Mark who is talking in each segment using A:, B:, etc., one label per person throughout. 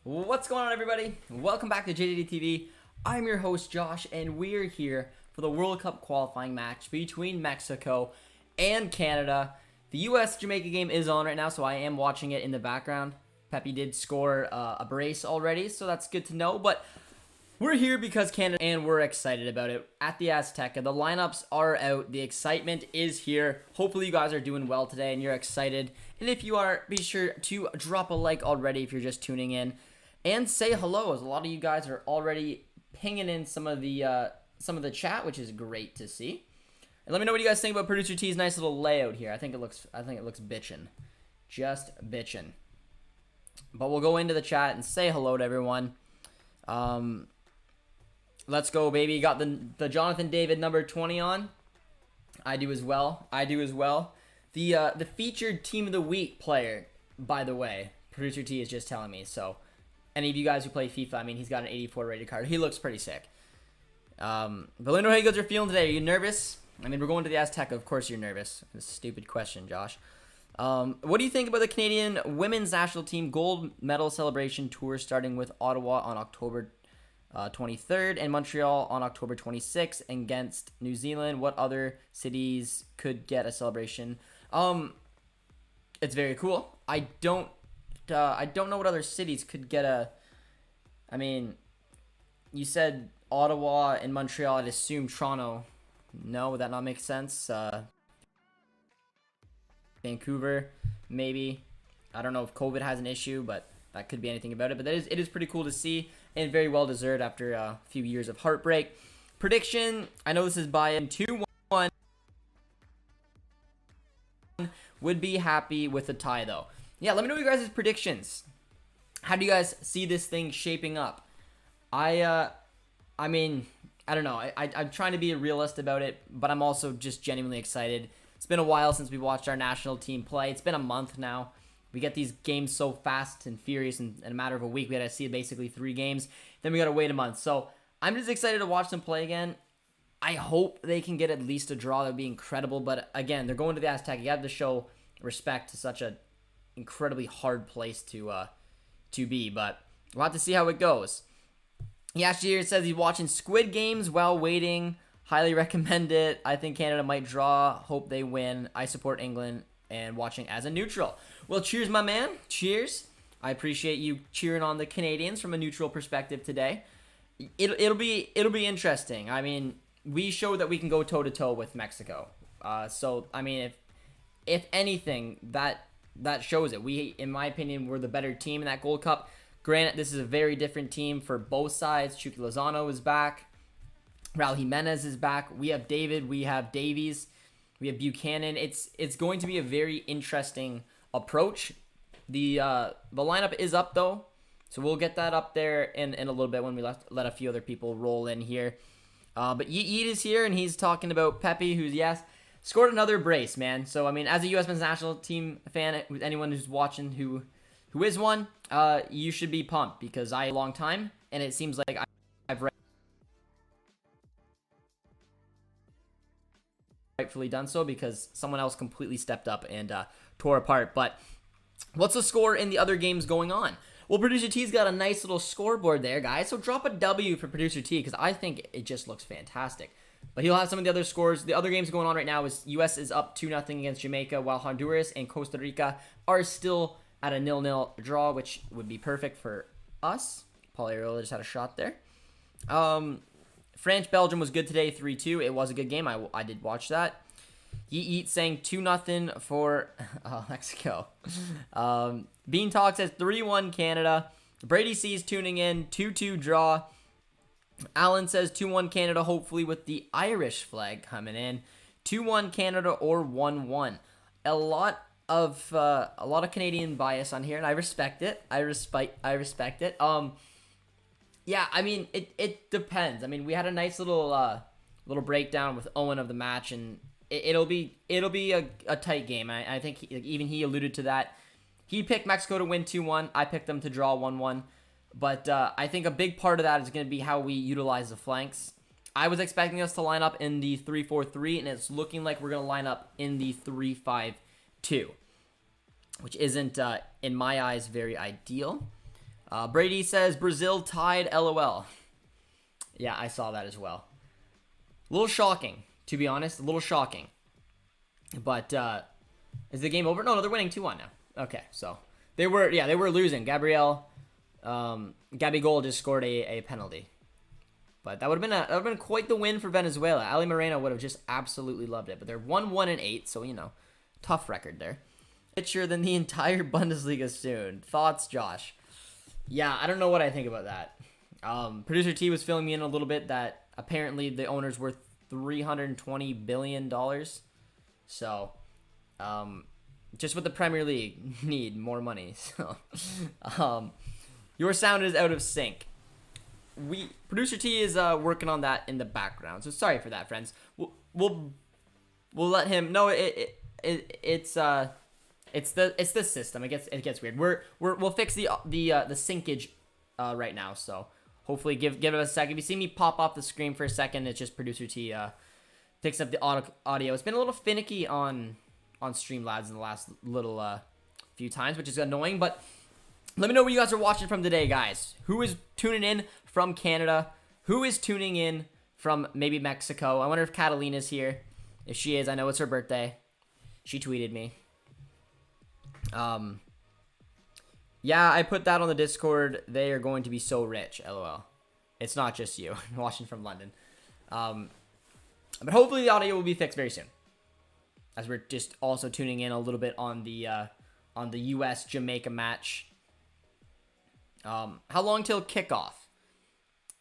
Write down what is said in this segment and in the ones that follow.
A: What's going on, everybody? Welcome back to JJD TV. I'm your host, Josh, and we're here for the World Cup qualifying match between Mexico and Canada. The US-Jamaica game is on right now, so I am watching it in the background. Pepe did score a brace already, so that's good to know, but we're here because Canada, and we're excited about it at the Azteca. The lineups are out. The excitement is here. Hopefully you guys are doing well today and you're excited. And if you are, be sure to drop a like already if you're just tuning in. And say hello, as a lot of you guys are already pinging in some of the chat, which is great to see. And let me know what you guys think about Producer T's nice little layout here. I think it looks bitchin'. Just bitchin'. But we'll go into the chat and say hello to everyone. Let's go, baby. Got the Jonathan David number 20 on. I do as well. The featured team of the week player, by the way, Producer T is just telling me. So, any of you guys who play FIFA, I mean, he's got an 84 rated card. He looks pretty sick. But let me know how you guys are feeling today. Are you nervous? I mean, we're going to the Azteca. Of course you're nervous. This is a stupid question, Josh. What do you think about the Canadian women's national team gold medal celebration tour starting with Ottawa on October 23rd and Montreal on October 26th against New Zealand? What other cities could get a celebration? It's very cool. I don't know what other cities could get a. I mean, you said Ottawa and Montreal. I'd assume Toronto. No, would that not make sense? Vancouver, maybe. I don't know if COVID has an issue, but that could be anything about it. But it is pretty cool to see and very well deserved after a few years of heartbreak. Prediction, I know this is buy-in, 2-1. Would be happy with a tie, though. Yeah, let me know your guys' predictions. How do you guys see this thing shaping up? I mean, I don't know. I'm trying to be a realist about it, but I'm also just genuinely excited. It's been a while since we watched our national team play. It's been a month now. We get these games so fast and furious in a matter of a week. We had to see basically 3 games. Then we got to wait a month. So I'm just excited to watch them play again. I hope they can get at least a draw. That would be incredible. But again, they're going to the Azteca. You have to show respect to such an incredibly hard place to be. But we'll have to see how it goes. Yash here says he's watching Squid Games while waiting. Highly recommend it. I think Canada might draw. Hope they win. I support England and watching as a neutral. Well, cheers, my man. Cheers. I appreciate you cheering on the Canadians from a neutral perspective today. It'll be interesting. I mean, we showed that we can go toe to toe with Mexico. So I mean, if anything, that shows it. We, in my opinion, were the better team in that Gold Cup. Granted, this is a very different team for both sides. Chucky Lozano is back. Raul Jimenez is back. We have David. We have Davies. We have Buchanan. It's going to be a very interesting approach. The lineup is up, though, so we'll get that up there in a little bit when we let a few other people roll in here. But Yeet is here, and he's talking about Pepe, who's, yes, scored another brace, man. So, I mean, as a U.S. men's national team fan, anyone who's watching who is one, you should be pumped because I a long time, and it seems like I've rightfully done so because someone else completely stepped up and tore apart. But what's the score in the other games going on? Well, Producer T's got a nice little scoreboard there, guys. So drop a W for Producer T because I think it just looks fantastic. But he'll have some of the other scores. The other games going on right now is U.S. is up 2-0 against Jamaica, while Honduras and Costa Rica are still at a 0-0 draw, which would be perfect for us. Paul Ariola just had a shot there. France-Belgium was good today, 3-2. It was a good game. I did watch that. Yeet saying 2-0 for Mexico. Bean Talk says 3-1 Canada. Brady C is tuning in, 2-2 draw. Alan says 2-1 Canada, hopefully with the Irish flag coming in. 2-1 Canada or 1-1. A lot of Canadian bias on here, and I respect it. I respect it. Yeah, I mean, it depends. I mean, we had a nice little breakdown with Owen of the match, and it'll be a tight game. I think even he alluded to that. He picked Mexico to win 2-1. I picked them to draw 1-1. But I think a big part of that is going to be how we utilize the flanks. I was expecting us to line up in the 3-4-3, and it's looking like we're going to line up in the 3-5-2, which isn't, in my eyes, very ideal. Brady says Brazil tied LOL. Yeah, I saw that as well. A little shocking, to be honest. A little shocking. But is the game over? No, they're winning 2-1 now. Okay, so they were losing. Gabigol just scored a penalty. But that would have been quite the win for Venezuela. Ali Moreno would have just absolutely loved it. But they're 1-1-8, so tough record there. Richer than the entire Bundesliga soon. Thoughts, Josh? Yeah, I don't know what I think about that. Producer T was filling me in a little bit that apparently the owner's worth $320 billion. So, just what the Premier League need, more money. So, your sound is out of sync. Producer T is working on that in the background. So sorry for that, friends. We'll let him know. It's the system. It gets weird. We'll fix the syncage right now. So hopefully give it a second. If you see me pop off the screen for a second, it's just Producer T picks up the audio. It's been a little finicky on Streamlabs in the last little few times, which is annoying. But let me know what you guys are watching from today, guys. Who is tuning in from Canada? Who is tuning in from maybe Mexico? I wonder if Catalina's here. If she is, I know it's her birthday. She tweeted me. Yeah, I put that on the Discord. They are going to be so rich, LOL. It's not just you. I'm watching from London. But hopefully the audio will be fixed very soon. As we're just also tuning in a little bit on the US-Jamaica match. How long till kickoff?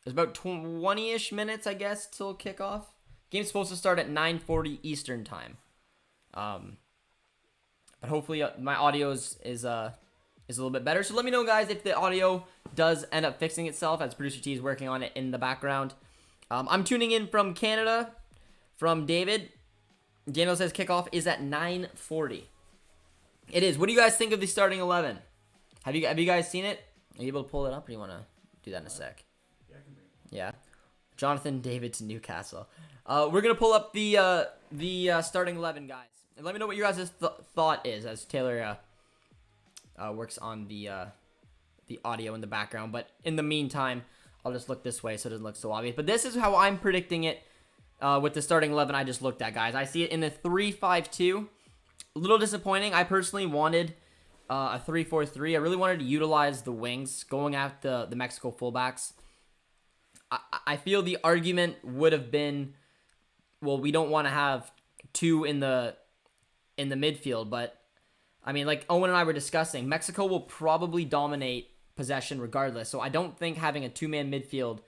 A: There's about 20-ish minutes, I guess, till kickoff. Game's supposed to start at 9:40 Eastern time. But hopefully my audio is a little bit better. So let me know, guys, if the audio does end up fixing itself, as Producer T is working on it in the background. I'm tuning in from Canada, from David. Daniel says kickoff is at 9:40. It is. What do you guys think of the starting 11? Have you guys seen it? Are you able to pull it up, or do you want to do that in a sec?
B: Yeah, I can bring it.
A: Yeah. Jonathan David to Newcastle. We're going to pull up the starting 11, guys. And let me know what your guys' thought is as Taylor works on the audio in the background. But in the meantime, I'll just look this way so it doesn't look so obvious. But this is how I'm predicting it with the starting 11 I just looked at, guys. I see it in the 3-5-2. A little disappointing. I personally wanted a 3-4-3. I really wanted to utilize the wings going at the Mexico fullbacks. I feel the argument would have been, well, we don't want to have two in the midfield, but I mean, like Owen and I were discussing, Mexico will probably dominate possession regardless. So I don't think having a two-man midfield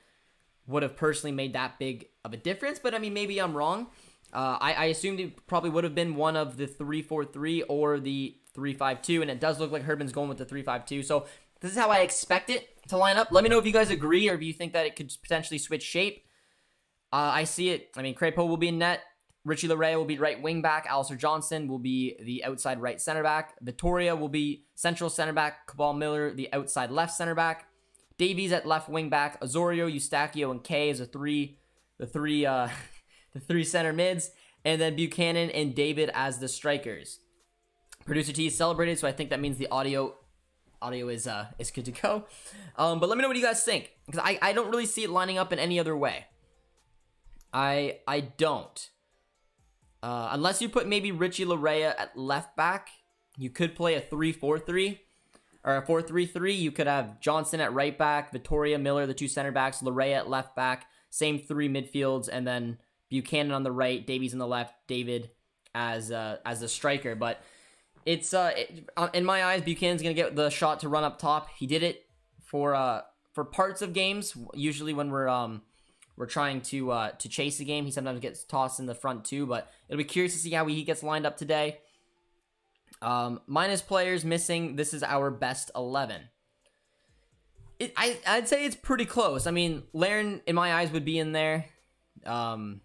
A: would have personally made that big of a difference, but I mean, maybe I'm wrong. I assumed it probably would have been one of the 3-4-3 or the 3-5-2, and it does look like Herman's going with the 3-5-2. So this is how I expect it to line up. Let me know if you guys agree or if you think that it could potentially switch shape. I see it. I mean, Crepeau will be in net. Richie Laryea will be right wing back. Alistair Johnson will be the outside right center back. Vittoria will be central center back. Cabal Miller, the outside left center back. Davies at left wing back. Azorio, Eustachio, and Kay as the three center mids. And then Buchanan and David as the strikers. Producer T is celebrated, so I think that means the audio is good to go. But let me know what you guys think, because I don't really see it lining up in any other way. I don't. Unless you put maybe Richie Laryea at left back, you could play a 3-4-3 or a 4-3-3. You could have Johnson at right back, Vittoria, Miller, the two center backs, Laryea at left back, same three midfields, and then Buchanan on the right, Davies on the left, David as the striker. But it's in my eyes, Buchanan's gonna get the shot to run up top. He did it for parts of games. Usually when we're trying to chase the game, he sometimes gets tossed in the front too. But it'll be curious to see how he gets lined up today. Minus players missing. This is our best 11. I'd say it's pretty close. I mean, Larin in my eyes would be in there. Arguably,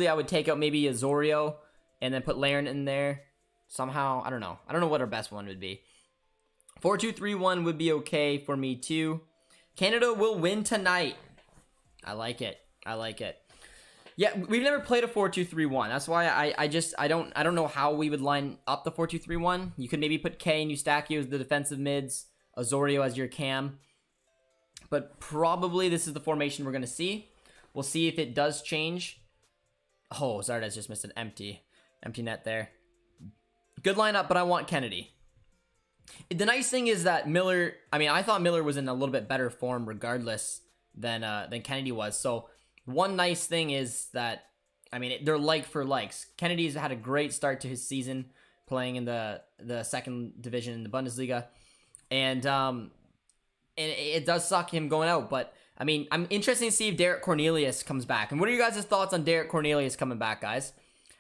A: I would take out maybe Azorio and then put Larin in there somehow. I don't know. I don't know what our best one would be. 4-2-3-1 would be okay for me too. Canada will win tonight. I like it. I like it. Yeah, we've never played a 4-2-3-1. That's why I don't know how we would line up the 4-2-3-1. You could maybe put Kay and Eustachio as the defensive mids. Osorio as your cam. But probably this is the formation we're going to see. We'll see if it does change. Oh, Zardes just missed an empty net there. Good lineup, but I want Kennedy. The nice thing is that Miller, I mean, I thought Miller was in a little bit better form regardless than Kennedy was. So one nice thing is that, I mean, they're like for likes. Kennedy's had a great start to his season playing in the second division in the Bundesliga. And it does suck him going out, but I mean, I'm interested to see if Derek Cornelius comes back. And what are you guys' thoughts on Derek Cornelius coming back, guys?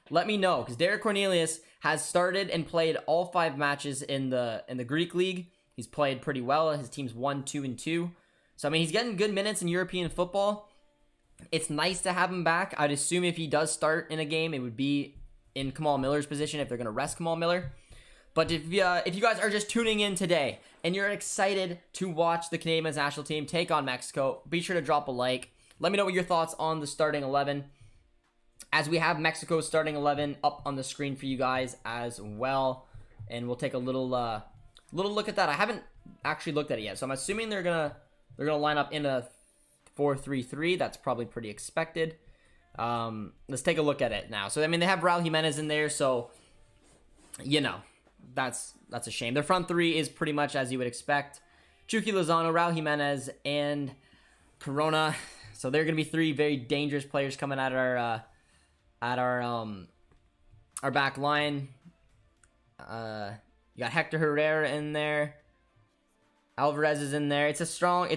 A: Let me know, because Derek Cornelius has started and played all 5 matches in the Greek league. He's played pretty well. His team's 1, 2, and 2. So I mean, he's getting good minutes in European football. It's nice to have him back. I'd assume if he does start in a game, it would be in Kamal Miller's position if they're going to rest Kamal Miller. But if you guys are just tuning in today and you're excited to watch the Canadian men's national team take on Mexico, be sure to drop a like. Let me know what your thoughts on the starting 11. As we have Mexico's starting 11 up on the screen for you guys as well. And we'll take a little look at that. I haven't actually looked at it yet. So I'm assuming they're gonna line up in a 4-3-3. That's probably pretty expected. Let's take a look at it now. So I mean, they have Raul Jimenez in there, so you know, that's a shame. Their front 3 is pretty much as you would expect. Chucky Lozano, Raul Jimenez, and Corona. So they're gonna be 3 very dangerous players coming at our back line. You got Hector Herrera in there. Alvarez is in there. It's a strong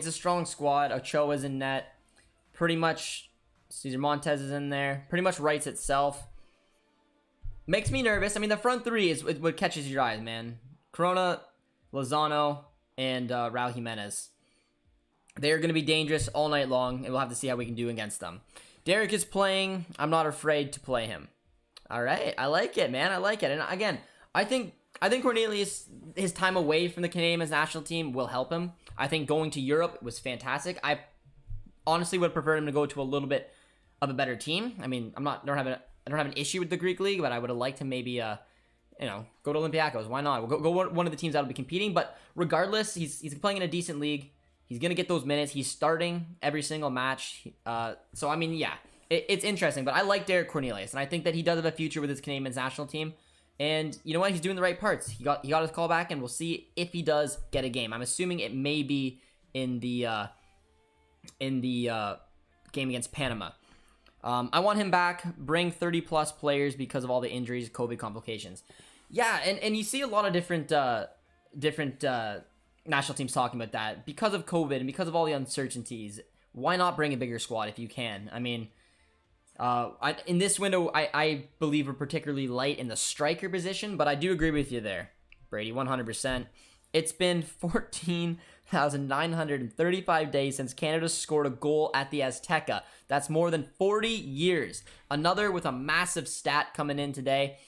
A: squad. Ochoa's in net. Pretty much Cesar Montes is in there. Pretty much writes itself. Makes me nervous. I mean, the front 3 is what catches your eyes, man. Corona, Lozano, and Raul Jimenez. They're going to be dangerous all night long, and we'll have to see how we can do against them. Derek is playing. I'm not afraid to play him. All right. I like it, man. I like it. And again, I think Cornelius, his time away from the Canadian men's national team will help him. I think going to Europe was fantastic. I honestly would prefer him to go to a little bit of a better team. I mean, I don't have an issue with the Greek league, but I would have liked to maybe go to Olympiacos. Why not? We'll go one of the teams that'll be competing. But regardless, he's playing in a decent league. He's gonna get those minutes. He's starting every single match. So I mean, yeah, it's interesting. But I like Derek Cornelius, and I think that he does have a future with his Canadian men's national team. And you know what? He's doing the right parts. He got his call back, and we'll see if he does get a game. I'm assuming it may be in the game against Panama. I want him back. Bring 30+ players because of all the injuries, COVID complications. Yeah, and you see a lot of different national teams talking about that because of COVID and because of all the uncertainties. Why not bring a bigger squad if you can? I mean, in this window, I believe we're particularly light in the striker position, but I do agree with you there, Brady, 100%. It's been 14,935 days since Canada scored a goal at the Azteca. That's more than 40 years. Another with a massive stat coming in today.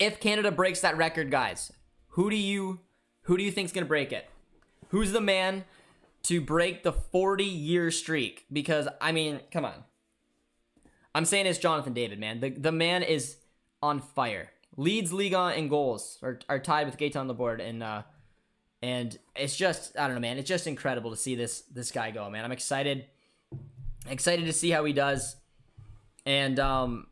A: If Canada breaks that record, guys, who do you think is going to break it? Who's the man to break the 40-year streak? Because, I mean, come on. I'm saying it's Jonathan David, man. The man is on fire. Leads Liga in goals, are tied with Gaetan Laborde, and it's just, I don't know, man. It's just incredible to see this guy go, man. I'm excited to see how he does, and I'm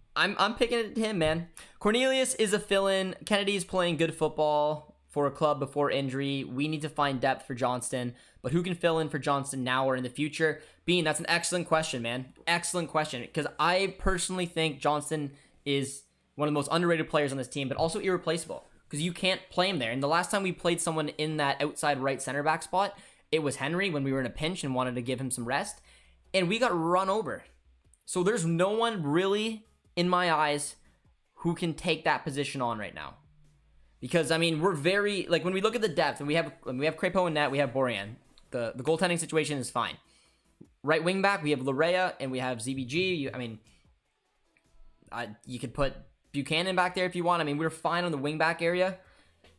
A: picking at him, man. Cornelius is a fill-in. Kennedy's playing good football for a club before injury. We need to find depth for Johnston, but who can fill in for Johnston now or in the future? Bean, that's an excellent question, man. Excellent question, because I personally think Johnston is one of the most underrated players on this team, but also irreplaceable, because you can't play him there. And the last time we played someone in that outside right center back spot, it was Henry when we were in a pinch and wanted to give him some rest, and we got run over. So there's no one really, in my eyes, who can take that position on right now. Because, I mean, we're very, like, when we look at the depth, and we have Crépeau in net, we have Borjan. The goaltending situation is fine. Right wing back, we have Larea, and we have ZBG. You could put Buchanan back there if you want. I mean, we're fine on the wing back area.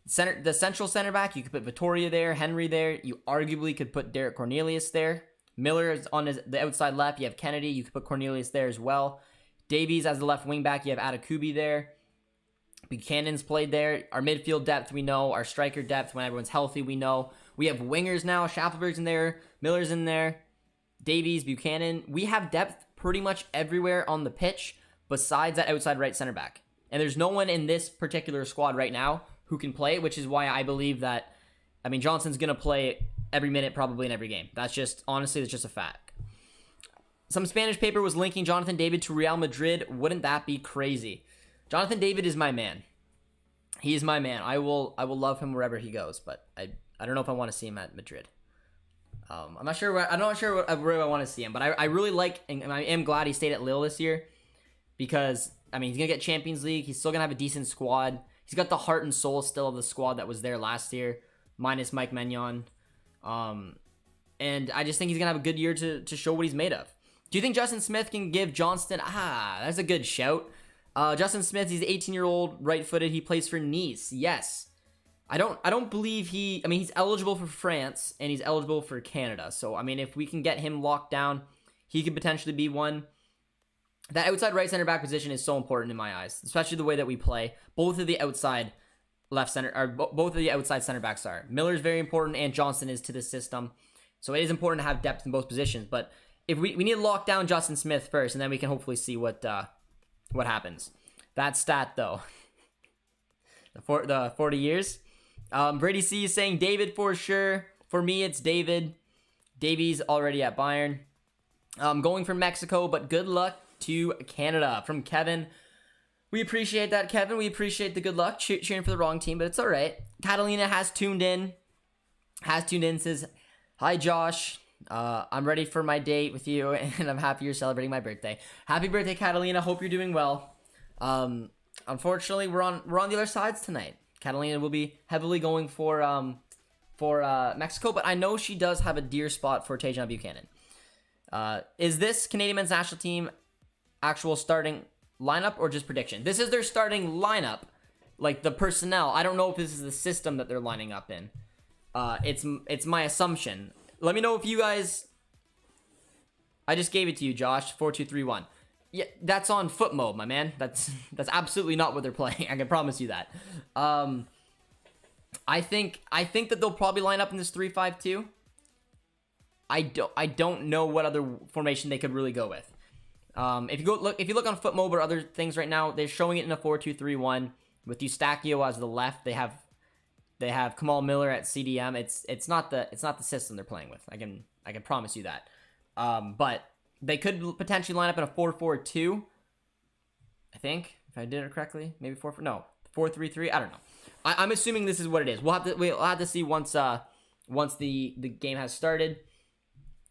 A: The central center back, you could put Vittoria there, Henry there. You arguably could put Derek Cornelius there. Miller is on the outside left. You have Kennedy. You could put Cornelius there as well. Davies as the left wing back. You have Atakubi there. Buchanan's played there. Our midfield depth, we know. Our striker depth, when everyone's healthy, we know. We have wingers now. Schaffelberg's in there. Miller's in there. Davies, Buchanan. We have depth pretty much everywhere on the pitch besides that outside right center back. And there's no one in this particular squad right now who can play, which is why I believe that, I mean, Johnson's going to play every minute probably in every game. That's just, honestly, that's just a fact. Some Spanish paper was linking Jonathan David to Real Madrid. Wouldn't that be crazy? Jonathan David is my man. He is my man. I will love him wherever he goes, but I don't know if I want to see him at Madrid. I'm not sure where I want to see him, but I really like, and I am glad he stayed at Lille this year because, I mean, he's going to get Champions League. He's still going to have a decent squad. He's got the heart and soul still of the squad that was there last year, minus Mike Maignan. And I just think he's going to have a good year to show what he's made of. Do you think Justin Smith can give Johnston? That's a good shout. Justin Smith, he's an 18-year-old, right-footed. He plays for Nice. Yes. I don't believe he's eligible for France and he's eligible for Canada. So, I mean, if we can get him locked down, he could potentially be one. That outside right center back position is so important in my eyes, especially the way that we play. Both of the outside left center, or both of the outside center backs are. Miller's very important and Johnston is to this system. So it is important to have depth in both positions. But if we need to lock down Justin Smith first, and then we can hopefully see what happens. That stat though, the 40 years. Brady C is saying David for sure. For me, it's David. Davies already at Bayern. Going for Mexico, but good luck to Canada from Kevin. We appreciate that, Kevin. We appreciate the good luck. Cheering for the wrong team, but it's all right. Catalina has tuned in. Says, hi, Josh. I'm ready for my date with you, and I'm happy you're celebrating my birthday. Happy birthday, Catalina. Hope you're doing well. Unfortunately, we're on the other sides tonight. Catalina will be heavily going for Mexico, but I know she does have a dear spot for Tajon Buchanan. Is this Canadian men's national team actual starting lineup or just prediction? This is their starting lineup, like the personnel. I don't know if this is the system that they're lining up in. It's my assumption. Let me know if you guys... I just gave it to you, Josh. 4-2-3-1. Yeah, that's on foot mode, my man. That's absolutely not what they're playing. I can promise you that. I think that they'll probably line up in this 3-5-2. I don't know what other formation they could really go with. If you look on foot mode or other things right now, they're showing it in a 4-2-3-1 with Eustachio as the left. They have Kamal Miller at CDM. It's not the system they're playing with. I can promise you that. But they could potentially line up in a 4-4-2. I think, if I did it correctly, maybe 4-3-3. I don't know. I'm assuming this is what it is. We'll have to see once the game has started.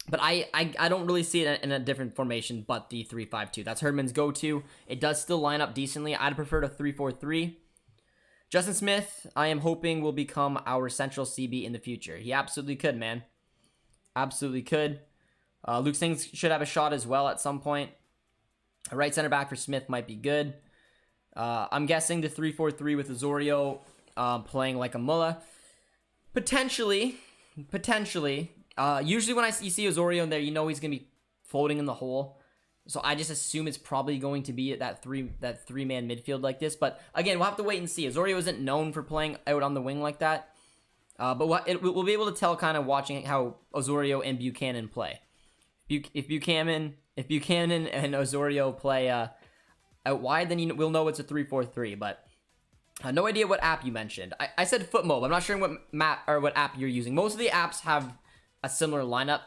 A: But I don't really see it in a different formation but the 3-5-2. That's Herdman's go-to. It does still line up decently. I'd prefer a 3-4-3. Justin Smith, I am hoping, will become our central CB in the future. He absolutely could, man. Absolutely could. Luke Sings should have a shot as well at some point. A right center back for Smith might be good. I'm guessing the 3-4-3 with Osorio playing like a Mulla. Potentially. Usually when you see Osorio in there, you know he's going to be floating in the hole. So I just assume it's probably going to be at that three-man midfield like this. But again, we'll have to wait and see. Osorio isn't known for playing out on the wing like that. But we'll be able to tell kind of watching how Osorio and Buchanan play. If Buchanan and Osorio play out wide, then we'll know it's a 3-4-3. But no idea what app you mentioned. I said FootMob. I'm not sure what app you're using. Most of the apps have a similar lineup.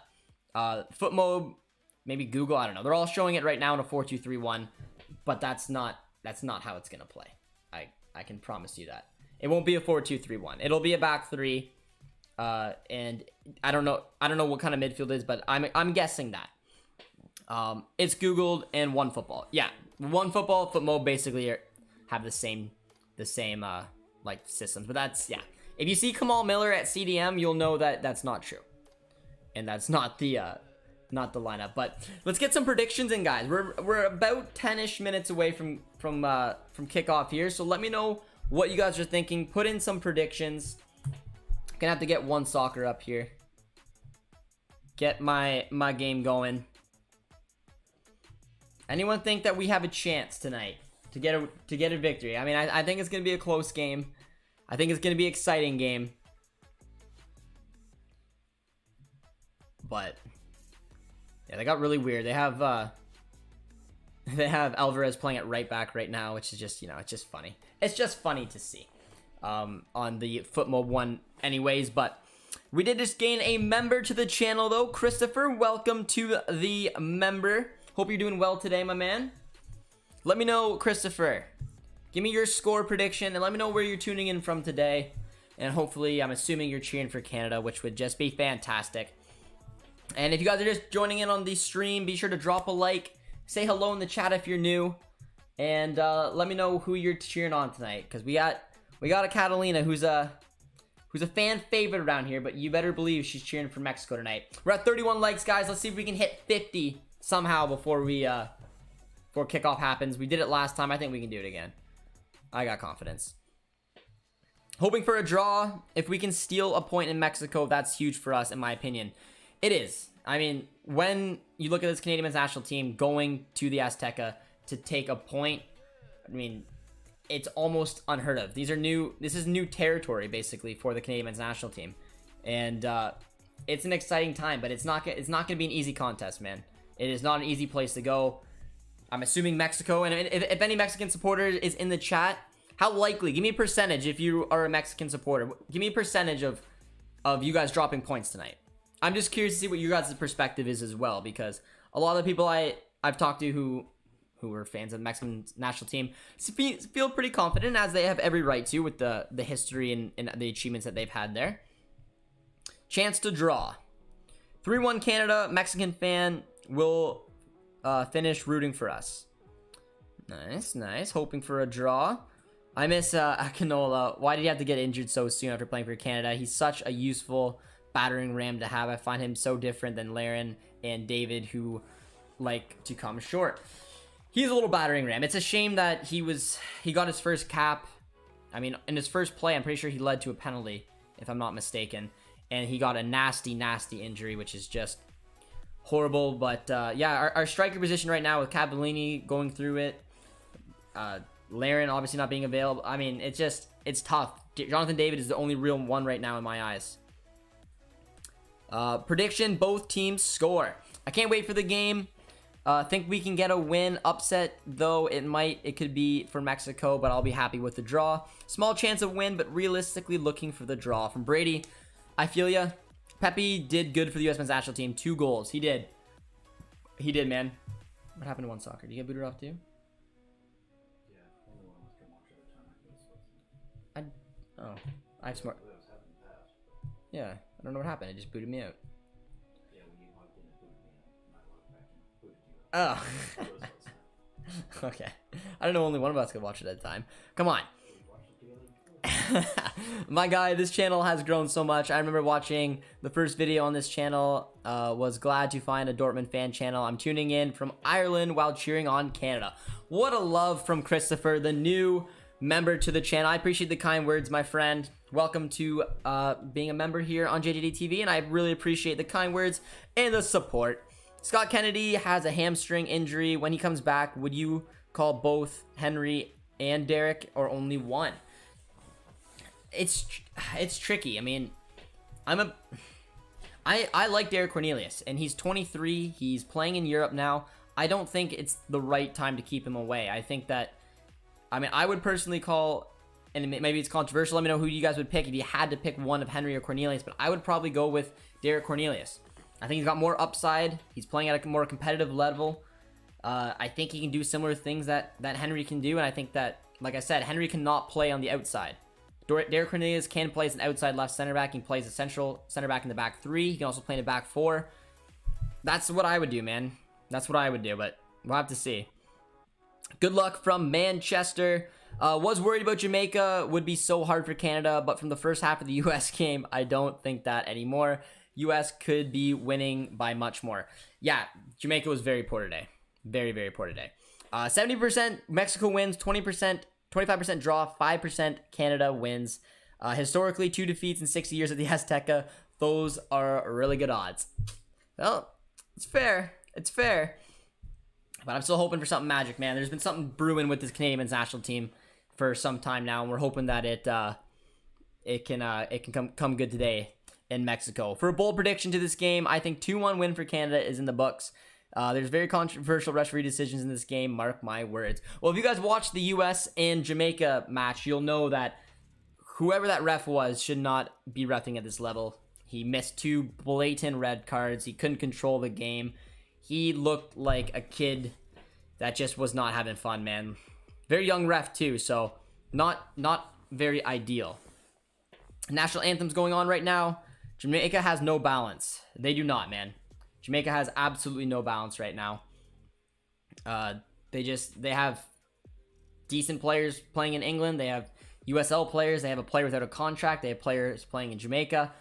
A: FootMob, maybe Google. I don't know. They're all showing it right now in a 4-2-3-1, but that's not how it's gonna play. I can promise you that. It won't be a 4-2-3-1. It'll be a back three. And I don't know what kind of midfield it is, but I'm guessing that. It's Googled and OneFootball. Yeah, OneFootball, FootMob basically have the same like systems, but that's, yeah. If you see Kamal Miller at CDM, you'll know that that's not true, and that's not the lineup. But let's get some predictions in, guys. We're about 10ish minutes away from kickoff here, so let me know what you guys are thinking. Put in some predictions. Gonna have to get one soccer up here. Get my game going. Anyone think that we have a chance tonight to get a victory? I mean, I think it's gonna be a close game. I think it's gonna be an exciting game. But yeah, they got really weird. They have Alvarez playing at right back right now, which is just, you know, it's just funny. It's just funny to see on the Foot Mode 1 anyways. But we did just gain a member to the channel, though. Christopher, welcome to the member. Hope you're doing well today, my man. Let me know, Christopher. Give me your score prediction and let me know where you're tuning in from today. And hopefully, I'm assuming you're cheering for Canada, which would just be fantastic. And if you guys are just joining in on the stream, be sure to drop a like. Say hello in the chat if you're new. And let me know who you're cheering on tonight. Because we got a Catalina who's a fan favorite around here. But you better believe she's cheering for Mexico tonight. We're at 31 likes, guys. Let's see if we can hit 50 somehow before kickoff happens. We did it last time. I think we can do it again. I got confidence. Hoping for a draw. If we can steal a point in Mexico, that's huge for us, in my opinion. It is. I mean, when you look at this Canadian men's national team going to the Azteca to take a point, I mean, it's almost unheard of. This is new territory, basically, for the Canadian men's national team. And it's an exciting time, but it's not going to be an easy contest, man. It is not an easy place to go. I'm assuming Mexico, and if any Mexican supporter is in the chat, how likely? Give me a percentage if you are a Mexican supporter. Give me a percentage of you guys dropping points tonight. I'm just curious to see what your guys' perspective is as well, because a lot of the people I've talked to who are fans of the Mexican national team feel pretty confident, as they have every right to, with the history and the achievements that they've had there. Chance to draw. 3-1 Canada. Mexican fan will finish rooting for us. Nice. Hoping for a draw. I miss Akinola. Why did he have to get injured so soon after playing for Canada? He's such a useful battering ram to have. I find him so different than Laren and David, who like to come short. He's a little battering ram. It's a shame that he got his first cap. I mean, in his first play, I'm pretty sure he led to a penalty, if I'm not mistaken. And he got a nasty injury, which is just horrible. But yeah, our striker position right now with Cabellini going through it, Laren obviously not being available. I mean, it's tough. Jonathan David is the only real one right now in my eyes. Prediction, both teams score. I can't wait for the game. Think we can get a win. Upset, though, it could be for Mexico, but I'll be happy with the draw. Small chance of win, but realistically looking for the draw. From Brady, I feel ya. Pepe did good for the U.S. men's national team. 2 goals. He did, man. What happened to One Soccer? Did you get booted off too? I have smart. Yeah, I don't know what happened. It just booted me out. Oh. Okay. I don't know, only one of us could watch it at a time. Come on. My guy, this channel has grown so much. I remember watching the first video on this channel. Was glad to find a Dortmund fan channel. I'm tuning in from Ireland while cheering on Canada. What a love from Christopher, the new member to the channel. I appreciate the kind words, my friend. Welcome to being a member here on JJD TV, and I really appreciate the kind words and the support. Scott Kennedy has a hamstring injury. When he comes back, would you call both Henry and Derek, or only one? It's tricky. I mean, I like Derek Cornelius, and he's 23. He's playing in Europe now. I don't think it's the right time to keep him away. I think that, I mean, I would personally call, and maybe it's controversial, let me know who you guys would pick if you had to pick one of Henry or Cornelius, but I would probably go with Derek Cornelius. I think he's got more upside. He's playing at a more competitive level. I think he can do similar things that Henry can do, and I think that, like I said, Henry cannot play on the outside. Derek Cornelius can play as an outside left center back. He plays a central center back in the back 3. He can also play in the back 4. That's what I would do, man. That's what I would do, but we'll have to see. Good luck from Manchester. Was worried about Jamaica. Would be so hard for Canada, but from the first half of the U.S. game, I don't think that anymore. U.S. could be winning by much more. Yeah, Jamaica was very poor today. Very, very poor today. 70% Mexico wins, 20%, 25% draw, 5% Canada wins. Historically, 2 defeats in 60 years at the Azteca. Those are really good odds. Well, it's fair. It's fair. But I'm still hoping for something magic, man. There's been something brewing with this Canadian men's national team for some time now, and we're hoping that it can come good today. in Mexico. For a bold prediction to this game, I think 2-1 win for Canada is in the books. There's very controversial referee decisions in this game, mark my words. Well, if you guys watched the US and Jamaica match, you'll know that whoever that ref was should not be reffing at this level. He missed 2 blatant red cards. He couldn't control the game. He looked like a kid that just was not having fun, man. Very young ref too, so not very ideal. National anthem's going on right now. Jamaica has no balance. They do not, man. Jamaica has absolutely no balance right now. They have decent players playing in England. They have USL players. They have a player without a contract. They have players playing in Jamaica.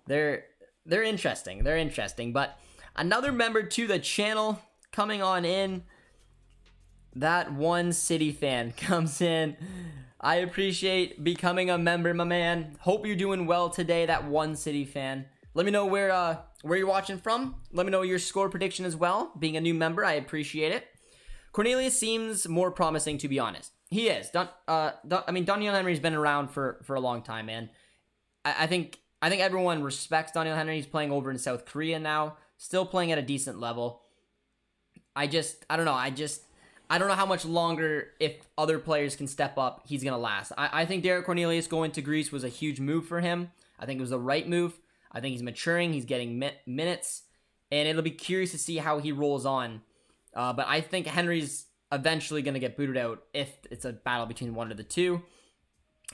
A: They're interesting. They're interesting. But another member to the channel coming on in. That one City fan comes in. I appreciate becoming a member, my man. Hope you're doing well today, that one City fan. Let me know where you're watching from. Let me know your score prediction as well. Being a new member, I appreciate it. Cornelius seems more promising, to be honest. He is. Daniel Henry's been around for a long time, man. I think everyone respects Daniel Henry. He's playing over in South Korea now. Still playing at a decent level. I don't know how much longer, if other players can step up, he's going to last. I think Derek Cornelius going to Greece was a huge move for him. I think it was the right move. I think he's maturing. He's getting minutes. And it'll be curious to see how he rolls on. But I think Henry's eventually going to get booted out if it's a battle between one of the two.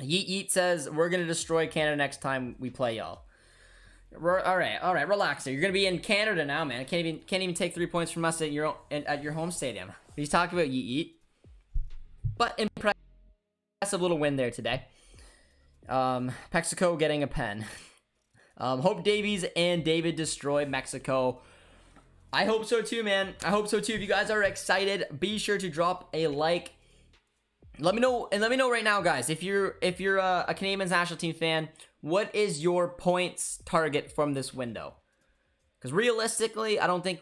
A: Yeet Yeet says, we're going to destroy Canada next time we play y'all. All right, relax there. You're going to be in Canada now, man. Can't even take 3 points from us at your home stadium. He's talking about Yeet Yeet. But impressive little win there today. Mexico getting a pen. Hope Davies and David destroy Mexico. I hope so too, man. I hope so too. If you guys are excited, be sure to drop a like. Let me know right now, guys. If you're a Canadian men's national team fan, what is your points target from this window? Because realistically, I don't think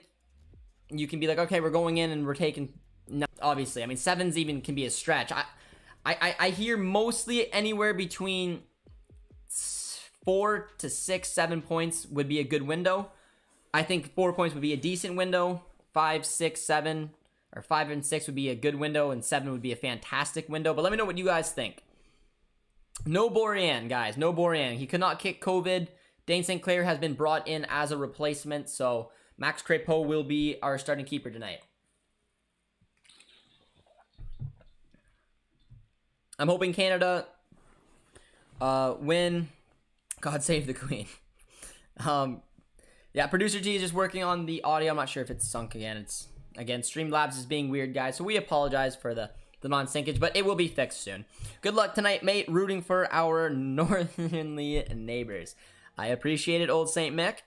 A: you can be like, okay, we're going in and we're taking. No, obviously, I mean, 7s even can be a stretch. I hear mostly anywhere between 4 to 6, 7 points would be a good window. I think 4 points would be a decent window. 5, 6, 7, or 5 and 6 would be a good window, and 7 would be a fantastic window. But let me know what you guys think. No Borjan, guys. No Borjan. He could not kick COVID. Dane St. Clair has been brought in as a replacement, so Max Crepeau will be our starting keeper tonight. I'm hoping Canada win. God save the Queen. Yeah, Producer T is just working on the audio. I'm not sure if it's sunk again. Again, Streamlabs is being weird, guys, so we apologize for the non-syncage, but it will be fixed soon. Good luck tonight, mate. Rooting for our northerly neighbors. I appreciate it, old Saint Mick.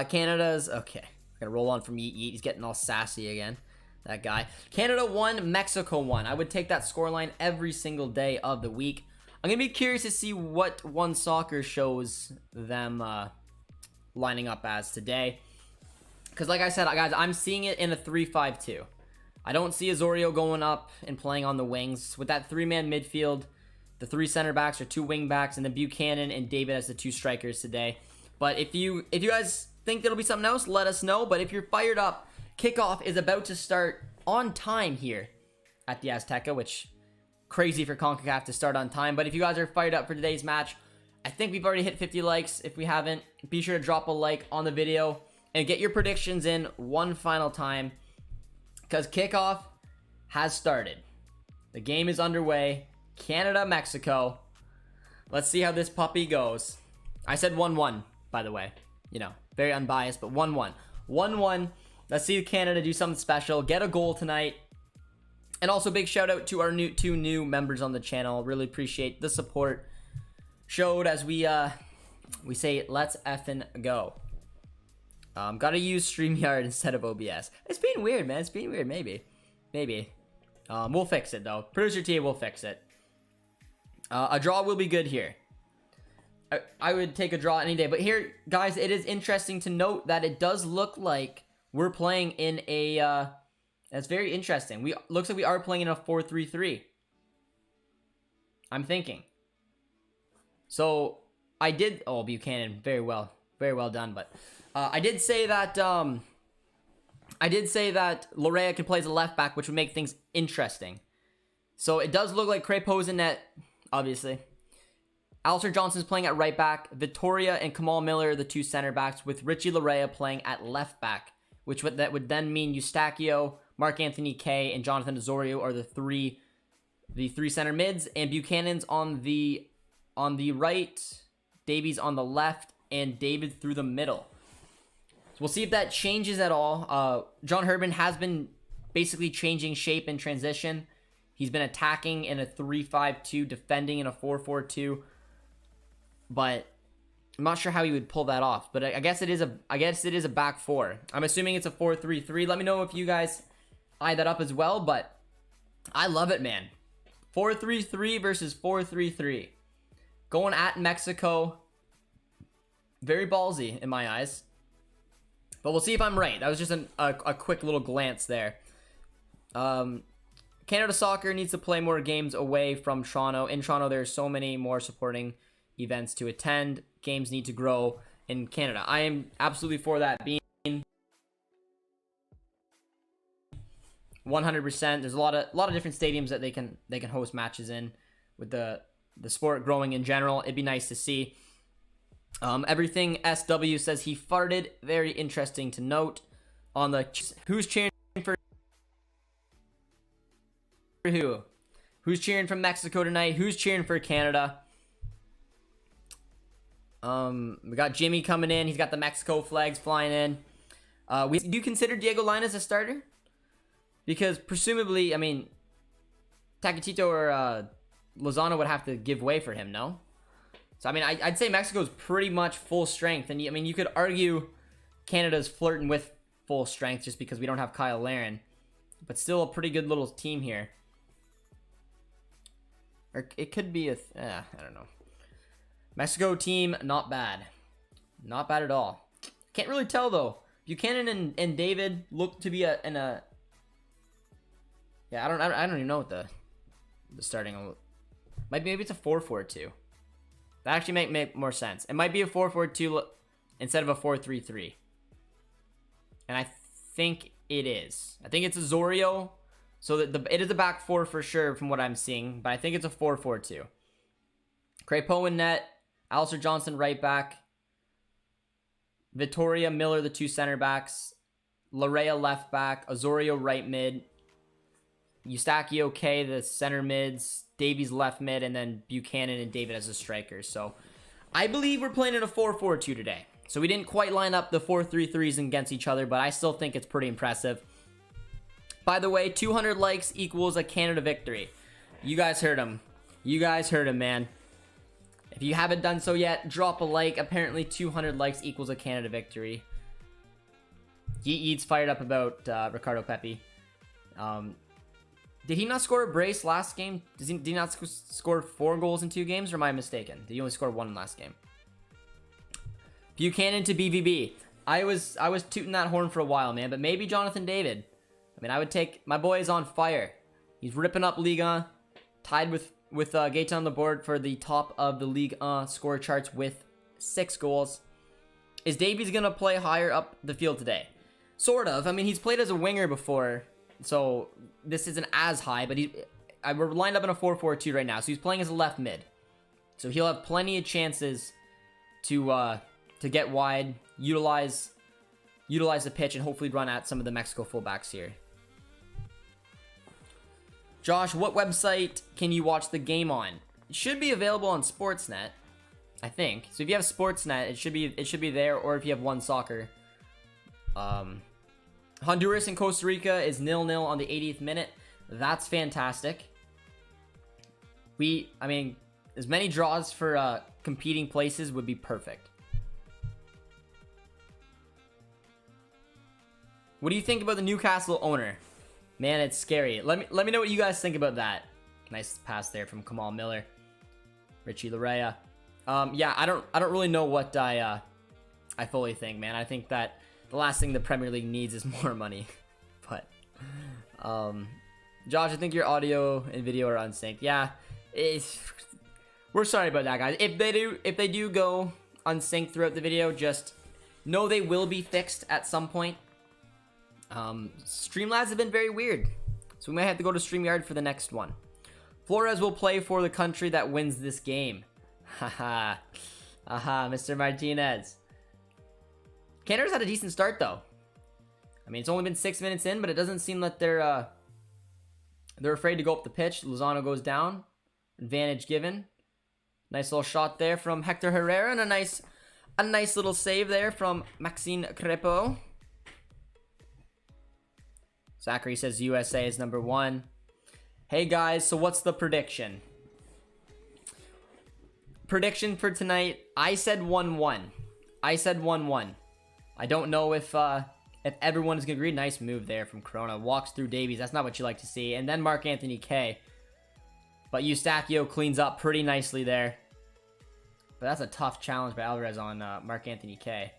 A: Canada's... Okay, I'm going to roll on from Yeet Yeet. He's getting all sassy again. That guy. Canada won, Mexico won. I would take that scoreline every single day of the week. I'm going to be curious to see what One Soccer shows them lining up as today. Because like I said, guys, I'm seeing it in a 3-5-2. I don't see Azorio going up and playing on the wings. With that 3-man midfield, the 3 center backs or 2 wing backs, and then Buchanan and David as the 2 strikers today. But if you guys think there'll be something else, let us know. But if you're fired up, kickoff is about to start on time here at the Azteca, which crazy for CONCACAF to start on time. But if you guys are fired up for today's match, I think we've already hit 50 likes. If we haven't, be sure to drop a like on the video and get your predictions in one final time, because kickoff has started. The game is underway. Canada, Mexico. Let's see how this puppy goes. I said 1-1, by the way. You know, very unbiased, but 1-1. 1-1. Let's see Canada do something special. Get a goal tonight. And also big shout out to our 2 new members on the channel. Really appreciate the support showed as we say let's effing go. Gotta use StreamYard instead of OBS. It's being weird, man. It's being weird. Maybe. We'll fix it though. Producer T will fix it. A draw will be good here. I would take a draw any day. But here, guys, it is interesting to note that it does look like we're playing in a... that's very interesting. Looks like we are playing in a 4-3-3. I'm thinking. So, I did. Oh, Buchanan, very well done. But I did say that Lorea can play as a left back, which would make things interesting. So it does look like Crepeau's in net, obviously. Alistair Johnson's playing at right back. Vittoria and Kamal Miller are the two center backs, with Richie Lorea playing at left back, that would then mean Eustachio, Mark-Anthony Kaye, and Jonathan Osorio are the three center mids, and Buchanan's on the right, Davies on the left, and David through the middle. So we'll see if that changes at all. John Herdman has been basically changing shape in transition. He's been attacking in a 3-5-2, defending in a 4-4-2. But I'm not sure how he would pull that off. But I guess it is a back four. I'm assuming it's a 4-3-3. Let me know if you guys eye that up as well. But I love it, man. 4-3-3 versus 4-3-3. Going at Mexico. Very ballsy in my eyes. But we'll see if I'm right. That was just a quick little glance there. Canada Soccer needs to play more games away from Toronto. In Toronto, there's so many more supporting events to attend. Games need to grow in Canada. I am absolutely for that being 100%. There's a lot of different stadiums that they can host matches in. With the sport growing in general, it'd be nice to see. Everything SW says he farted. Very interesting to note. On the who's cheering for who? Who's cheering from Mexico tonight? Who's cheering for Canada? We got Jimmy coming in. He's got the Mexico flags flying in. Do you consider Diego Lainez a starter? Because presumably, I mean, Takatito or Lozano would have to give way for him, no? So, I mean, I'd say Mexico's pretty much full strength. And, I mean, you could argue Canada's flirting with full strength just because we don't have Kyle Larin. But still a pretty good little team here. Or it could be I don't know. Mexico team, not bad. Not bad at all. Can't really tell, though. Buchanan and David look to be in a... Yeah, I don't even know what the starting... Maybe it's a 4-4-2. That actually might make more sense. It might be a 4-4-2 instead of a 4-3-3. And I think it is. I think it's Osorio. So that it is a back four for sure from what I'm seeing. But I think it's a 4-4-2. Crepeau in net. Alistair Johnson right back. Vittoria, Miller, the two center backs. Lorea left back. Osorio right mid. Eustachio, Kaye, the center mids. Davies left mid, and then Buchanan and David as the strikers. So I believe we're playing in a 4-4-2 today. So we didn't quite line up the 4-3-3s against each other, but I still think it's pretty impressive. By the way, 200 likes equals a Canada victory. You guys heard him. You guys heard him, man. If you haven't done so yet, drop a like. Apparently 200 likes equals a Canada victory. Yeet Yeet's fired up about Ricardo Pepi. Did he not score a brace last game? Did he not score 4 goals in 2 games, or am I mistaken? Did he only score 1 last game? Buchanan to BVB. I was tooting that horn for a while, man, but maybe Jonathan David. I mean, I would take... My boy is on fire. He's ripping up Ligue 1. Tied with Gaetan on the board for the top of the Ligue 1 score charts with 6 goals. Is Davies going to play higher up the field today? Sort of. I mean, he's played as a winger before, so this isn't as high, but we're lined up in a 4-4-2 right now, so he's playing as a left mid. So he'll have plenty of chances to get wide, utilize the pitch, and hopefully run at some of the Mexico fullbacks here. Josh, what website can you watch the game on? It should be available on Sportsnet, I think. So if you have Sportsnet, it should be there, or if you have One Soccer. Honduras and Costa Rica is 0-0 on the 80th minute. That's fantastic. I mean, as many draws for competing places would be perfect. What do you think about the Newcastle owner? Man, it's scary. Let me know what you guys think about that. Nice pass there from Kamal Miller. Richie Lorea. Yeah, I don't really know what I fully think, man. I think that the last thing the Premier League needs is more money. But Josh, I think your audio and video are unsynced. Yeah, We're sorry about that, guys. If they do go unsynced throughout the video, just know they will be fixed at some point. Streamlabs have been very weird, so we might have to go to StreamYard for the next one. Flores will play for the country that wins this game. Haha. Aha, Mr. Martinez. Canada's had a decent start, though. I mean, it's only been 6 minutes in, but it doesn't seem that they're afraid to go up the pitch. Lozano goes down. Advantage given. Nice little shot there from Hector Herrera, and a nice little save there from Maxime Crépeau. Zachary says USA is number 1. Hey guys, so what's the prediction? Prediction for tonight, I said 1-1. I said 1-1. I don't know if everyone is going to agree. Nice move there from Corona. Walks through Davies. That's not what you like to see. And then Mark-Anthony K. But Eustachio cleans up pretty nicely there. But that's a tough challenge by Alvarez on Mark-Anthony K.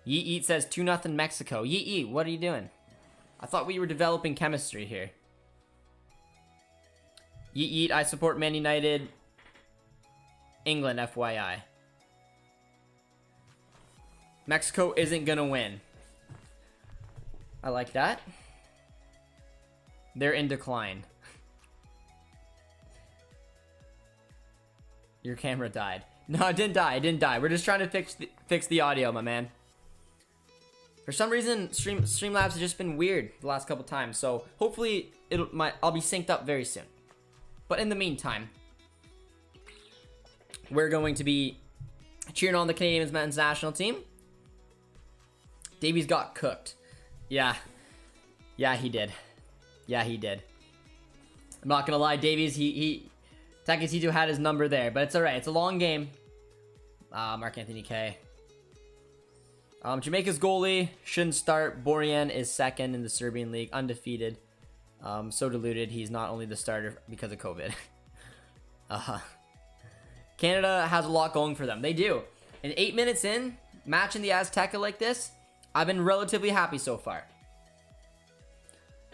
A: Yeet says 2-0 Mexico. Yeet, what are you doing? I thought we were developing chemistry here. Yeet, I support Man United. England, FYI. Mexico isn't gonna win. I like that. They're in decline. Your camera died. No, it didn't die. It didn't die. We're just trying to fix the audio, my man. For some reason, Streamlabs has just been weird the last couple times. So hopefully I'll be synced up very soon. But in the meantime, we're going to be cheering on the Canadian men's national team. Davies got cooked. Yeah, he did. Yeah, he did. I'm not gonna lie, Davies, Takahito had his number there, but it's alright. It's a long game. Mark-Anthony K. Jamaica's goalie shouldn't start. Borjan is second in the Serbian league, undefeated. So deluded, he's not only the starter because of COVID. Canada has a lot going for them. They do. And 8 minutes in, matching the Azteca like this, I've been relatively happy so far.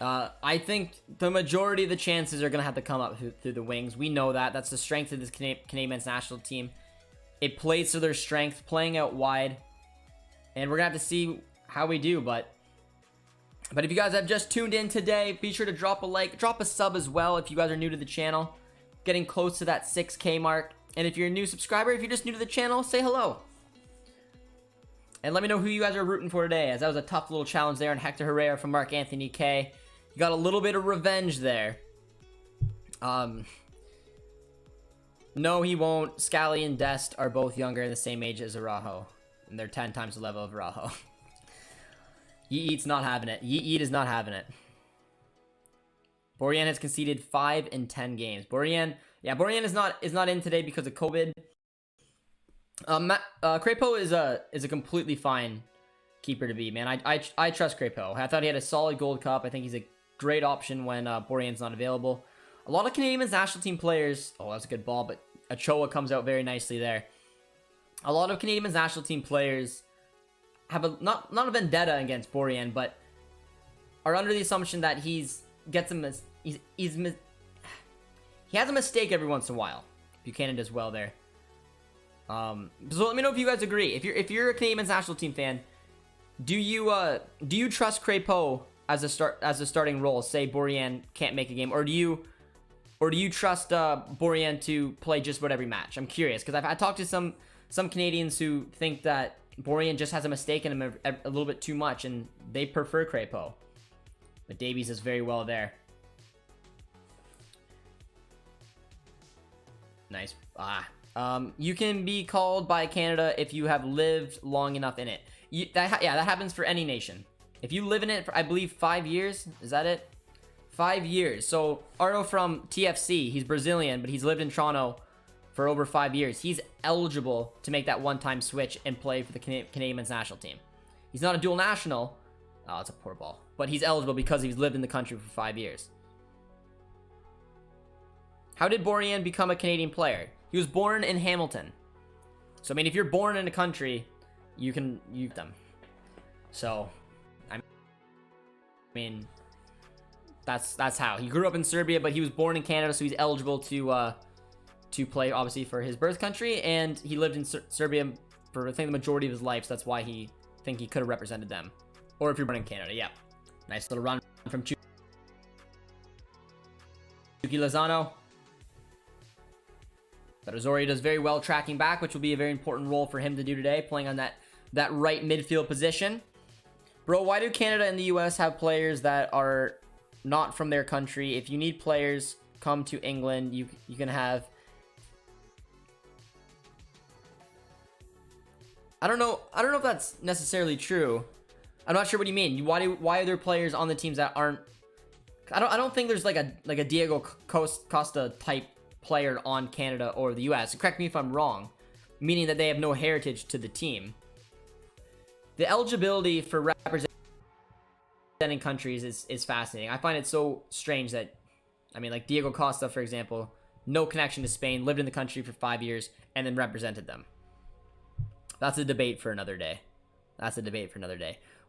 A: I think the majority of the chances are going to have to come up through the wings. We know that. That's the strength of this Canadian men's national team. It plays to their strength, playing out wide. And we're going to have to see how we do. But if you guys have just tuned in today, be sure to drop a like, drop a sub as well if you guys are new to the channel. Getting close to that 6K mark. And if you're a new subscriber, if you're just new to the channel, say hello. And let me know who you guys are rooting for today, as that was a tough little challenge there on Hector Herrera from Mark-Anthony K. You got a little bit of revenge there. No, he won't. Scally and Dest are both younger and the same age as Araujo. And they're 10 times the level of Araujo. Yeet's not having it. Yeet is not having it. Borjan has conceded 5 in 10 games. Borjan is not in today because of COVID. Crépeau is a completely fine keeper to be, man. I trust Crépeau. I thought he had a solid Gold Cup. I think he's a great option when Borjan's not available. A lot of Canadian men's national team players. Oh, that's a good ball, but Ochoa comes out very nicely there. A lot of Canadian men's national team players have not a vendetta against Borjan, but are under the assumption that he has a mistake every once in a while. Buchanan does well there. So let me know if you guys agree. If you're a Canadian men's national team fan, do you trust Crépeau as a starting role? Say Borjan can't make a game, or do you trust Borjan to play just about every match? I'm curious because I talked to some Canadians who think that Borjan just has a mistake in him a little bit too much, and they prefer Crépeau. But Davies is very well there. Nice. You can be called by Canada if you have lived long enough in it. That happens for any nation. If you live in it for, I believe, 5 years. Is that it? 5 years. So Arno from TFC, he's Brazilian, but he's lived in Toronto for over 5 years. He's eligible to make that one-time switch and play for the Canadian men's national team. He's not a dual national. Oh, it's a poor ball. But he's eligible because he's lived in the country for 5 years. How did Borjan become a Canadian player? He was born in Hamilton. So, I mean, if you're born in a country, you can use them. So, I mean, That's how. He grew up in Serbia, but he was born in Canada, so he's eligible to play, obviously, for his birth country, and he lived in Serbia for, I think, the majority of his life, so that's why he could have represented them. Or if you're born in Canada, yeah. Nice little run from Chucky Lozano. But Osorio does very well tracking back, which will be a very important role for him to do today, playing on that right midfield position. Bro, why do Canada and the US have players that are not from their country? If you need players, come to England. You can have... I don't know if that's necessarily true. I'm not sure what you mean. Why are there players on the teams that aren't... I don't think there's like a Diego Costa type player on Canada or the US. Correct me if I'm wrong, meaning that they have no heritage to the team. The eligibility for representing countries is fascinating. I find it so strange that, I mean, like Diego Costa, for example, no connection to Spain, lived in the country for 5 years, and then represented them. That's a debate for another day.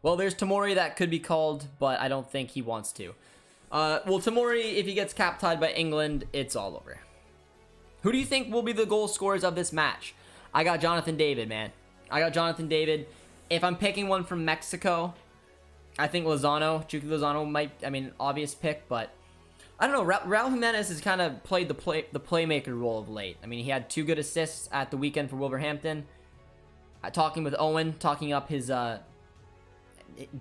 A: Well, there's Tomori that could be called, but I don't think he wants to. Well, Tomori, if he gets cap-tied by England, it's all over. Who do you think will be the goal scorers of this match? I got Jonathan David, man. I got Jonathan David. If I'm picking one from Mexico, I think Chucky Lozano might, I mean, obvious pick, but I don't know. Raul Jimenez has kind of played the playmaker role of late. I mean, he had 2 good assists at the weekend for Wolverhampton. Talking with Owen, talking up his,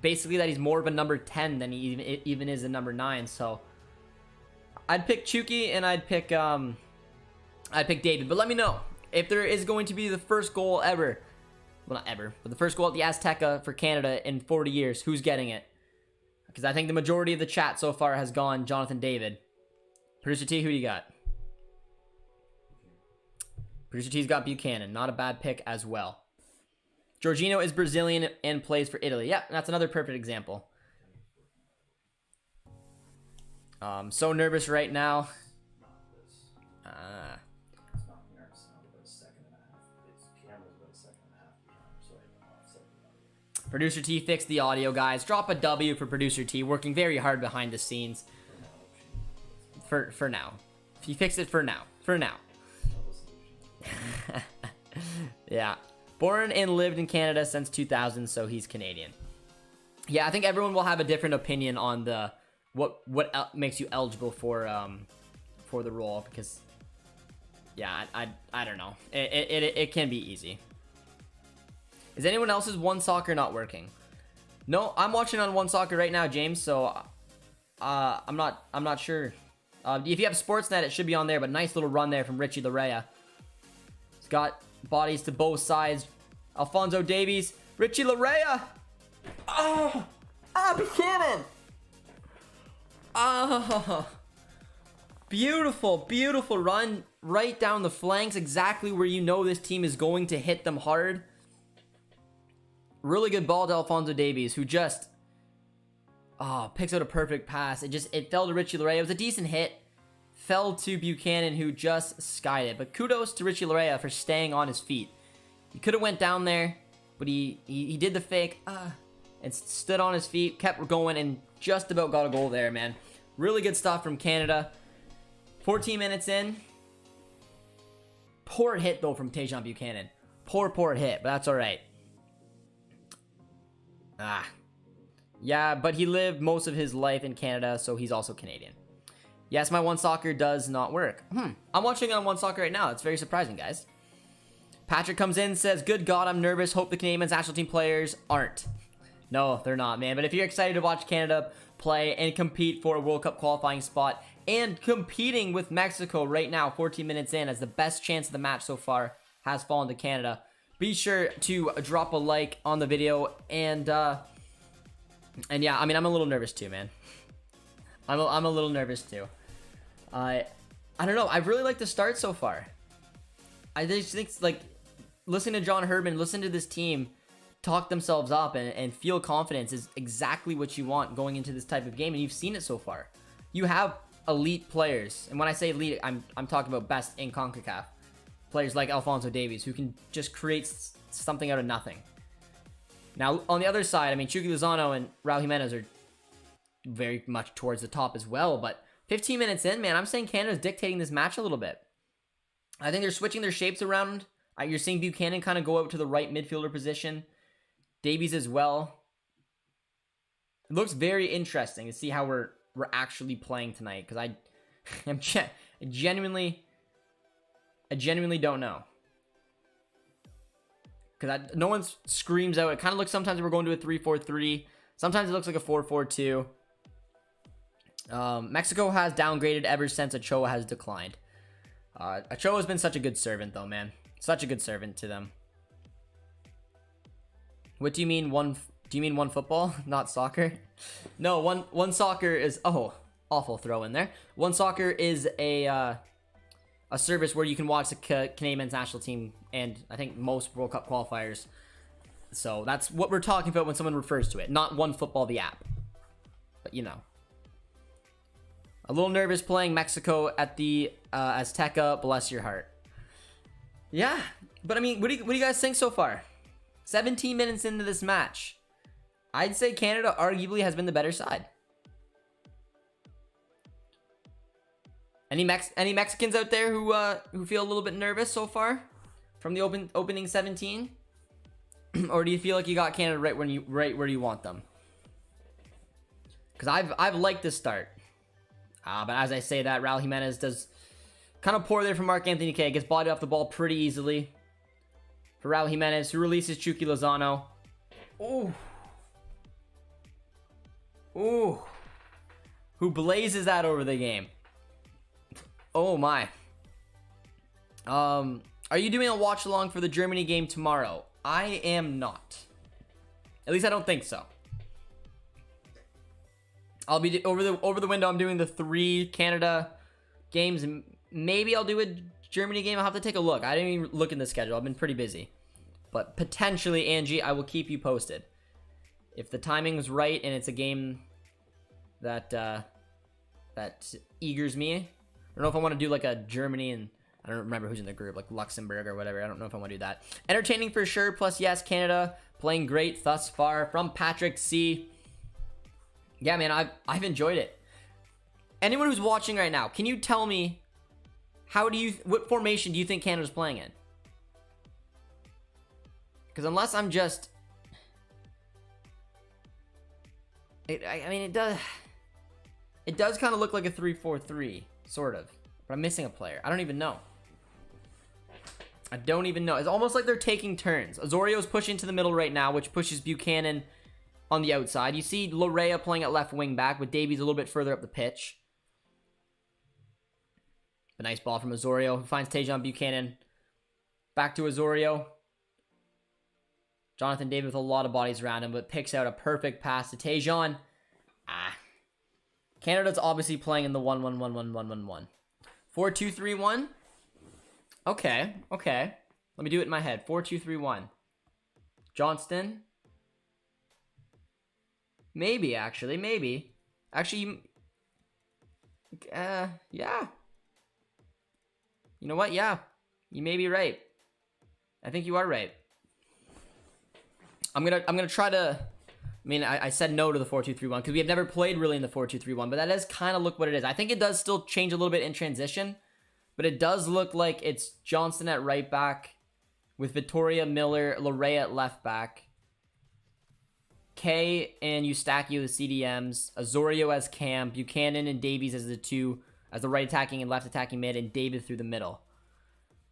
A: basically that he's more of a number 10 than he even is a number 9. So I'd pick Chucky and I'd pick David. But let me know if there is going to be the first goal ever. Well, not ever, but the first goal at the Azteca for Canada in 40 years. Who's getting it? Because I think the majority of the chat so far has gone Jonathan David. Producer T, who do you got? Producer T's got Buchanan. Not a bad pick as well. Jorginho is Brazilian and plays for Italy. Yeah, that's another perfect example. So nervous right now. Producer T fixed the audio, guys. Drop a W for Producer T, working very hard behind the scenes. For now. If you fix it for now. For now. Yeah. Born and lived in Canada since 2000, so he's Canadian. Yeah, I think everyone will have a different opinion on the what makes you eligible for the role, because yeah, I don't know. It can be easy. Is anyone else's One Soccer not working? No, I'm watching on One Soccer right now, James. So I'm not sure. If you have Sportsnet, it should be on there. But nice little run there from Richie Larea. He's got bodies to both sides. Alphonso Davies, Richie Larea. Buchanan. Beautiful run right down the flanks, exactly where you know this team is going to hit them hard. Really good ball to Alphonso Davies, who just picks out a perfect pass. It fell to Richie Larea. It was a decent hit. Fell to Buchanan, who just skied it. But kudos to Richie Larea for staying on his feet. He could have went down there, but he did the fake and stood on his feet, kept going, and just about got a goal there, man. Really good stuff from Canada. 14 minutes in. Poor hit, though, from Tajon Buchanan. Poor hit, but that's all right. Yeah, but he lived most of his life in Canada, so he's also Canadian. Yes, my One Soccer does not work. I'm watching on One Soccer right now. It's very surprising, guys. Patrick comes in, says, good God, I'm nervous. Hope the Canadian men's national team players aren't. No, they're not, man. But if you're excited to watch Canada play and compete for a World Cup qualifying spot and competing with Mexico right now, 14 minutes in, as the best chance of the match so far has fallen to Canada, be sure to drop a like on the video. And yeah, I mean, I'm a little nervous too, man. I'm a little nervous too. I don't know. I really like the start so far. I just think, like, listening to John Herdman, listen to this team talk themselves up and feel confidence is exactly what you want going into this type of game, and you've seen it so far. You have elite players, and when I say elite, I'm talking about best in CONCACAF. Players like Alphonso Davies, who can just create something out of nothing. Now, on the other side, I mean, Chucky Lozano and Raul Jimenez are very much towards the top as well. But 15 minutes in, man, I'm saying Canada's dictating this match a little bit. I think they're switching their shapes around. You're seeing Buchanan kind of go out to the right midfielder position. Davies as well. It looks very interesting to see how we're actually playing tonight, because I genuinely don't know. Because no one screams out. It kind of looks sometimes we're going to a 3-4-3. Sometimes it looks like a 4-4-2. Mexico has downgraded ever since Ochoa has declined. Ochoa has been such a good servant, though, man. Such a good servant to them. What do you mean one? Do you mean one football, not soccer? No, one soccer is awful throw in there. One soccer is a service where you can watch the Canadian men's national team and I think most World Cup qualifiers. So that's what we're talking about when someone refers to it, not one football the app. But you know, a little nervous playing Mexico at the Azteca. Bless your heart. Yeah, but I mean, what do you guys think so far? 17 minutes into this match, I'd say Canada arguably has been the better side. Any Mexicans out there who feel a little bit nervous so far from the opening 17, or do you feel like you got Canada right where you want them? Because I've liked this start, but as I say that, Raul Jimenez does kind of poor there from Marc-Anthony Kaye. Gets bodied off the ball pretty easily for Raul Jimenez, who releases Chucky Lozano. Ooh, who blazes that over the game. Oh my. Are you doing a watch along for the Germany game tomorrow? I am not. At least I don't think so. I'll be over the window. I'm doing the 3 Canada games, and maybe I'll do a Germany game. I'll have to take a look. I didn't even look in the schedule. I've been pretty busy, but potentially, Angie, I will keep you posted if the timing is right and it's a game that eagers me. I don't know if I want to do like a Germany and I don't remember who's in the group, like Luxembourg or whatever. I don't know if I want to do that. Entertaining for sure. Plus, yes, Canada playing great thus far. From Patrick C. Yeah, man, I've enjoyed it. Anyone who's watching right now, can you tell me what formation do you think Canada's playing in? Because unless I'm just, I mean, it does kind of look like a 3-4-3, sort of. But I'm missing a player. I don't even know. It's almost like they're taking turns. Osorio's pushing to the middle right now, which pushes Buchanan on the outside. You see Lorea playing at left wing back with Davies a little bit further up the pitch. A nice ball from Osorio, who finds Tejan Buchanan. Back to Osorio. Jonathan David with a lot of bodies around him, but picks out a perfect pass to Tejan. Canada's obviously playing in the 1-1-1-1-1-1-1. 4-2-3-1. Okay. Let me do it in my head. 4-2-3-1. Johnston. Maybe. Actually, yeah. You know what? Yeah. You may be right. I think you are right. I'm gonna try to. I mean, I said no to the 4-2-3-1 because we have never played really in the 4-2-3-1, but that does kind of look what it is. I think it does still change a little bit in transition, but it does look like it's Johnston at right back with Vittoria, Miller, Lorea at left back, Kay and Eustachio the CDMs, Osorio as cam, Buchanan and Davies as the right attacking and left attacking mid, and David through the middle.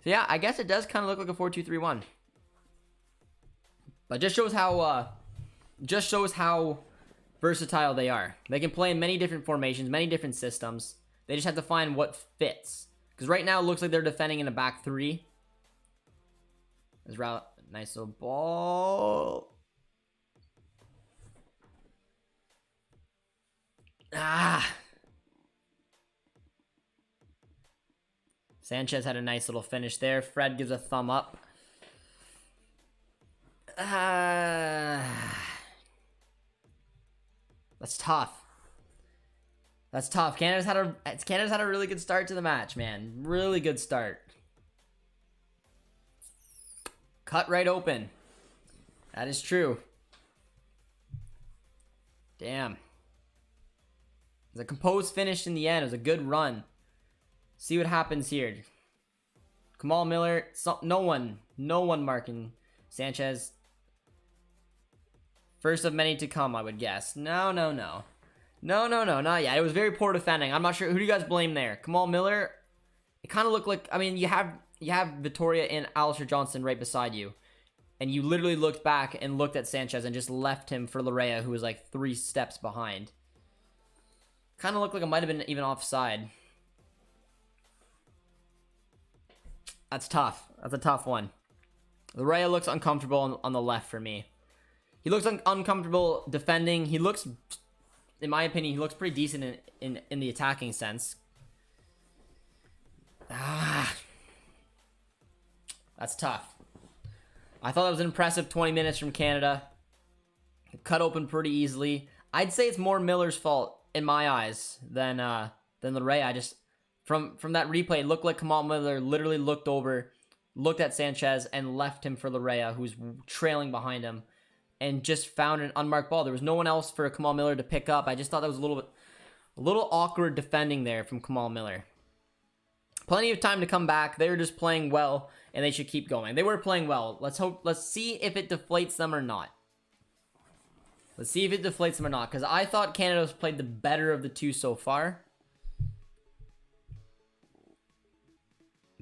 A: So yeah, I guess it does kind of look like a 4-2-3-1. But just shows how versatile they are. They can play in many different formations, many different systems. They just have to find what fits. Because right now it looks like they're defending in a back 3. Nice little ball. Sanchez had a nice little finish there. Fred gives a thumb up. That's tough. Canada's had a really good start to the match, man. Really good start. Cut right open. That is true. Damn. was a composed finish in the end. It was a good run. See what happens here. Kamal Miller, no one marking Sanchez. First of many to come, I would guess. No, not yet. It was very poor defending. I'm not sure. Who do you guys blame there? Kamal Miller, it kind of looked like, I mean, you have Vittoria and Alistair Johnston right beside you. And you literally looked back and looked at Sanchez and just left him for Larrea, who was like 3 steps behind. Kind of looked like it might have been even offside. That's tough. That's a tough one. Larrea looks uncomfortable on the left for me. He looks uncomfortable defending. He looks, in my opinion, he looks pretty decent in the attacking sense. That's tough. I thought that was an impressive 20 minutes from Canada. Cut open pretty easily. I'd say it's more Miller's fault in my eyes than Larrea. I just from that replay, it looked like Kamal Miller literally looked over, looked at Sanchez, and left him for Larrea, who's trailing behind him, and just found an unmarked ball. There was no one else for Kamal Miller to pick up. I just thought that was a little awkward defending there from Kamal Miller. Plenty of time to come back. They were just playing well, and they should keep going. They were playing well. Let's see if it deflates them or not. Let's see if it deflates them or not, because I thought Canada's played the better of the two so far.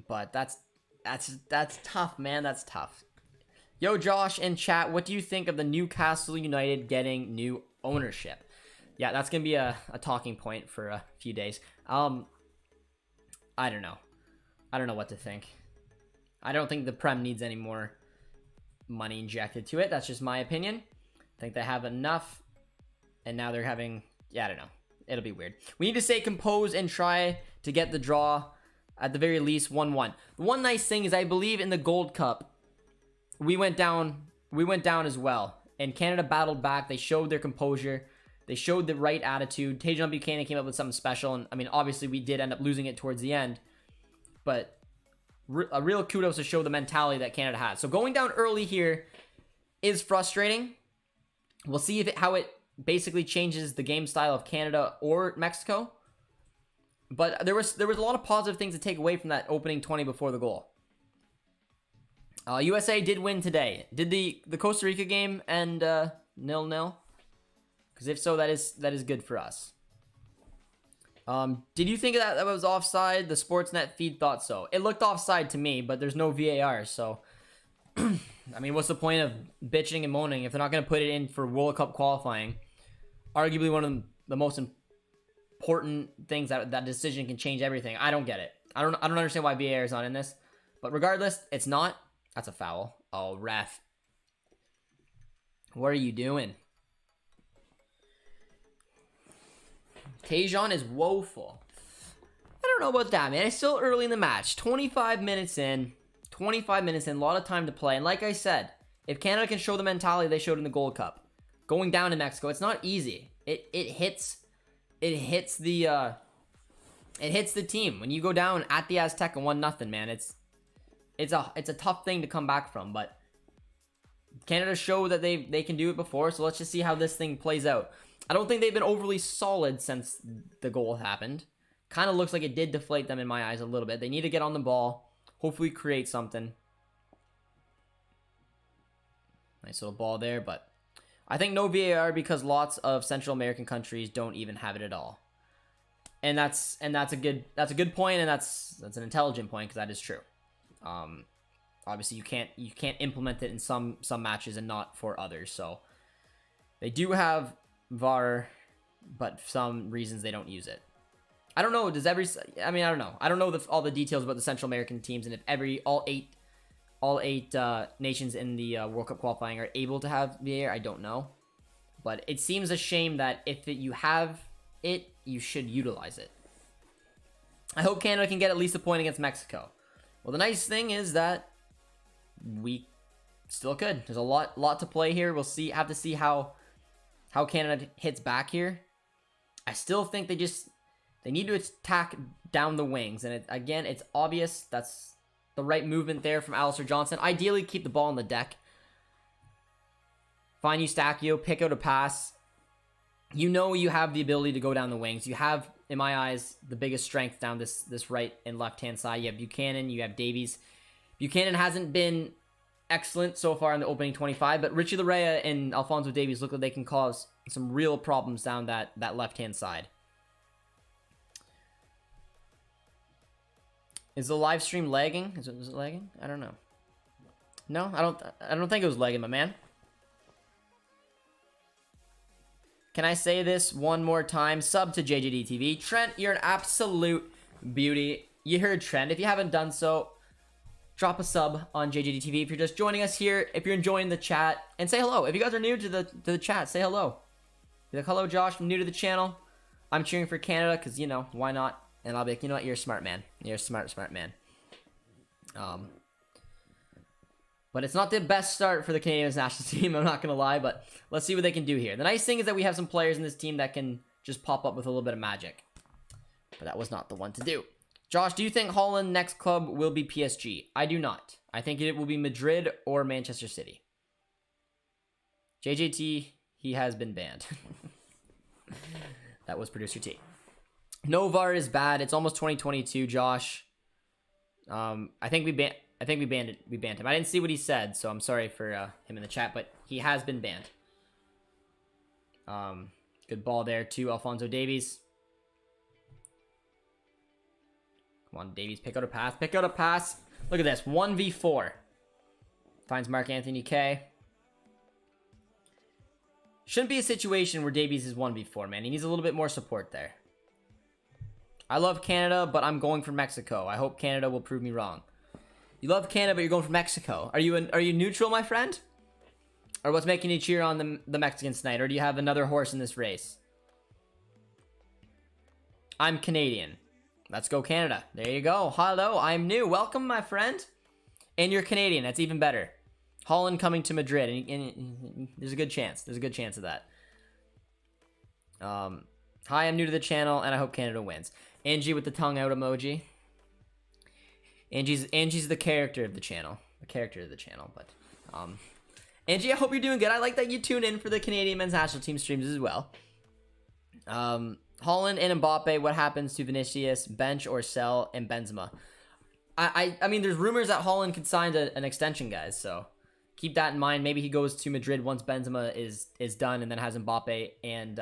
A: But that's tough, man. That's tough. Yo, Josh in chat, what do you think of the Newcastle United getting new ownership? Yeah, that's gonna be a talking point for a few days. I don't know. I don't know what to think. I don't think the Prem needs any more money injected to it. That's just my opinion. I think they have enough, and now they're having, yeah, I don't know. It'll be weird. We need to stay composed and try to get the draw, at the very least, 1-1. The one nice thing is I believe in the Gold Cup, we went down as well, and Canada battled back. They showed their composure. They showed the right attitude. Tajon Buchanan came up with something special, and I mean, obviously we did end up losing it towards the end, but a real kudos to show the mentality that Canada has. So going down early here is frustrating. We'll see how it basically changes the game style of Canada or Mexico. But there was a lot of positive things to take away from that opening 20 before the goal. USA did win today. Did the Costa Rica game end 0-0? Because if so, that is good for us. Did you think that was offside? The Sportsnet feed thought so. It looked offside to me, but there's no VAR, so I mean, what's the point of bitching and moaning if they're not going to put it in for World Cup qualifying? Arguably one of the most important things that decision can change everything. I don't get it. I don't understand why VAR is not in this. But regardless, it's not. That's a foul. Oh, ref. What are you doing? Tajon is woeful. I don't know about that, man. It's still early in the match. 25 minutes in. A lot of time to play. And like I said, if Canada can show the mentality they showed in the Gold Cup, going down to Mexico, it's not easy. It hits the team when you go down at the Azteca 1-0, man. It's a tough thing to come back from, but Canada showed that they can do it before, so let's just see how this thing plays out. I don't think they've been overly solid since the goal happened. Kind of looks like it did deflate them in my eyes a little bit. They need to get on the ball, hopefully create something. Nice little ball there, but I think no VAR because lots of Central American countries don't even have it at all. And that's a good point, and that's an intelligent point because that is true. Obviously you can't implement it in some matches and not for others. So they do have VAR, but for some reasons they don't use it. I don't know. I don't know. I don't know all the details about the Central American teams and if all eight nations in the World Cup qualifying are able to have VAR. I don't know, but it seems a shame that if you have it, you should utilize it. I hope Canada can get at least a point against Mexico. Well, the nice thing is that we still could. There's a lot to play here. We'll have to see how Canada hits back here. I still think they need to attack down the wings, and it's obvious that's the right movement there from Alistair Johnston. Ideally, keep the ball on the deck. Find Eustachio, pick out a pass. You know you have the ability to go down the wings. You have, in my eyes, the biggest strength down this right and left-hand side. You have Buchanan, you have Davies. Buchanan hasn't been excellent so far in the opening 25, but Richie Larea and Alphonso Davies look like they can cause some real problems down that left-hand side. Is the live stream lagging? Is it lagging? I don't know. No, I don't think it was lagging, my man. Can I say this one more time? Sub to JJD TV. Trent, you're an absolute beauty. You heard Trent. If you haven't done so, drop a sub on JJD TV. If you're just joining us here, if you're enjoying the chat, and say hello. If you guys are new to the chat, say hello. Be like, hello, Josh. I'm new to the channel. I'm cheering for Canada because, you know, why not? And I'll be like, you know what? You're a smart man. You're a smart man. But it's not the best start for the Canadian national team, I'm not going to lie, but let's see what they can do here. The nice thing is that we have some players in this team that can just pop up with a little bit of magic. But that was not the one to do. Josh, do you think Holland next club will be PSG? I do not. I think it will be Madrid or Manchester City. JJT, he has been banned. That was Producer T. No VAR is bad. It's almost 2022, Josh. I think we banned him. I didn't see what he said, so I'm sorry for him in the chat, but he has been banned. Good ball there to Alphonso Davies. Come on, Davies, pick out a pass. Pick out a pass. Look at this, 1v4. Finds Mark-Anthony K. Shouldn't be a situation where Davies is 1v4, man. He needs a little bit more support there. I love Canada, but I'm going for Mexico. I hope Canada will prove me wrong. You love Canada, but you're going for Mexico. Are you neutral, my friend? Or what's making you cheer on the Mexicans tonight? Or do you have another horse in this race? I'm Canadian. Let's go Canada. There you go. Hello, I'm new. Welcome, my friend. And you're Canadian. That's even better. Holland coming to Madrid. And there's a good chance. There's a good chance of that. Hi, I'm new to the channel, and I hope Canada wins. Angie with the tongue out emoji. Angie's the character of the channel. But Angie, I hope you're doing good. I like that you tune in for the Canadian men's national team streams as well. Holland and Mbappe, what happens to Vinicius, bench or sell, and Benzema? I mean, there's rumors that Holland could sign an extension, guys, so keep that in mind. Maybe he goes to Madrid once Benzema is done and then has Mbappe and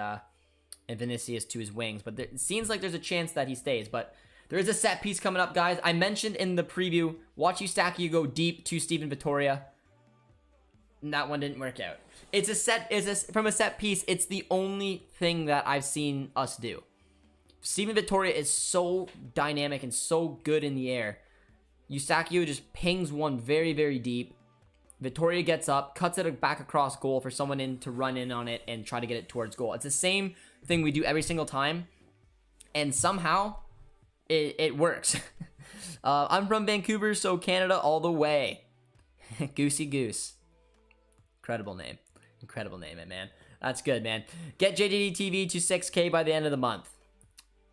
A: Vinicius to his wings. But it seems like there's a chance that he stays, but there is a set piece coming up, guys. I mentioned in the preview, watch Eustachio go deep to Steven Vittoria. And that one didn't work out. From a set piece, it's the only thing that I've seen us do. Steven Vittoria is so dynamic and so good in the air. Eustachio just pings one very, very deep. Vittoria gets up, cuts it back across goal for someone in to run in on it and try to get it towards goal. It's the same thing we do every single time. And somehow it works. I'm from Vancouver, so Canada all the way. Goosey Goose. Incredible name, man. That's good, man. Get JJD TV to 6K by the end of the month.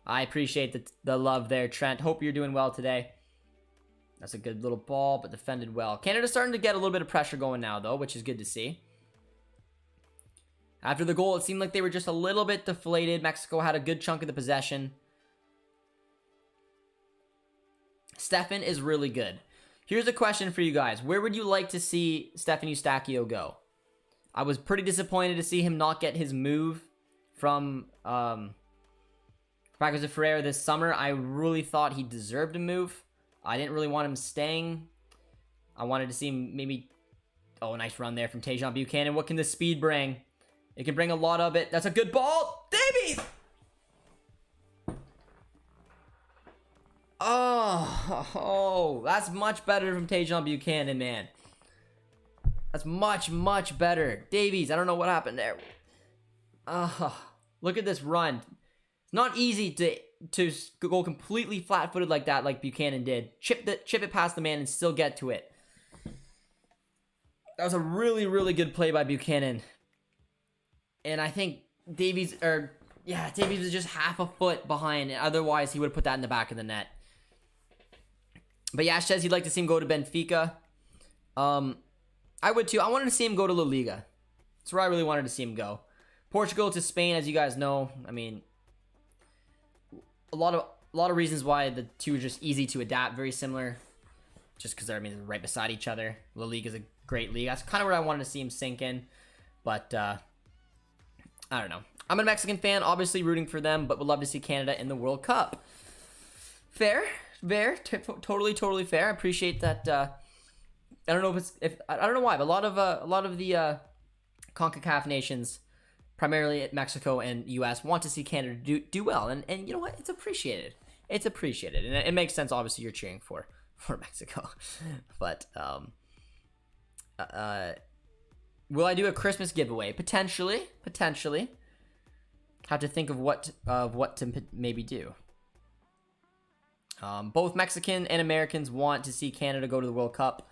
A: I appreciate the love there, Trent. Hope you're doing well today. That's a good little ball, but defended well. Canada's starting to get a little bit of pressure going now, though, which is good to see. After the goal, it seemed like they were just a little bit deflated. Mexico had a good chunk of the possession. Stefan is really good. Here's a question for you guys. Where would you like to see Stefan Eustachio go? I was pretty disappointed to see him not get his move from Packers of Ferreira this summer. I really thought he deserved a move. I didn't really want him staying. I wanted to see him maybe... Oh, nice run there from Tajon Buchanan. What can the speed bring? It can bring a lot of it. That's a good ball. Davies! Oh, that's much better from Tajon Buchanan, man. That's much, much better. Davies, I don't know what happened there. Look at this run. It's not easy to go completely flat-footed like that, like Buchanan did. Chip it past the man and still get to it. That was a really, really good play by Buchanan. And I think Davies was just half a foot behind. Otherwise, he would have put that in the back of the net. But Yash says he'd like to see him go to Benfica. I would too. I wanted to see him go to La Liga. That's where I really wanted to see him go. Portugal to Spain, as you guys know. I mean, a lot of reasons why the two are just easy to adapt, very similar, just because they're right beside each other. La Liga is a great league. That's kind of where I wanted to see him sink in, but I don't know. I'm a Mexican fan, obviously rooting for them, but would love to see Canada in the World Cup. Fair, totally fair. I appreciate that. I don't know if I don't know why, but a lot of the CONCACAF nations, primarily at Mexico and US, want to see Canada do well, and you know what? It's appreciated. It's appreciated, and it makes sense. Obviously, you're cheering for Mexico, but will I do a Christmas giveaway? Potentially. Have to think of what to maybe do. Both Mexican and Americans want to see Canada go to the World Cup.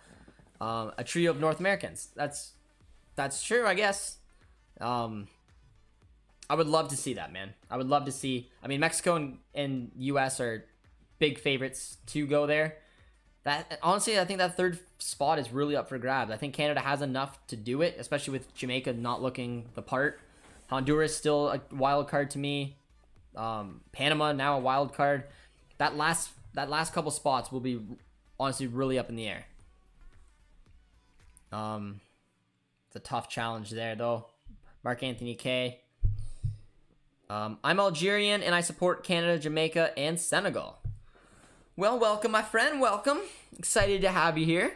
A: A trio of North Americans. That's true, I guess. I would love to see that, man. I would love to see. I mean, Mexico and US are big favorites to go there. That honestly, I think that third spot is really up for grabs. I think Canada has enough to do it, especially with Jamaica not looking the part. Honduras still a wild card to me. Panama now a wild card. That last couple spots will be honestly really up in the air. It's a tough challenge there though. Mark Anthony K. I'm Algerian and I support Canada, Jamaica, and Senegal. Well, welcome, my friend. Welcome. Excited to have you here.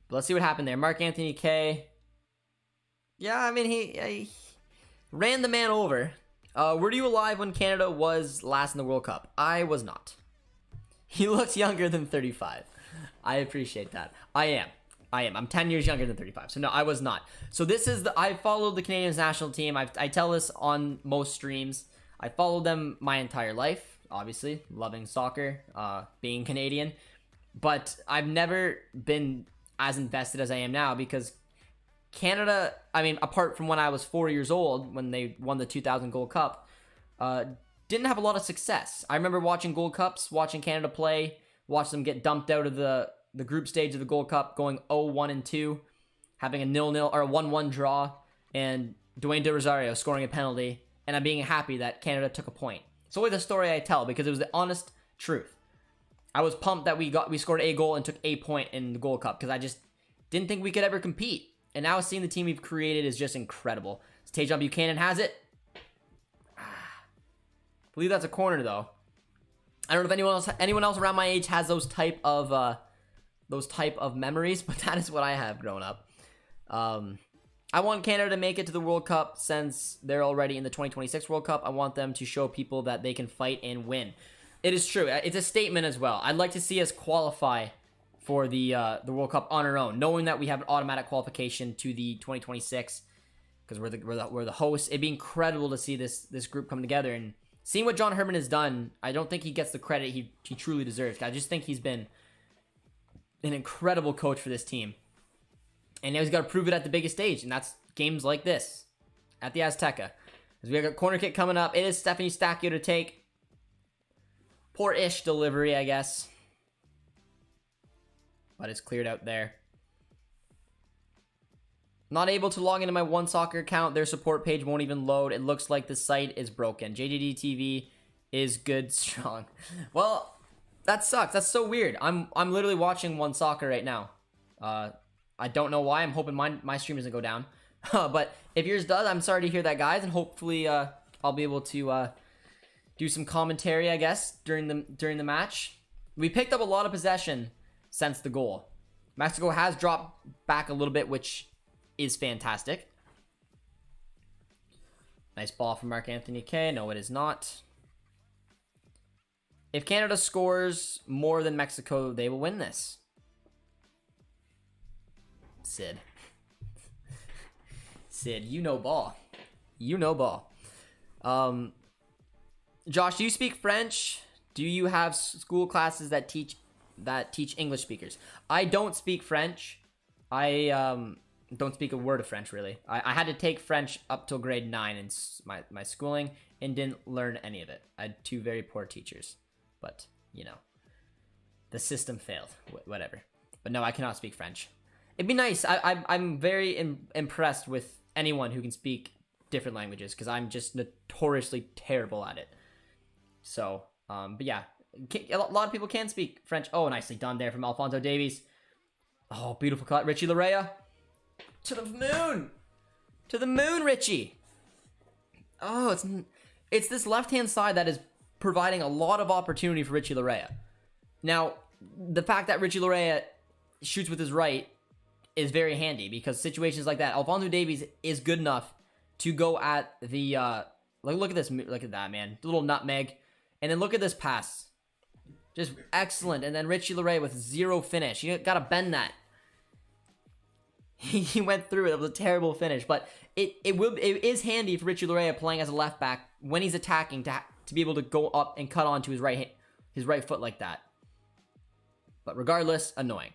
A: But let's see what happened there. Mark Anthony K. Yeah, I mean, he ran the man over. Were you alive when Canada was last in the World Cup? I was not. He looks younger than 35. I appreciate that. I am. I'm 10 years younger than 35. So no, I was not. So this is I followed the Canadian national team. I tell this on most streams. I followed them my entire life, obviously, loving soccer, being Canadian. But I've never been as invested as I am now because Canada, I mean, apart from when I was 4 years old, when they won the 2000 Gold Cup, didn't have a lot of success. I remember watching Gold Cups, watching Canada play, watch them get dumped out of the group stage of the Gold Cup, going 0-1-2, having a 0-0 or a 1-1 draw, and Dwayne De Rosario scoring a penalty, and I'm being happy that Canada took a point. It's always the story I tell because it was the honest truth. I was pumped that we scored a goal and took a point in the Gold Cup because I just didn't think we could ever compete. And now seeing the team we've created is just incredible. Tajon Buchanan has it. I believe that's a corner though. I don't know if anyone else around my age has those type of memories, but that is what I have growing up. I want Canada to make it to the World Cup since they're already in the 2026 World Cup. I want them to show people that they can fight and win. It is true. It's a statement as well. I'd like to see us qualify for the World Cup on our own, knowing that we have an automatic qualification to the 2026 because we're the hosts. It'd be incredible to see this group come together and seeing what John Herman has done. I don't think he gets the credit he truly deserves. I just think he's been an incredible coach for this team, and now he's got to prove it at the biggest stage, and that's games like this at the Azteca. As we got a corner kick coming up, it is Stephanie Stacchio to take. Poor-ish delivery, I guess. But it's cleared out there. Not able to log into my One Soccer account. Their support page won't even load. It looks like the site is broken. JJD TV is good, strong. Well, that sucks. That's so weird. I'm literally watching One Soccer right now. I don't know why. I'm hoping my stream doesn't go down. But if yours does, I'm sorry to hear that, guys. And hopefully I'll be able to do some commentary, I guess, during the match. We picked up a lot of possession since the goal. Mexico has dropped back a little bit, which is fantastic. Nice ball from Mark Anthony K. No, it is not. If Canada scores more than Mexico, they will win this. Sid. Sid, you know ball. You know ball. Josh, do you speak French? Do you have school classes that teach English speakers? I don't speak French. I don't speak a word of French, really. I had to take French up till grade 9 in my schooling and didn't learn any of it. I had 2 very poor teachers. But, you know, the system failed. Whatever. But no, I cannot speak French. It'd be nice. I'm very impressed with anyone who can speak different languages, because I'm just notoriously terrible at it. So, but yeah, a lot of people can speak French. Oh, nicely done there from Alphonso Davies. Oh, beautiful cut. Richie Larea. To the moon! To the moon, Richie! Oh, it's this left-hand side that is providing a lot of opportunity for Richie Larea. Now, the fact that Richie Larea shoots with his right is very handy, because situations like that, Alphonso Davies is good enough to go at the, look at this, look at that, man. The little nutmeg. And then look at this pass. Just excellent. And then Richie Larea with 0 finish. You gotta bend that. He went through it. It was a terrible finish. But it is handy for Richie Larea playing as a left back when he's attacking to be able to go up and cut onto his right foot like that. But regardless, annoying.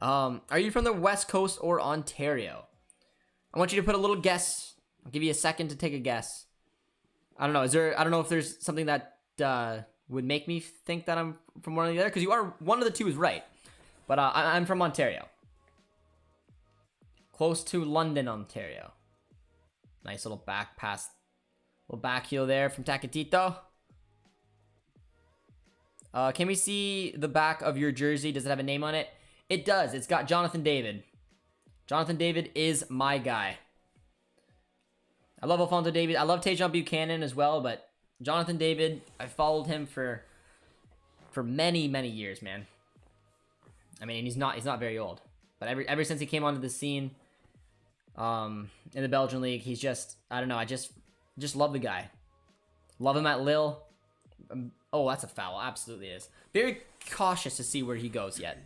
A: Are you from the West Coast or Ontario? I want you to put a little guess. I'll give you a second to take a guess. I don't know. I don't know if there's something that would make me think that I'm from one or the other, because one of the two is right. But I'm from Ontario. Close to London, Ontario. Nice little back pass. Little back heel there from Takatito. Can we see the back of your jersey? Does it have a name on it? It does. It's got Jonathan David. Jonathan David is my guy. I love Alphonso Davies. I love Tajon Buchanan as well, but Jonathan David, I followed him for many, many years, man. I mean, he's not very old, but ever since he came onto the scene in the Belgian league, he's just, I don't know, I just love the guy. Love him at Lille. Oh, that's a foul. Absolutely is. Very cautious to see where he goes yet.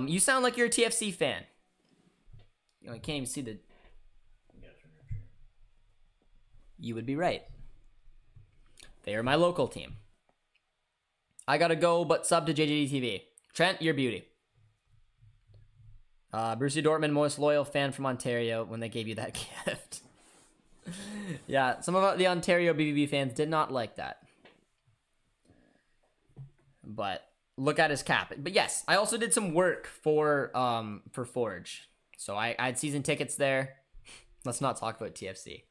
A: You sound like you're a TFC fan. I can't even see the... You would be right. They are my local team. I gotta go, but sub to JJD TV. Trent, your beauty. Borussia Dortmund, most loyal fan from Ontario when they gave you that gift. Yeah, some of the Ontario BBB fans did not like that. But look at his cap. But yes, I also did some work for Forge. So I had season tickets there. Let's not talk about TFC.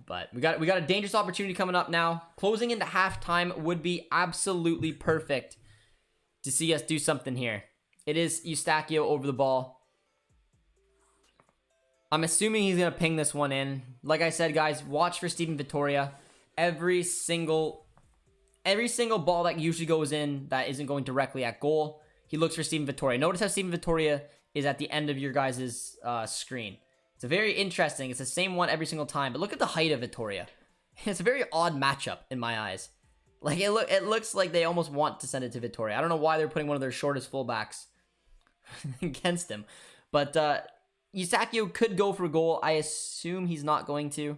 A: But we got a dangerous opportunity coming up now. Closing into halftime would be absolutely perfect to see us do something here. It is Eustachio over the ball. I'm assuming he's going to ping this one in. Like I said, guys, watch for Steven Vittoria. Every single ball that usually goes in that isn't going directly at goal, he looks for Steven Vittoria. Notice how Steven Vittoria is at the end of your guys' screen. It's a very interesting. It's the same one every single time. But look at the height of Vittoria. It's a very odd matchup in my eyes. Like it looks like they almost want to send it to Vittoria. I don't know why they're putting one of their shortest fullbacks against him. But Eustachio could go for a goal. I assume he's not going to.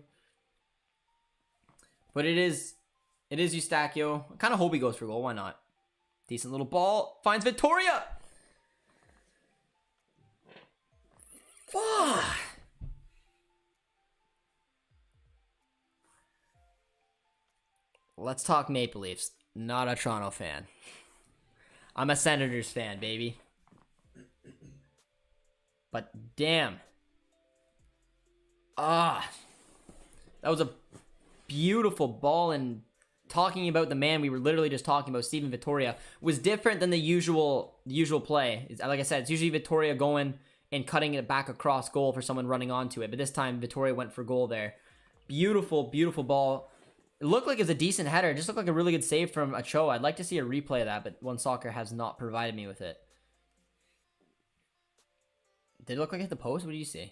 A: But it is Eustachio. I kind of hope he goes for a goal. Why not? Decent little ball. Finds Vittoria. Fuck. Let's talk Maple Leafs. Not a Toronto fan. I'm a Senators fan, baby. But damn. That was a beautiful ball, and talking about the man we were literally just talking about, Steven Vittoria, was different than the usual play. Like I said, it's usually Vittoria going and cutting it back across goal for someone running onto it. But this time, Vittoria went for goal there. Beautiful, beautiful ball. It looked like it was a decent header. It just looked like a really good save from Ochoa. I'd like to see a replay of that, but One Soccer has not provided me with it. Did it look like it hit the post? What do you see?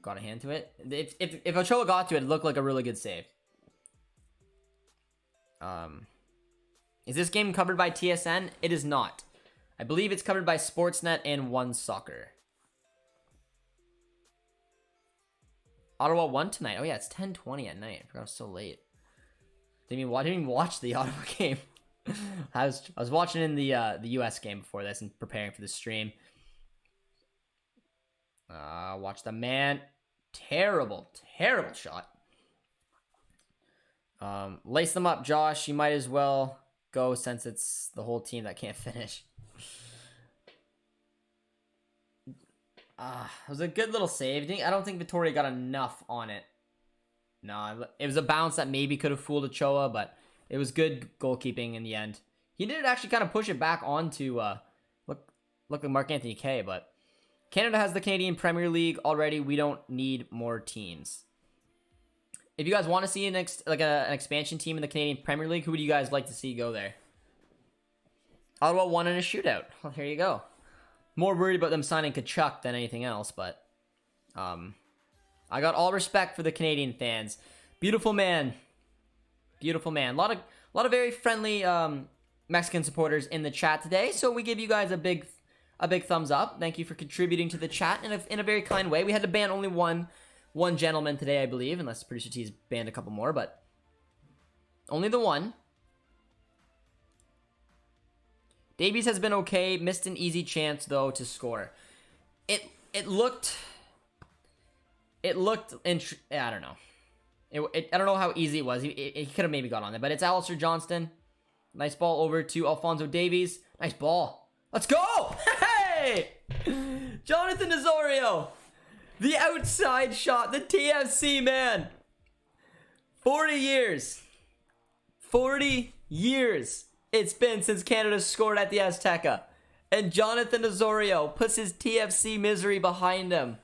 A: Got a hand to it? If Ochoa got to it, it looked like a really good save. Is this game covered by TSN? It is not. I believe it's covered by Sportsnet and One Soccer. Ottawa won tonight. Oh yeah, it's 10:20 at night. I forgot it was so late. Didn't even watch the Ottawa game. I was watching in the US game before this and preparing for the stream. Watch the man. Terrible shot. Lace them up, Josh. You might as well go since it's the whole team that can't finish. It was a good little save. I don't think Vittoria got enough on it. No, it was a bounce that maybe could have fooled Ochoa, but it was good goalkeeping in the end. He did actually kind of push it back onto look like Mark Anthony Kaye, but Canada has the Canadian Premier League already. We don't need more teams. If you guys want to see an expansion team in the Canadian Premier League, who would you guys like to see go there? Ottawa won in a shootout. Well, here you go. More worried about them signing Kachuk than anything else, but I got all respect for the Canadian fans. Beautiful man. Beautiful man. A lot of very friendly Mexican supporters in the chat today, so we give you guys a big thumbs up. Thank you for contributing to the chat in a very kind way. We had to ban only one gentleman today, I believe, unless Producer T's banned a couple more, but only the one. Davies has been okay. Missed an easy chance though to score. It looked. I don't know. I don't know how easy it was. He could have maybe got on there, but it's Alistair Johnston. Nice ball over to Alphonso Davies. Nice ball. Let's go! Hey! Jonathan Osorio. The outside shot. The TFC, man. 40 years. 40 years it's been since Canada scored at the Azteca. And Jonathan Osorio puts his TFC misery behind him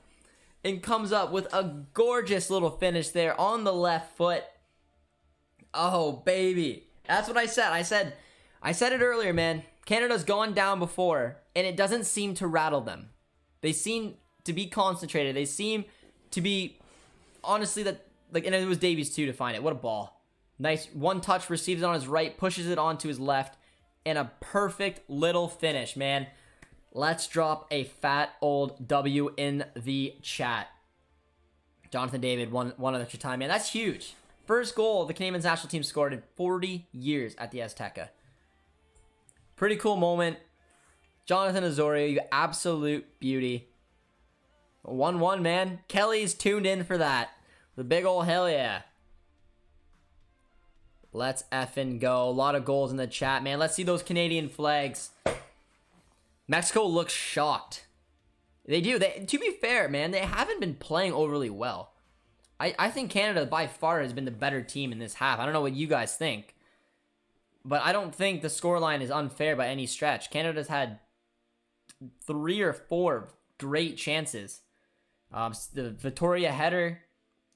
A: and comes up with a gorgeous little finish there on the left foot. Oh, baby. That's what I said. I said it earlier, man. Canada's gone down before, and it doesn't seem to rattle them. They seem to be concentrated. They seem to be, honestly, and it was Davies, too, to find it. What a ball. Nice one touch, receives it on his right, pushes it onto his left, and a perfect little finish, man. Let's drop a fat old W in the chat. Jonathan David, one extra time, man. That's huge. First goal the Canadian national team scored in 40 years at the Azteca. Pretty cool moment. Jonathan Osorio, you absolute beauty. 1-1, man. Kelly's tuned in for that. The big ol' hell yeah. Let's effing go. A lot of goals in the chat, man. Let's see those Canadian flags. Mexico looks shocked. They do. To be fair, man, they haven't been playing overly well. I think Canada by far has been the better team in this half. I don't know what you guys think, but I don't think the scoreline is unfair by any stretch. Canada's had 3 or 4 great chances. The Vittoria header,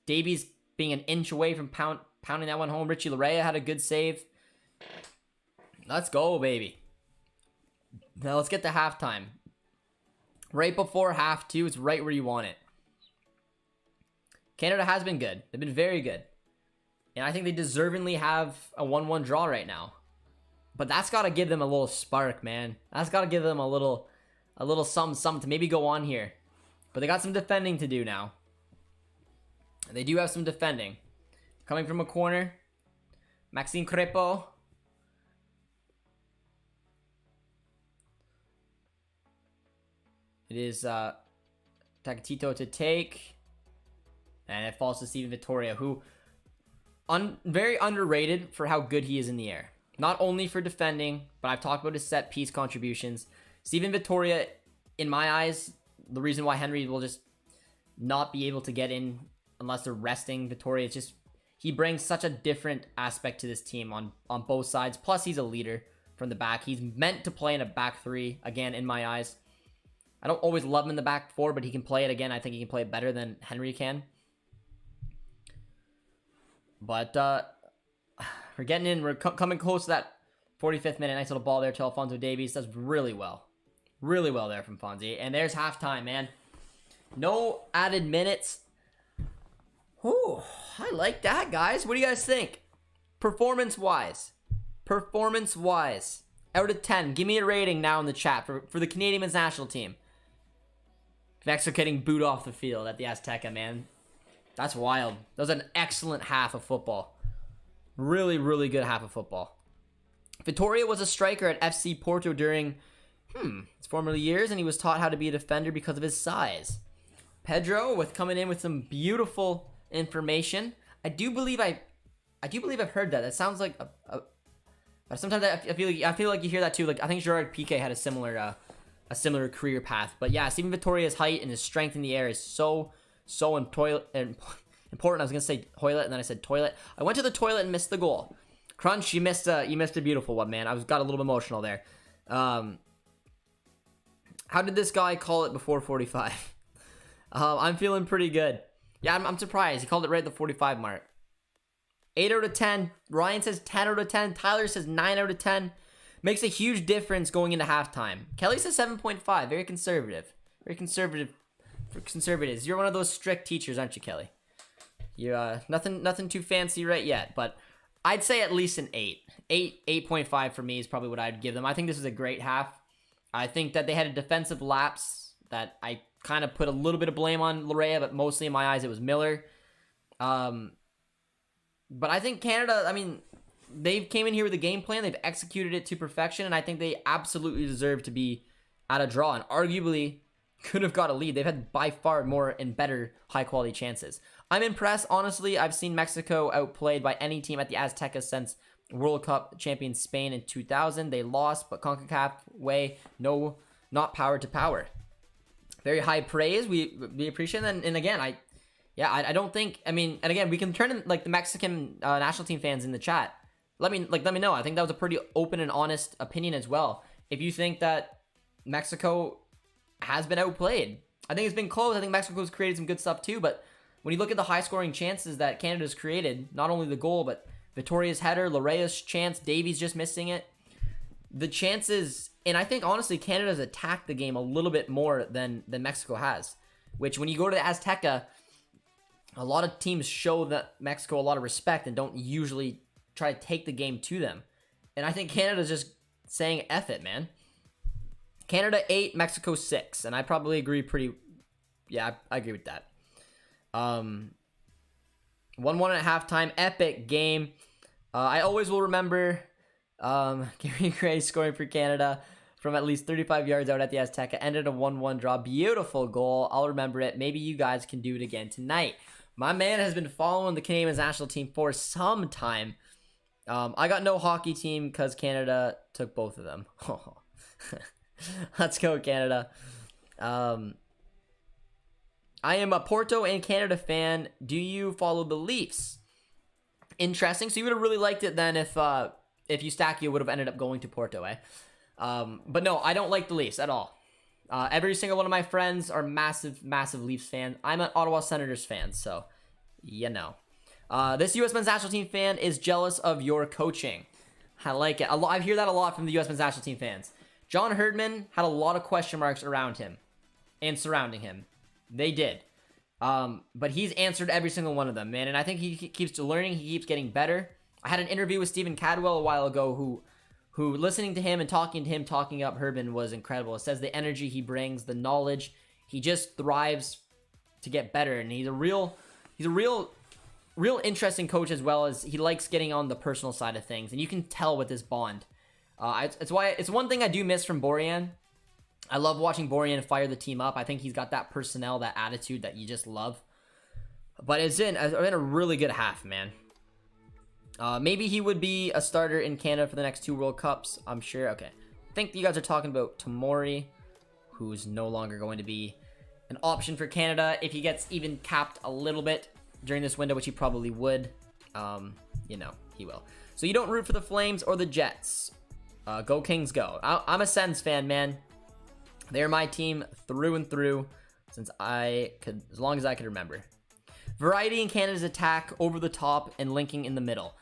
A: Davies being an inch away from pounding that one home. Richie Larea had a good save. Let's go, baby. Now let's get to halftime. Right before half two, it's right where you want it. Canada has been good. They've been very good. And I think they deservingly have a 1-1 draw right now. But that's got to give them a little spark, man. That's got to give them a little something to maybe go on here. But they got some defending to do now. They do have some defending. Coming from a corner, Maxime Crepeau. It is Takatito to take. And it falls to Steven Vittoria, who very underrated for how good he is in the air. Not only for defending, but I've talked about his set piece contributions. Steven Vittoria, in my eyes, the reason why Henry will just not be able to get in unless they're resting Vittoria, it's just he brings such a different aspect to this team on both sides. Plus, he's a leader from the back. He's meant to play in a back three, again, in my eyes. I don't always love him in the back four, but he can play it again. I think he can play it better than Henry can. But we're getting in. We're coming close to that 45th minute. Nice little ball there to Alphonso Davies. Does really well. Really well there from Fonzie. And there's halftime, man. No added minutes. Ooh, I like that, guys. What do you guys think? Performance-wise. Performance-wise. Out of 10. Give me a rating now in the chat for the Canadian men's national team. Mexico getting booed off the field at the Azteca, man. That's wild. That was an excellent half of football. Really, really good half of football. Vittoria was a striker at FC Porto during his former years, and he was taught how to be a defender because of his size. Pedro coming in with some beautiful information. I do believe I've heard that. That sounds like but sometimes I feel like you hear that too. Like I think Gerard Piqué had a a similar career path. But yeah, Steven Vittoria's height and his strength in the air is so important. I was gonna say toilet, and then I said toilet. I went to the toilet and missed the goal. Crunch, you missed a beautiful one, man. Got a little emotional there. How did this guy call it before 45? I'm feeling pretty good. Yeah, I'm surprised. He called it right at the 45 mark. 8 out of 10. Ryan says 10 out of 10. Tyler says 9 out of 10. Makes a huge difference going into halftime. Kelly says 7.5. Very conservative. Very conservative for conservatives. You're one of those strict teachers, aren't you, Kelly? You nothing too fancy right yet, but I'd say at least an 8. 8.5 for me is probably what I'd give them. I think this is a great half. I think that they had a defensive lapse that I kind of put a little bit of blame on Larea, but mostly in my eyes it was Miller. But I think Canada, I mean, they came in here with a game plan. They've executed it to perfection, and I think they absolutely deserve to be at a draw and arguably could have got a lead. They've had by far more and better high-quality chances. I'm impressed, honestly. I've seen Mexico outplayed by any team at the Azteca since World Cup champion Spain in 2000. They lost, but CONCACAF way, no, not power to power. Very high praise. We appreciate that. And again, I don't think, I mean, and again, we can turn in like the Mexican national team fans in the chat. Let me know. I think that was a pretty open and honest opinion as well. If you think that Mexico has been outplayed, I think it's been close. I think Mexico's created some good stuff too, but when you look at the high-scoring chances that Canada's created, not only the goal, but Vittoria's header, Larea's chance, Davies just missing it, the chances, and I think honestly Canada's attacked the game a little bit more than Mexico has, which when you go to the Azteca, a lot of teams show that Mexico a lot of respect and don't usually try to take the game to them. And I think Canada's just saying F it, man. Canada 8, Mexico 6, and I probably agree I agree with that. 1-1 at halftime, epic game. I always will remember Gary Gray scoring for Canada from at least 35 yards out at the Azteca. Ended a 1-1 draw. Beautiful goal. I'll remember it. Maybe you guys can do it again tonight. My man has been following the Canadian national team for some time. I got no hockey team because Canada took both of them. Let's go, Canada. I am a Porto and Canada fan. Do you follow the Leafs? Interesting. So you would have really liked it then if Eustachio would have ended up going to Porto, eh? But no, I don't like the Leafs at all. Every single one of my friends are massive Leafs fans. I'm an Ottawa Senators fan, so you know. This U.S. men's national team fan is jealous of your coaching. I like it. I hear that a lot from the U.S. men's national team fans. John Herdman had a lot of question marks around him and surrounding him. They did. But he's answered every single one of them, man. And I think he keeps learning. He keeps getting better. I had an interview with Stephen Cadwell a while ago who listening to him and talking up Herdman was incredible. It says the energy he brings, the knowledge. He just thrives to get better. And he's a real interesting coach, as well as he likes getting on the personal side of things. And you can tell with this bond. It's one thing I do miss from Borjan. I love watching Borjan fire the team up. I think he's got that personnel, that attitude that you just love. But it's in a really good half, man. Maybe he would be a starter in Canada for the next 2 World Cups, I'm sure. Okay. I think you guys are talking about Tomori, who's no longer going to be an option for Canada if he gets even capped a little bit during this window, which he probably would. He will. So you don't root for the Flames or the Jets. Go Kings, go. I'm a Sens fan, man. They're my team through and through as long as I could remember. Variety in Canada's attack, over the top and linking in the middle.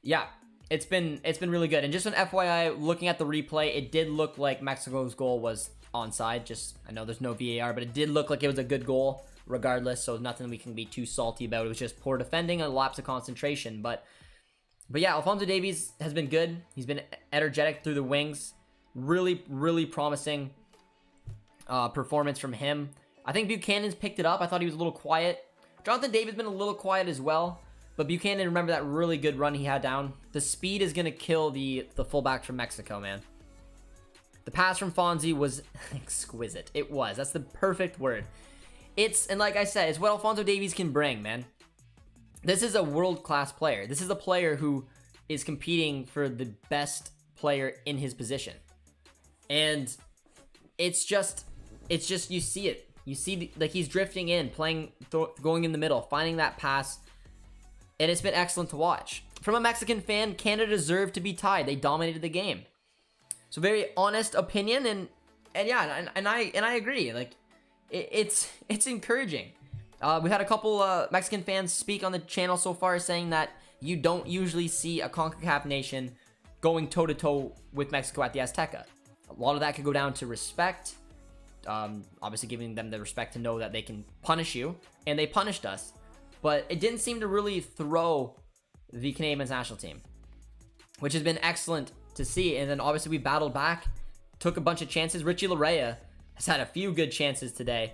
A: Yeah, it's been really good. And just an FYI, looking at the replay, it did look like Mexico's goal was onside. I know there's no VAR, but it did look like it was a good goal regardless. So nothing we can be too salty about. It was just poor defending and a lapse of concentration. But yeah, Alphonso Davies has been good. He's been energetic through the wings. Really, really promising performance from him. I think Buchanan's picked it up. I thought he was a little quiet. Jonathan David's been a little quiet as well. But Buchanan, remember that really good run he had down? The speed is going to kill the fullback from Mexico, man. The pass from Fonzie was exquisite. It was. That's the perfect word. And like I said, it's what Alphonso Davies can bring, man. This is a world-class player. This is a player who is competing for the best player in his position. And it's just you see it. You see like he's drifting in, playing, going in the middle, finding that pass, and it's been excellent to watch. From a Mexican fan, Canada deserved to be tied. They dominated the game. So very honest opinion, and yeah, and I agree. Like it's encouraging. We've had a couple Mexican fans speak on the channel so far, saying that you don't usually see a CONCACAF nation going toe-to-toe with Mexico at the Azteca. A lot of that could go down to respect. Obviously giving them the respect to know that they can punish you, and they punished us. But it didn't seem to really throw the Canadian men's national team, which has been excellent to see. And then obviously we battled back, took a bunch of chances. Richie Larea has had a few good chances today.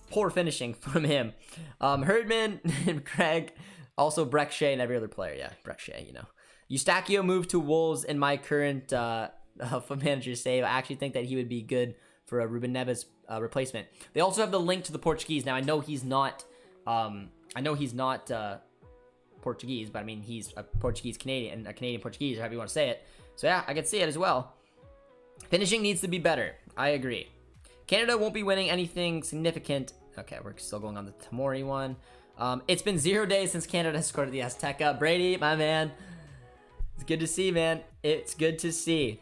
A: Poor finishing from him. Herdman and Craig, also Breck Shea and every other player. Yeah, Breck Shea, you know. Eustachio moved to Wolves in my current manager save. I actually think that he would be good for a Ruben Neves replacement. They also have the link to the Portuguese. Now I know he's not Portuguese, but I mean he's a Portuguese Canadian, a Canadian Portuguese, or however you want to say it. So yeah, I can see it as well. Finishing needs to be better. I agree. Canada won't be winning anything significant. Okay, we're still going on the Tamori one. It's been 0 days since Canada has scored at the Azteca. Brady, my man. It's good to see, man. It's good to see.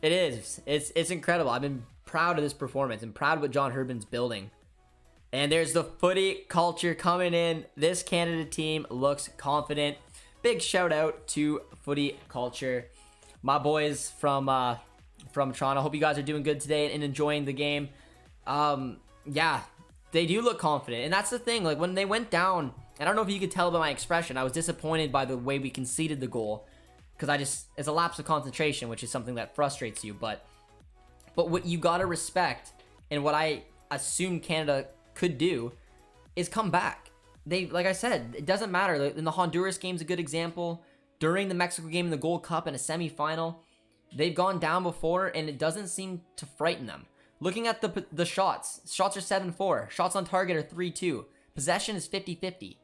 A: It is. It's incredible. I've been proud of this performance and proud of what John Herdman's building. And there's the footy culture coming in. This Canada team looks confident. Big shout out to footy culture. My boys from Toronto. Hope you guys are doing good today and enjoying the game. Yeah, they do look confident. And that's the thing. Like when they went down, I don't know if you could tell by my expression, I was disappointed by the way we conceded the goal. Because it's a lapse of concentration, which is something that frustrates you. But what you gotta respect, and what I assume Canada could do, is come back. Like I said, it doesn't matter. In the Honduras game's a good example. During the Mexico game in the Gold Cup in a semifinal, they've gone down before, and it doesn't seem to frighten them. Looking at the shots are 7-4. Shots on target are 3-2. Possession is 50-50.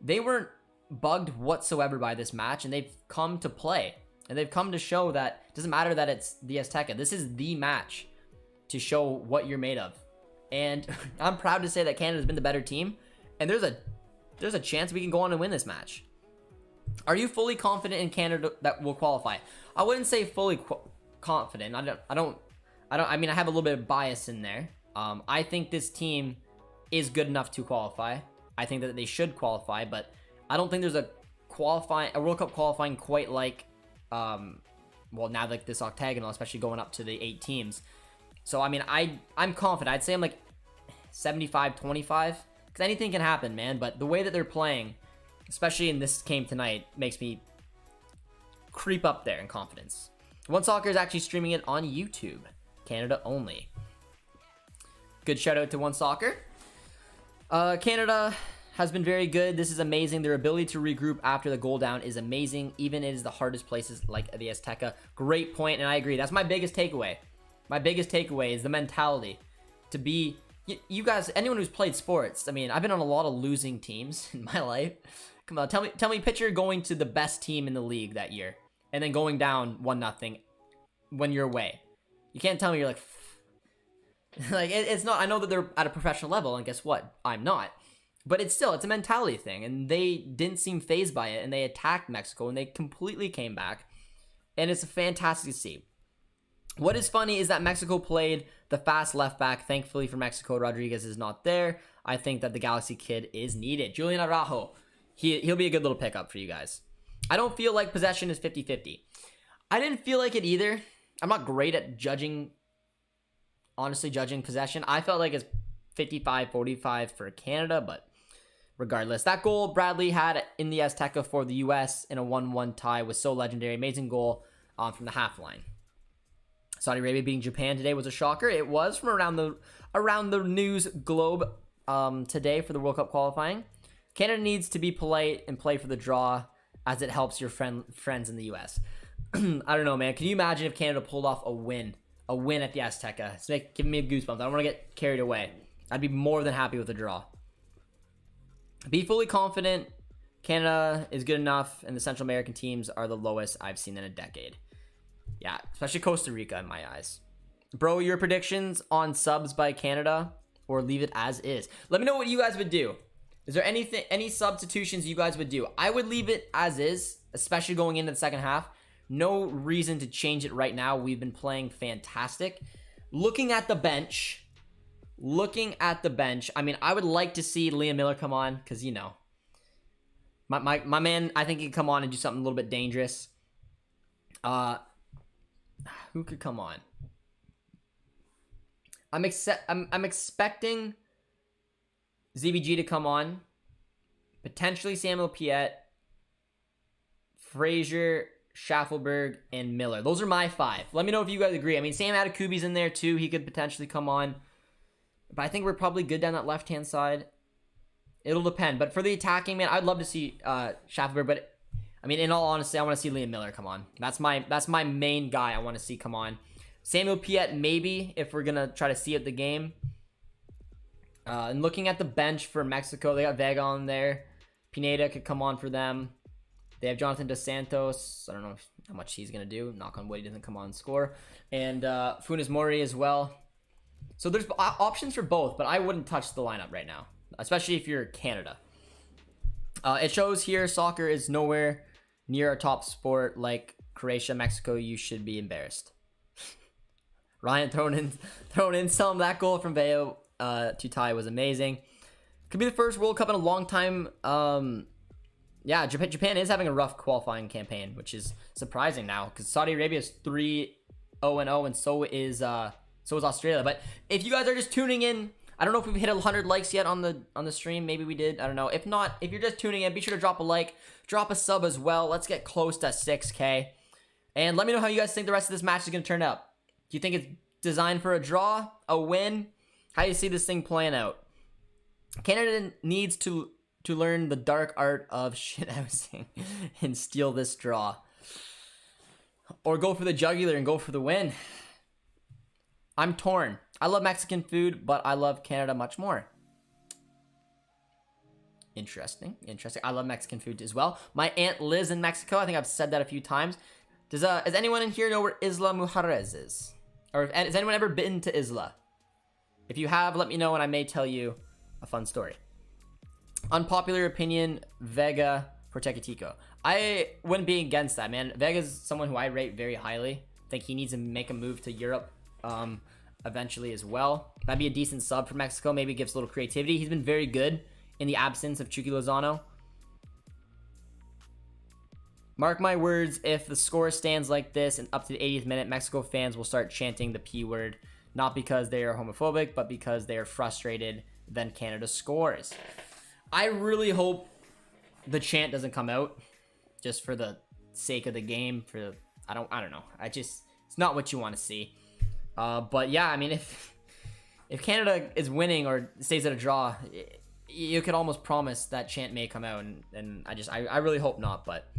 A: They weren't bugged whatsoever by this match, and they've come to play. And they've come to show that it doesn't matter that it's the Azteca. This is the match to show what you're made of. And I'm proud to say that Canada's been the better team. And there's a chance we can go on and win this match. Are you fully confident in Canada that will qualify? I wouldn't say fully confident. I mean, I have a little bit of bias in there. I think this team is good enough to qualify. I think that they should qualify, but I don't think there's a World Cup qualifying quite like, well, now like this octagonal, especially going up to the 8 teams. So, I mean, I'm confident. I'd say I'm like 75-25, because anything can happen, man. But the way that they're playing, especially in this game tonight, makes me creep up there in confidence. One Soccer is actually streaming it on YouTube, Canada only. Good shout out to One Soccer. Canada has been very good. This is amazing. Their ability to regroup after the goal down is amazing, even it is the hardest places like the Azteca. Great point, and I agree. That's my biggest takeaway. My biggest takeaway is the mentality to be, you guys, anyone who's played sports, I mean, I've been on a lot of losing teams in my life. Come on, tell me picture going to the best team in the league that year and then going down 1-0 when you're away. You can't tell me you're like it's not. I know that they're at a professional level, and guess what? I'm not. But it's a mentality thing, and they didn't seem fazed by it, and they attacked Mexico, and they completely came back, and it's fantastic to see. What is funny is that Mexico played the fast left back. Thankfully for Mexico, Rodriguez is not there. I think that the Galaxy kid is needed. Julian Araujo, he'll be a good little pickup for you guys. I don't feel like possession is 50-50. I didn't feel like it either. I'm not great at honestly judging possession. I felt like it's 55-45 for Canada, but regardless, that goal Bradley had in the Azteca for the U.S. in a 1-1 tie was so legendary. Amazing goal from the half line. Saudi Arabia beating Japan today was a shocker. It was from around the news globe today for the World Cup qualifying. Canada needs to be polite and play for the draw, as it helps your friends in the U.S. I don't know, man. Can you imagine if Canada pulled off a win at the Azteca? It's giving me goosebumps. I don't want to get carried away. I'd be more than happy with a draw. Be fully confident. Canada is good enough, and the Central American teams are the lowest I've seen in a decade. Yeah, especially Costa Rica in my eyes. Bro, your predictions on subs by Canada, or leave it as is. Let me know what you guys would do. Is there any substitutions you guys would do? I would leave it as is, especially going into the second half. No reason to change it right now. We've been playing fantastic. Looking at the bench, I mean, I would like to see Liam Miller come on, because, you know, my man, I think he could come on and do something a little bit dangerous. Who could come on? I'm expecting ZBG to come on. Potentially Samuel Piet, Frazier, Schaffelberg, and Miller. Those are my 5. Let me know if you guys agree. I mean, Sam Adekubi's in there too. He could potentially come on. But I think we're probably good down that left-hand side. It'll depend. But for the attacking, man, I'd love to see Schaffelberg. But, I mean, in all honesty, I want to see Liam Miller come on. That's my main guy I want to see come on. Samuel Piet, maybe, if we're going to try to see out the game. And looking at the bench for Mexico, they got Vega on there. Pineda could come on for them. They have Jonathan Dos Santos. I don't know how much he's going to do. Knock on wood, he doesn't come on and score. And Funes Mori as well. So there's options for both, but I wouldn't touch the lineup right now, especially if you're Canada. It shows here soccer is nowhere near a top sport like Croatia, Mexico. You should be embarrassed. Ryan thrown in some. That goal from Veo to tie was amazing. Could be the first World Cup in a long time. Yeah, Japan is having a rough qualifying campaign, which is surprising now because Saudi Arabia is 3-0-0, and so is Australia. But if you guys are just tuning in, I don't know if we've hit 100 likes yet on the stream. Maybe we did. I don't know. If not, if you're just tuning in, be sure to drop a like, drop a sub as well. Let's get close to 6K, and let me know how you guys think the rest of this match is going to turn out. Do you think it's designed for a draw, a win? How do you see this thing playing out? Canada needs to learn the dark art of shithousing and steal this draw. Or go for the jugular and go for the win. I'm torn. I love Mexican food, but I love Canada much more. Interesting. I love Mexican food as well. My aunt lives in Mexico. I think I've said that a few times. Does anyone in here know where Isla Mujeres is? Or has anyone ever been to Isla? If you have, let me know and I may tell you a fun story. Unpopular opinion, Vega for Tecatico. I wouldn't be against that, man. Vega's someone who I rate very highly. I think he needs to make a move to Europe eventually as well. That'd be a decent sub for Mexico. Maybe gives a little creativity. He's been very good in the absence of Chucky Lozano. Mark my words, if the score stands like this and up to the 80th minute, Mexico fans will start chanting the P word, not because they are homophobic, but because they are frustrated then Canada scores. I really hope the chant doesn't come out just for the sake of the game. I don't know. It's not what you want to see. But yeah, I mean, if Canada is winning or stays at a draw, you could almost promise that chant may come out, and I really hope not, but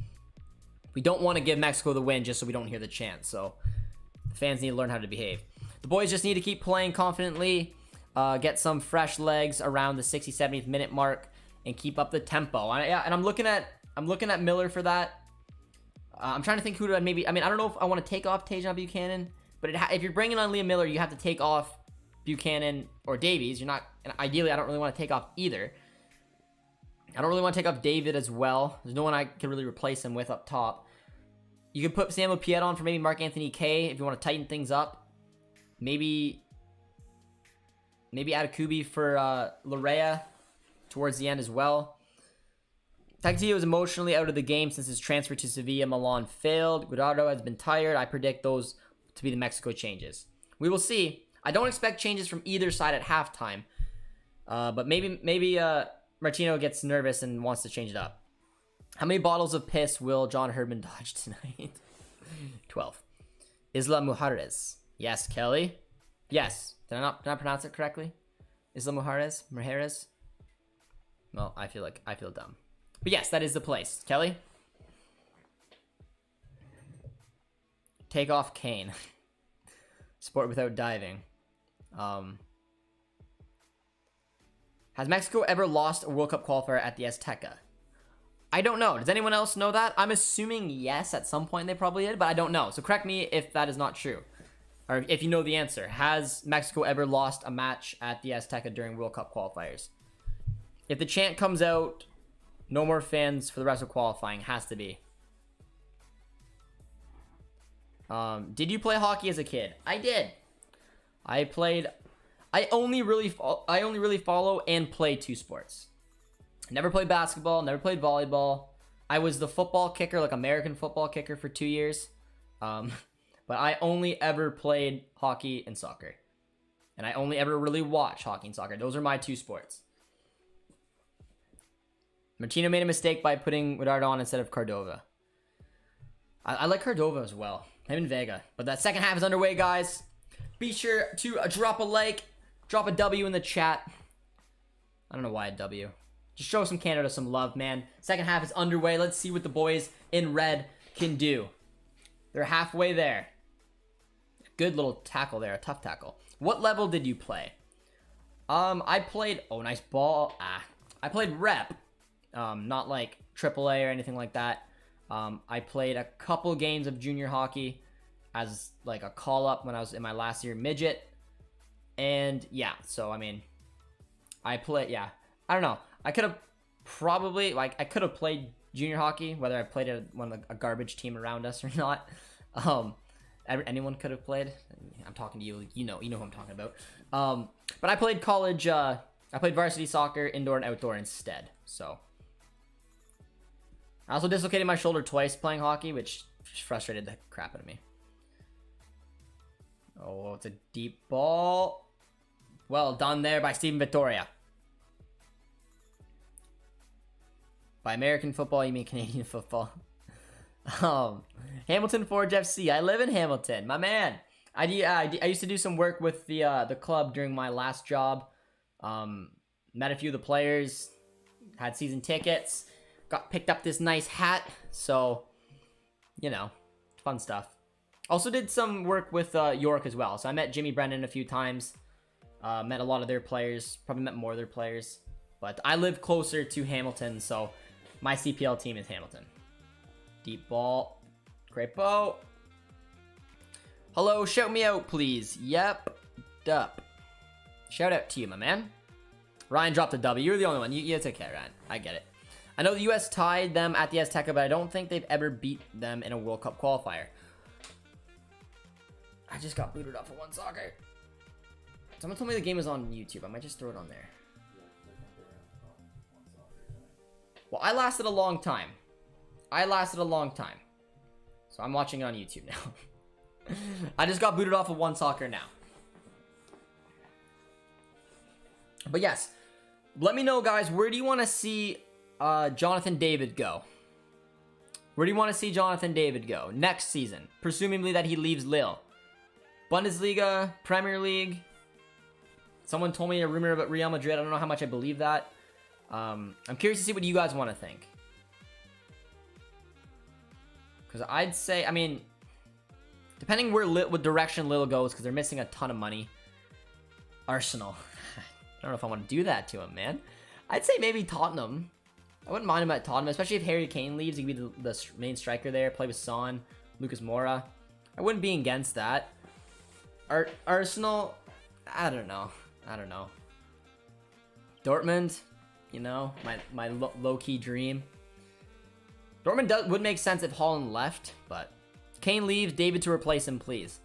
A: we don't want to give Mexico the win just so we don't hear the chant. So the fans need to learn how to behave. The boys just need to keep playing confidently, get some fresh legs around the 60, 70th minute mark, and keep up the tempo. And I'm looking at Miller for that. I'm trying to think who to maybe. I mean, I don't know if I want to take off Tajon Buchanan, but if you're bringing on Liam Miller, you have to take off Buchanan or Davies. You're not. And ideally, I don't really want to take off either. I don't really want to take off David as well. There's no one I can really replace him with up top. You could put Samuel Piet on for maybe Mark-Anthony Kaye if you want to tighten things up. Maybe Adekubi for Larea towards the end as well. Tecatito is emotionally out of the game since his transfer to Sevilla Milan failed. Guardado has been tired. I predict those to be the Mexico changes. We will see. I don't expect changes from either side at halftime. But maybe Martino gets nervous and wants to change it up. How many bottles of piss will John Herdman dodge tonight? 12. Isla Mujeres. Yes, Kelly. Yes. Did I pronounce it correctly? Isla Mujeres? Well, I feel dumb. But yes, that is the place. Kelly? Take off Kane. Sport without diving. Has Mexico ever lost a World Cup qualifier at the Azteca? I don't know. Does anyone else know that? I'm assuming yes, at some point they probably did, but I don't know. So correct me if that is not true. or if you know the answer, has Mexico ever lost a match at the Azteca during World Cup qualifiers? If the chant comes out, no more fans for the rest of qualifying, has to be. Did you play hockey as a kid? I did. I only really follow and play 2 sports. Never played basketball, never played volleyball. I was the football kicker, like American football kicker for 2 years. But I only ever played hockey and soccer. And I only ever really watch hockey and soccer. Those are my 2 sports. Martino made a mistake by putting Woodard on instead of Cordova. I like Cordova as well. Him and Vega. But that second half is underway, guys. Be sure to drop a like. Drop a W in the chat. I don't know why a W. Just show some Canada some love, man. Second half is underway. Let's see what the boys in red can do. They're halfway there. Good little tackle there. A tough tackle. What level did you play? I played... Oh, nice ball. I played rep. Not like AAA or anything like that. I played a couple games of junior hockey as like a call-up when I was in my last year midget. And yeah, so I mean, I don't know. I could have probably, like, I could have played junior hockey, whether I played at a garbage team around us or not. Anyone could have played. I'm talking to you. You know who I'm talking about. But I played college. I played varsity soccer, indoor and outdoor instead. So I also dislocated my shoulder twice playing hockey, which frustrated the crap out of me. Oh, it's a deep ball. Well done there by Steven Vittoria. By American football, you mean Canadian football. Hamilton Forge FC. I live in Hamilton, my man. I used to do some work with the club during my last job. Met a few of the players. Had season tickets. Picked up this nice hat. So, you know, fun stuff. Also did some work with York as well. So I met Jimmy Brennan a few times. Met a lot of their players. Probably met more of their players. But I live closer to Hamilton, so my CPL team is Hamilton. Deep ball. Crepo. Hello, shout me out, please. Yep. Dup. Shout out to you, my man. Ryan dropped a W. You're the only one. It's okay, Ryan. I get it. I know the U.S. tied them at the Azteca, but I don't think they've ever beat them in a World Cup qualifier. I just got booted off of One Soccer. Someone told me the game was on YouTube. I might just throw it on there. Well, I lasted a long time. So I'm watching it on YouTube now. I just got booted off of One Soccer now. But yes, let me know, guys, where do you want to see Jonathan David go? Where do you want to see Jonathan David go next season? Presumably that he leaves Lille. Bundesliga, Premier League. Someone told me a rumor about Real Madrid. I don't know how much I believe that. I'm curious to see what you guys want to think. Because I'd say, I mean, depending what direction Lille goes, because they're missing a ton of money. Arsenal. I don't know if I want to do that to him, man. I'd say maybe Tottenham. I wouldn't mind him at Tottenham, especially if Harry Kane leaves. He could be the main striker there. Play with Son, Lucas Moura. I wouldn't be against that. Arsenal, I don't know. Dortmund, you know, my low-key dream. Dortmund would make sense if Haaland left, but Kane leaves, David to replace him, please.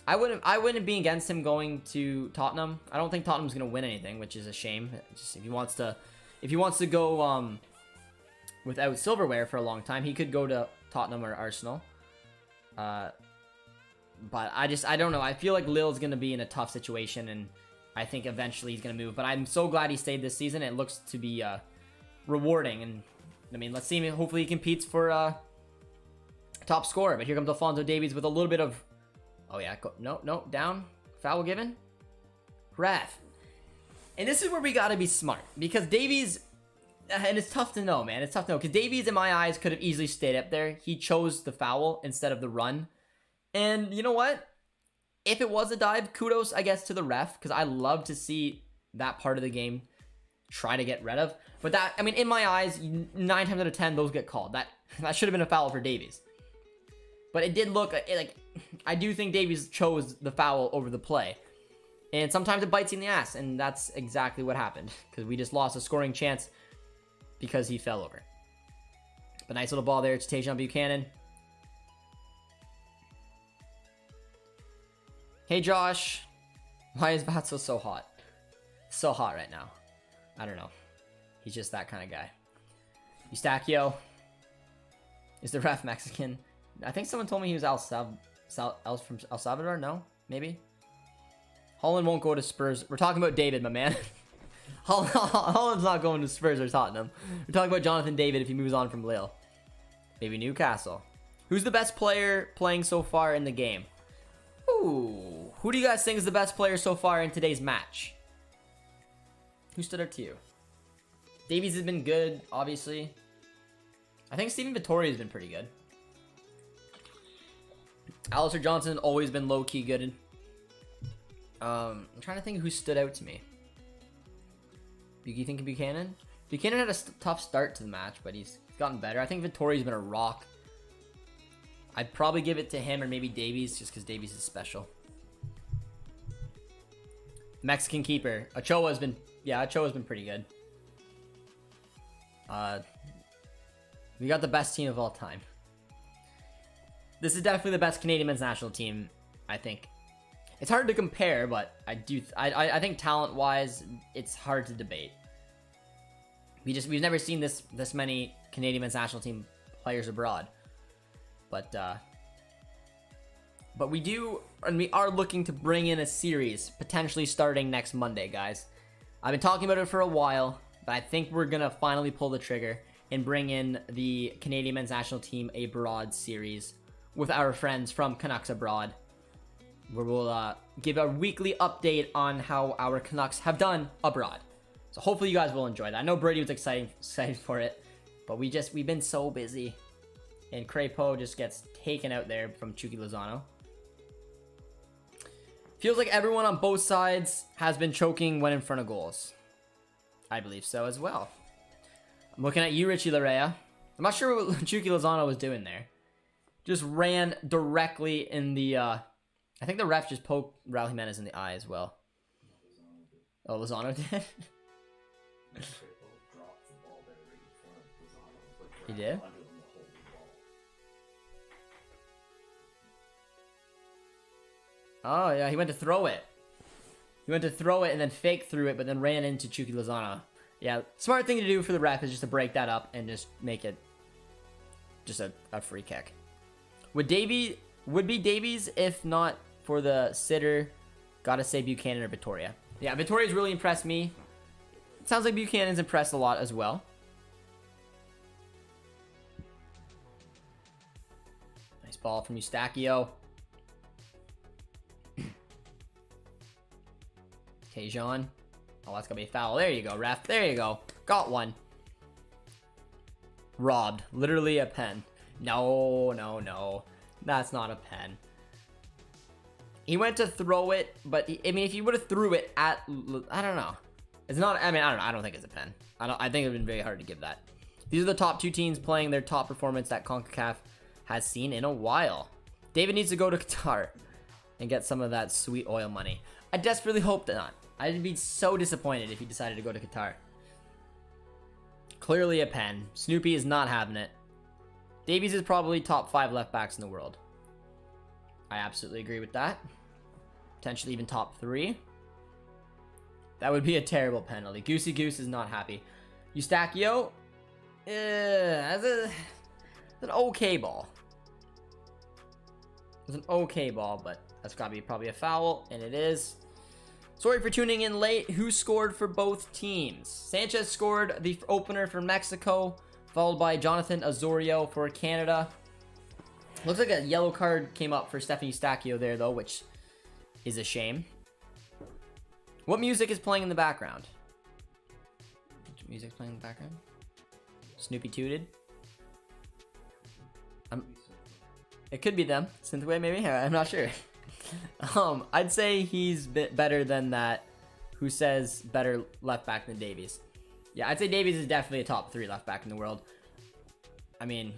A: I wouldn't be against him going to Tottenham. I don't think Tottenham's gonna win anything, which is a shame. Just if he wants to go without silverware for a long time, he could go to Tottenham or Arsenal. But I don't know. I feel like Lille's gonna be in a tough situation, and I think eventually he's gonna move. But I'm so glad he stayed this season. It looks to be rewarding, and I mean, let's see. Hopefully, he competes for top scorer. But here comes Alphonso Davies with a little bit of. Oh yeah, no, down. Foul given. Ref. And this is where we gotta be smart, because Davies, and it's tough to know, man. It's tough to know, because Davies, in my eyes, could have easily stayed up there. He chose the foul instead of the run. And you know what? If it was a dive, kudos, I guess, to the ref, because I love to see that part of the game try to get rid of. But that, I mean, in my eyes, 9 times out of 10, those get called. That should have been a foul for Davies. But it did look like, I do think Davies chose the foul over the play. And sometimes it bites you in the ass, and that's exactly what happened. Because we just lost a scoring chance because he fell over. But nice little ball there to Tajon Buchanan. Hey Josh, why is Vatso so hot? So hot right now. I don't know. He's just that kind of guy. Eustaquio. Is the ref Mexican? I think someone told me he was from El Salvador. No? Maybe? Holland won't go to Spurs. We're talking about David, my man. Holland's not going to Spurs or Tottenham. We're talking about Jonathan David if he moves on from Lille. Maybe Newcastle. Who's the best player playing so far in the game? Ooh. Who do you guys think is the best player so far in today's match? Who stood out to you? Davies has been good, obviously. I think Steven Vittori has been pretty good. Alistair Johnson always been low-key good. I'm trying to think who stood out to me. You think of Buchanan? Buchanan had a tough start to the match, but he's gotten better. I think Vittori's been a rock. I'd probably give it to him or maybe Davies, just because Davies is special. Mexican keeper. Ochoa's been pretty good. We got the best team of all time. This is definitely the best Canadian men's national team, I think. It's hard to compare, but I think talent-wise, it's hard to debate. We've never seen this many Canadian men's national team players abroad. But we do, and we are looking to bring in a series, potentially starting next Monday, guys. I've been talking about it for a while, but I think we're gonna finally pull the trigger and bring in the Canadian men's national team abroad series with our friends from Canucks Abroad, where we'll give a weekly update on how our Canucks have done abroad. So hopefully you guys will enjoy that. I know Brady was excited for it, but we've been so busy. And Crepeau just gets taken out there from Chucky Lozano. Feels like everyone on both sides has been choking when in front of goals. I believe so as well. I'm looking at you, Richie Larea. I'm not sure what Chucky Lozano was doing there. Just ran directly in the... I think the ref just poked Raul Jimenez in the eye as well. Oh, Lozano did? He did? Oh, yeah, he went to throw it. He went to throw it and then fake threw it, but then ran into Chucky Lozano. Yeah, smart thing to do for the ref is just to break that up and just make it just a free kick. Would be Davies if not for the sitter. Gotta say Buchanan or Vittoria. Yeah, Vittoria's really impressed me. It sounds like Buchanan's impressed a lot as well. Nice ball from Eustaquio. Tajon. Oh, that's gonna be a foul. There you go, ref. There you go. Got one. Robbed. Literally a pen. No, no, no. That's not a pen. He went to throw it, but I mean, if he would have threw it at, I don't know. It's not. I mean, I don't know. I don't think it's a pen. I think it would have been very hard to give that. These are the top two teams playing their top performance that CONCACAF has seen in a while. David needs to go to Qatar and get some of that sweet oil money. I desperately hope not. I'd be so disappointed if he decided to go to Qatar. Clearly a pen. Snoopy is not having it. Davies is probably top 5 left backs in the world. I absolutely agree with that. Potentially even top 3. That would be a terrible penalty. Goosey Goose is not happy. Eustaquio, that's an okay ball. It's an okay ball, but that's got to be probably a foul, and it is. Sorry for tuning in late. Who scored for both teams? Sanchez scored the opener for Mexico, followed by Jonathan Osorio for Canada. Looks like a yellow card came up for Stephen Eustaquio there, though, which is a shame. What music is playing in the background? Which music is playing in the background? Snoopy tooted. It could be them. Synthwave, maybe? I'm not sure. I'd say he's better than that. Who says better left back than Davies? Yeah, I'd say Davies is definitely a top 3 left back in the world. I mean,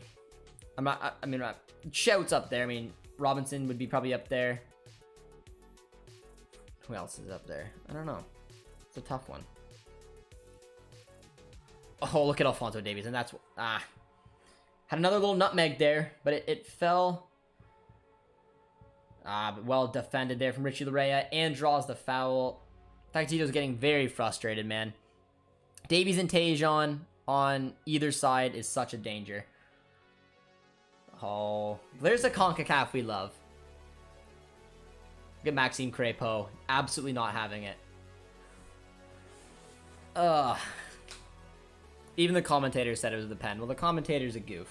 A: shouts up there. I mean, Robinson would be probably up there. Who else is up there? I don't know. It's a tough one. Oh, look at Alphonso Davies, and that's had another little nutmeg there, but it fell. But well defended there from Richie Larea, and draws the foul. Tactito's getting very frustrated, man. Davies and Tajon on either side is such a danger. Oh, there's a CONCACAF we love. Look at Maxime Crépeau, absolutely not having it. Ugh. Even the commentator said it was the pen. Well, the commentator's a goof.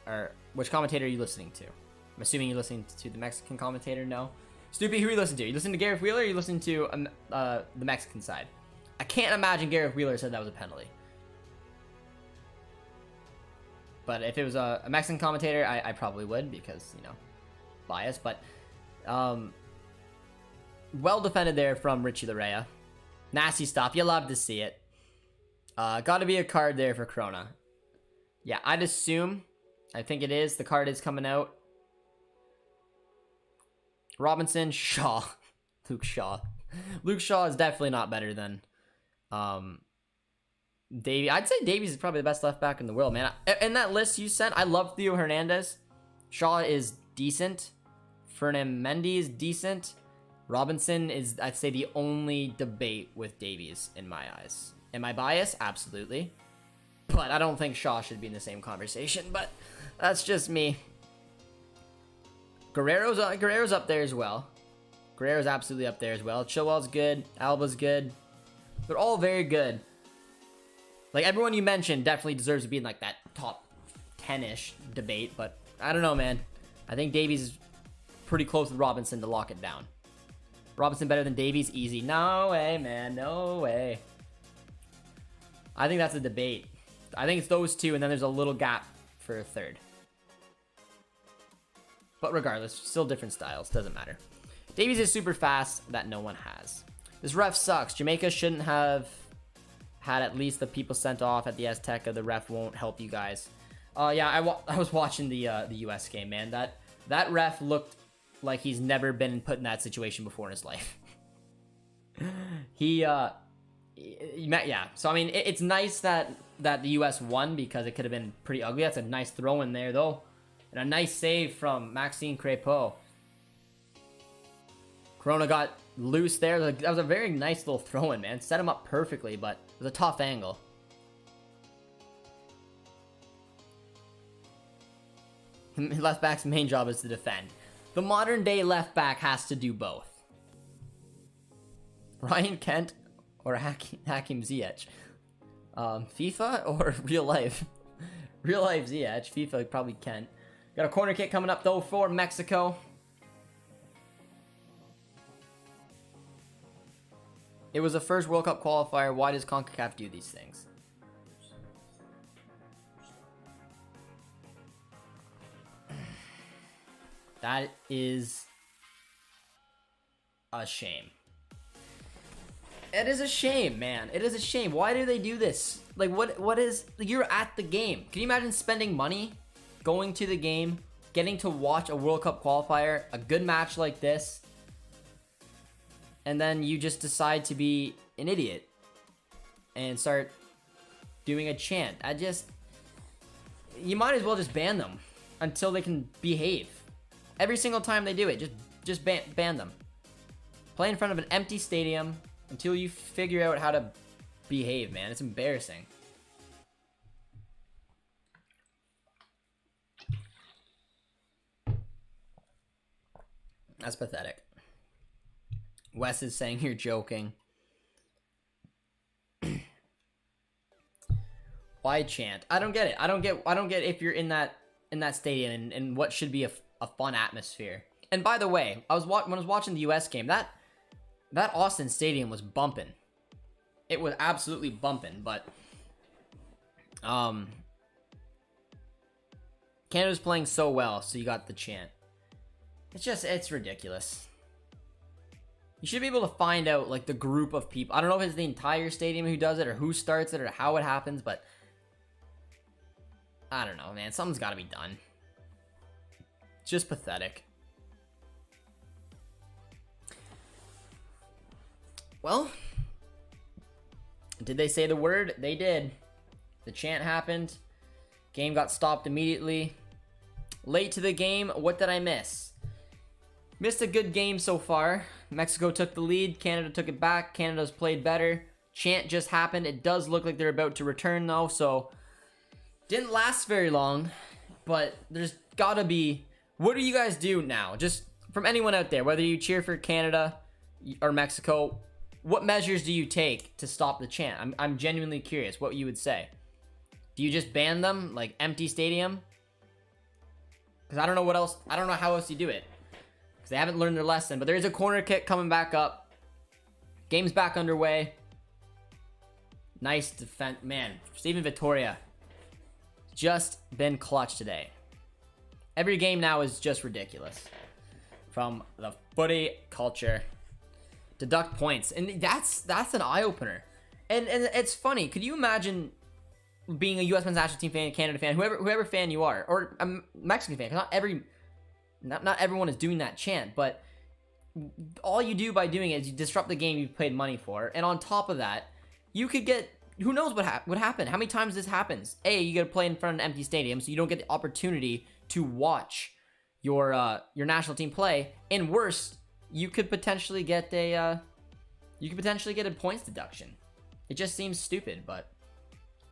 A: Or, which commentator are you listening to? I'm assuming you're listening to the Mexican commentator? No? Stoopy, who are you listening to? You listening to Gareth Wheeler or are you listening to the Mexican side? I can't imagine Gareth Wheeler said that was a penalty. But if it was a Mexican commentator, I probably would because, you know, bias. But, well defended there from Richie Larea. Nasty stop. You love to see it. Got to be a card there for Corona. Yeah, I'd assume. I think it is. The card is coming out. Robinson, Shaw. Luke Shaw. Luke Shaw is definitely not better than Davey. I'd say Davies is probably the best left back in the world, man. In that list you sent, I love Theo Hernandez. Shaw is decent. Fernand Mendy is decent. Robinson is, I'd say, the only debate with Davies in my eyes. Am I biased? Absolutely. But I don't think Shaw should be in the same conversation, but that's just me. Guerrero's up there as well. Guerrero's absolutely up there as well. Chilwell's good. Alba's good. They're all very good. Like, everyone you mentioned definitely deserves to be in, like, that top 10-ish debate, but I don't know, man. I think Davies is pretty close with Robinson to lock it down. Robinson better than Davies? Easy. No way, man. No way. I think that's a debate. I think it's those two, and then there's a little gap for a third. But regardless, still different styles. Doesn't matter. Davies is super fast that no one has. This ref sucks. Jamaica shouldn't have had at least the people sent off at the Azteca. The ref won't help you guys. Yeah, I was watching the US game, man. That ref looked like he's never been put in that situation before in his life. Yeah. So I mean, it's nice that the US won because it could have been pretty ugly. That's a nice throw in there though, and a nice save from Maxime Crépeau. Corona got loose there. That was a very nice little throw in, man. Set him up perfectly, but it was a tough angle. Left back's main job is to defend. The modern day left back has to do both. Ryan Kent or Hakim Ziyech. FIFA or real life? Real life Ziyech. FIFA probably Kent. Got a corner kick coming up though for Mexico. It was the first World Cup qualifier. Why does CONCACAF do these things? That is a shame. It is a shame, man. It is a shame. Why do they do this? Like, what is... You're at the game. Can you imagine spending money, going to the game, getting to watch a World Cup qualifier, a good match like this, and then you just decide to be an idiot and start doing a chant? You might as well just ban them until they can behave. Every single time they do it, just ban them. Play in front of an empty stadium until you figure out how to behave, man. It's embarrassing. That's pathetic. Wes is saying you're joking. Why chant? I don't get it. I don't get if you're in that stadium and what should be a fun atmosphere. And by the way, when I was watching the US game, that Austin Stadium was bumping. It was absolutely bumping, but Canada's playing so well, so you got the chant. It's ridiculous. You should be able to find out, like, the group of people. I don't know if it's the entire stadium who does it or who starts it or how it happens, but I don't know, man. Something's got to be done. Just pathetic. Well, did they say the word? They did. The chant happened. Game got stopped immediately. Late to the game, what did I miss? Missed a good game so far. Mexico took the lead. Canada took it back. Canada's played better. Chant just happened. It does look like they're about to return though, so didn't last very long. But there's gotta be... What do you guys do now? Just from anyone out there, whether you cheer for Canada or Mexico, what measures do you take to stop the chant? I'm genuinely curious what you would say. Do you just ban them? Like empty stadium? Because I don't know what else. I don't know how else you do it. Because they haven't learned their lesson. But there is a corner kick coming back up. Game's back underway. Nice defense. Man, Steven Vittoria. Just been clutch today. Every game now is just ridiculous. From the footy culture. Deduct points. And that's an eye-opener. And it's funny. Could you imagine being a U.S. men's national team fan, Canada fan, whoever fan you are, or a Mexican fan? Because not everyone is doing that chant, but all you do by doing it is you disrupt the game you've paid money for, and on top of that, you could get, who knows what happened? How many times this happens? You got to play in front of an empty stadium, so you don't get the opportunity to watch your national team play, and worse, you could potentially get a points deduction. It just seems stupid, but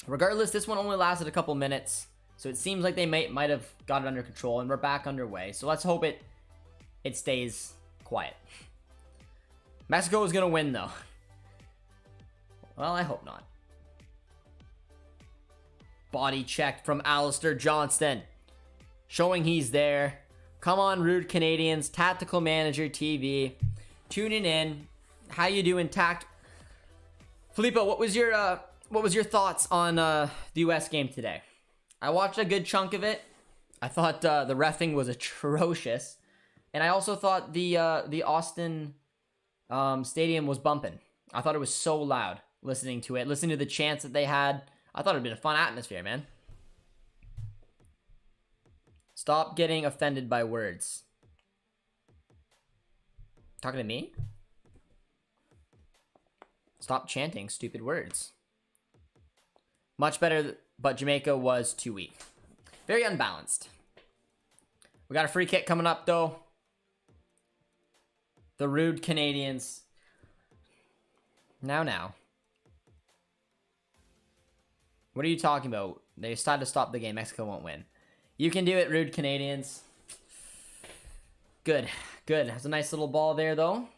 A: regardless, this one only lasted a couple minutes, so it seems like they might have got it under control, and we're back underway. So let's hope it stays quiet. Mexico is gonna win though. Well, I hope not. Body check from Alistair Johnston, showing he's there. Come on, rude Canadians. Tactical Manager TV, tuning in. How you doing, Tact? Filippo, what was your thoughts on the U.S. game today? I watched a good chunk of it. I thought the reffing was atrocious, and I also thought the Austin stadium was bumping. I thought it was so loud listening to the chants that they had. I thought it'd been a fun atmosphere, man. Stop getting offended by words. Talking to me? Stop chanting stupid words. Much better, but Jamaica was too weak. Very unbalanced. We got a free kick coming up, though. The rude Canadians. Now. What are you talking about? They decided to stop the game. Mexico won't win. You can do it, rude Canadians. Good. Has a nice little ball there, though.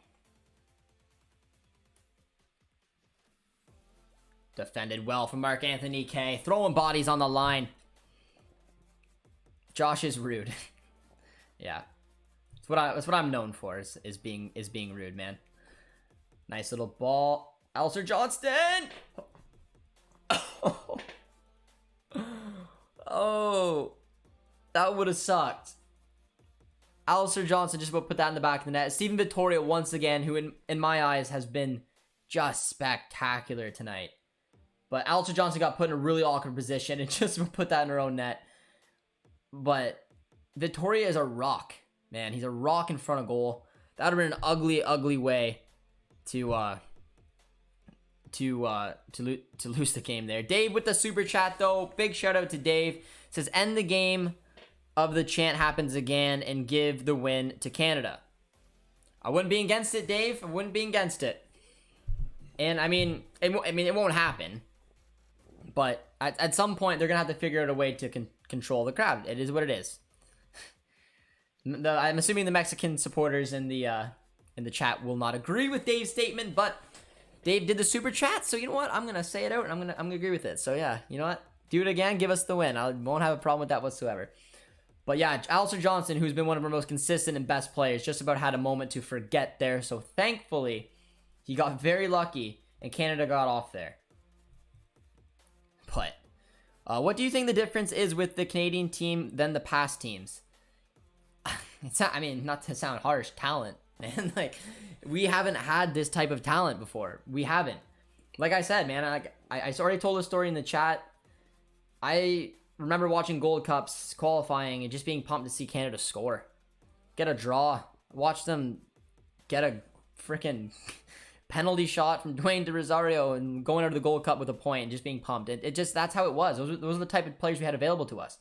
A: Defended well from Mark Anthony K. Throwing bodies on the line. Josh is rude. Yeah. That's what I'm known for, is being rude, man. Nice little ball. Alistair Johnston! Oh. That would have sucked. Alistair Johnston just about put that in the back of the net. Steven Vittoria once again, who in my eyes has been just spectacular tonight. But Alistair Johnston got put in a really awkward position and just put that in her own net. But Vittoria is a rock, man. He's a rock in front of goal. That would have been an ugly, ugly way to lose the game there. Dave with the super chat though. Big shout out to Dave. Says end the game of the chant happens again and give the win to Canada. I wouldn't be against it, Dave. I wouldn't be against it. And I mean, it won't happen. But at some point, they're gonna have to figure out a way to control the crowd. It is what it is. I'm assuming the Mexican supporters in the chat will not agree with Dave's statement, but Dave did the super chat, so you know what? I'm gonna say it out, and I'm gonna agree with it. So yeah, you know what? Do it again. Give us the win. I won't have a problem with that whatsoever. But yeah, Alistair Johnston, who's been one of our most consistent and best players, just about had a moment to forget there. So thankfully, he got very lucky, and Canada got off there. But what do you think the difference is with the Canadian team than the past teams? I mean, not to sound harsh, talent, man. Like, we haven't had this type of talent before. We haven't. Like I said, man, I already told the story in the chat. I remember watching Gold Cups qualifying and just being pumped to see Canada score. get a draw. Watch them get a freaking penalty shot from Dwayne De Rosario and going out of the Gold Cup with a point and just being pumped. It just, that's how it was. Those are the type of players we had available to us.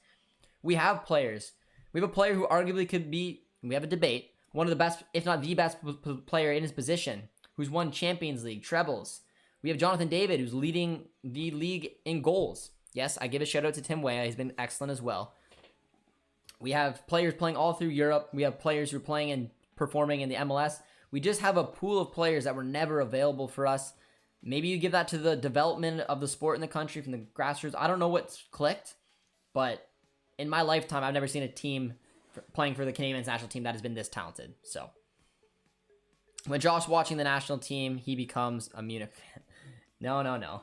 A: We have players. We have a player who arguably could be, we have a debate, one of the best, if not the best player in his position, who's won Champions League, trebles. We have Jonathan David, who's leading the league in goals. Yes, I give a shout out to Tim Weah. He's been excellent as well. We have players playing all through Europe. We have players who are playing and performing in the MLS. We just have a pool of players that were never available for us. Maybe you give that to the development of the sport in the country from the grassroots. I don't know what's clicked, but in my lifetime, I've never seen a team playing for the Canadian national team that has been this talented. So when Josh watching the national team, he becomes a Munich fan. No.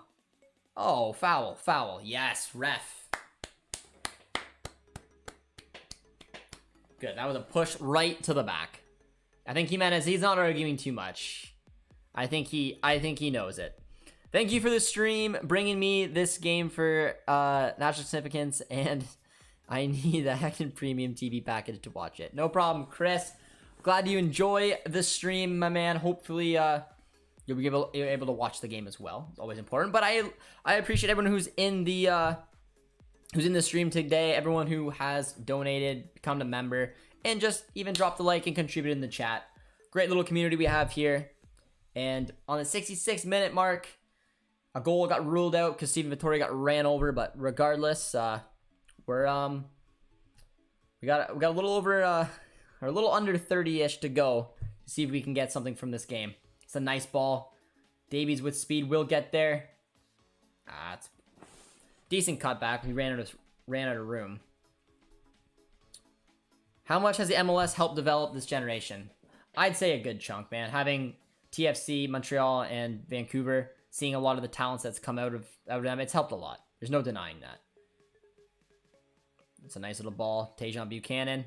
A: Oh, foul. Yes, ref. Good. That was a push right to the back. I think Jimenez, he's not arguing too much. I think he knows it. Thank you for the stream, bringing me this game for national significance, and I need a heckin' premium TV package to watch it. No problem, Chris. Glad you enjoy the stream, my man. Hopefully, you'll be able to watch the game as well. It's always important. But I appreciate everyone who's in the stream today. Everyone who has donated, become a member, and just even dropped a like and contributed in the chat. Great little community we have here. And on the 66-minute mark, a goal got ruled out because Steven Vittori got ran over. But regardless, we got a little over or a little under 30-ish to go to see if we can get something from this game. It's a nice ball. Davies with speed will get there. It's decent cutback. We ran out of room. How much has the MLS helped develop this generation? I'd say a good chunk, man. Having TFC, Montreal, and Vancouver, seeing a lot of the talents that's come out of them, it's helped a lot. There's no denying that. It's a nice little ball. Tajon Buchanan.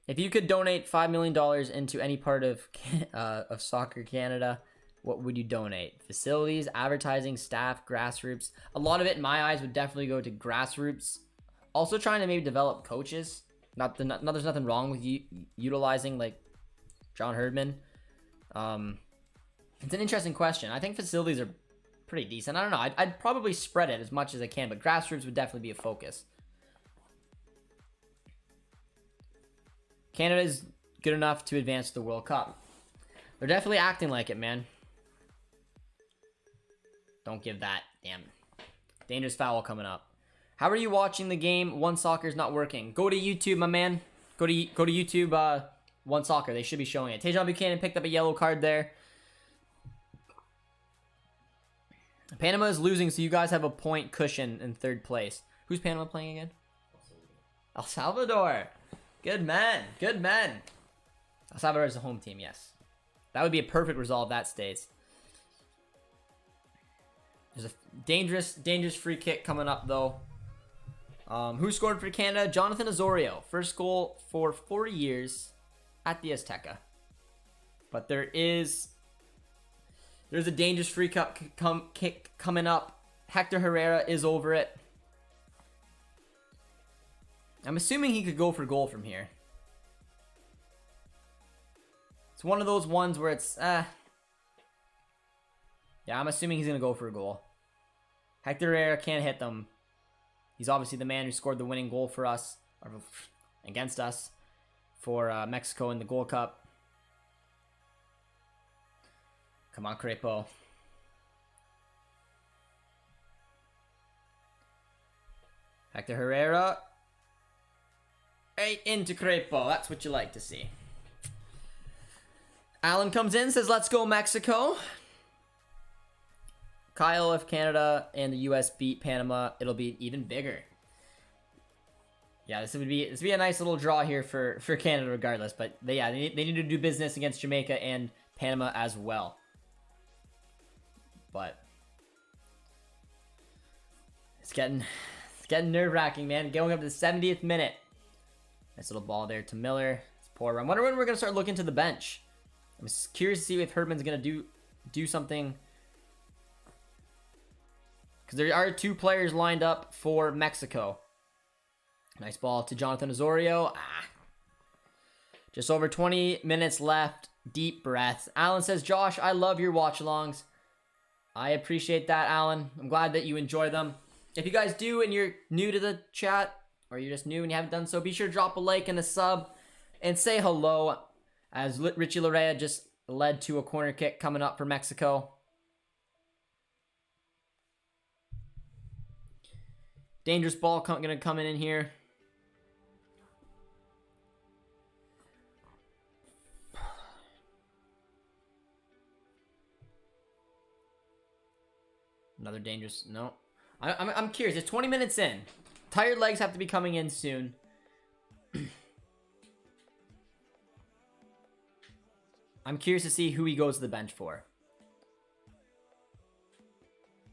A: If you could donate $5 million into any part of Soccer Canada, what would you donate? Facilities, advertising, staff, grassroots. A lot of it, in my eyes, would definitely go to grassroots. Also trying to maybe develop coaches. There's nothing wrong with utilizing like John Herdman. It's an interesting question. I think facilities are pretty decent. I don't know. I'd probably spread it as much as I can, but grassroots would definitely be a focus. Canada's good enough to advance to the World Cup. They're definitely acting like it, man. Don't give that. Damn. Dangerous foul coming up. How are you watching the game? One Soccer's not working. Go to YouTube, my man. Go to YouTube, One Soccer. They should be showing it. Tajon Buchanan picked up a yellow card there. Panama is losing, so you guys have a point cushion in third place. Who's Panama playing again? El Salvador. Good man. Good men. El Salvador is the home team, yes. That would be a perfect result if that stays. There's a dangerous free kick coming up, though. Who scored for Canada? Jonathan Osorio. First goal for 4 years at the Azteca. But there's a dangerous free kick coming up. Hector Herrera is over it. I'm assuming he could go for goal from here. It's one of those ones where it's, yeah, I'm assuming he's going to go for a goal. Hector Herrera can't hit them. He's obviously the man who scored the winning goal for us, or against us, for Mexico in the Gold Cup. Come on, Crepo. Hector Herrera. Right into Crepo. That's what you like to see. Alan comes in, says, let's go Mexico. Kyle, if Canada and the US beat Panama, it'll be even bigger. Yeah, this would be a nice little draw here for Canada regardless. But they need to do business against Jamaica and Panama as well. But it's getting nerve-wracking, man. Going up to the 70th minute. Nice little ball there to Miller. It's poor run. I wonder when we're gonna start looking to the bench. I'm curious to see if Herdman's gonna do something. Because there are two players lined up for Mexico. Nice ball to Jonathan Osorio. Just over 20 minutes left. Deep breaths. Alan says, Josh, I love your watch-alongs. I appreciate that, Alan. I'm glad that you enjoy them. If you guys do and you're new to the chat, or you're just new and you haven't done so, be sure to drop a like and a sub and say hello, as Richie Larea just led to a corner kick coming up for Mexico. Dangerous ball going to come in here. Another dangerous, no. I'm curious. It's 20 minutes in. Tired legs have to be coming in soon. I'm curious to see who he goes to the bench for.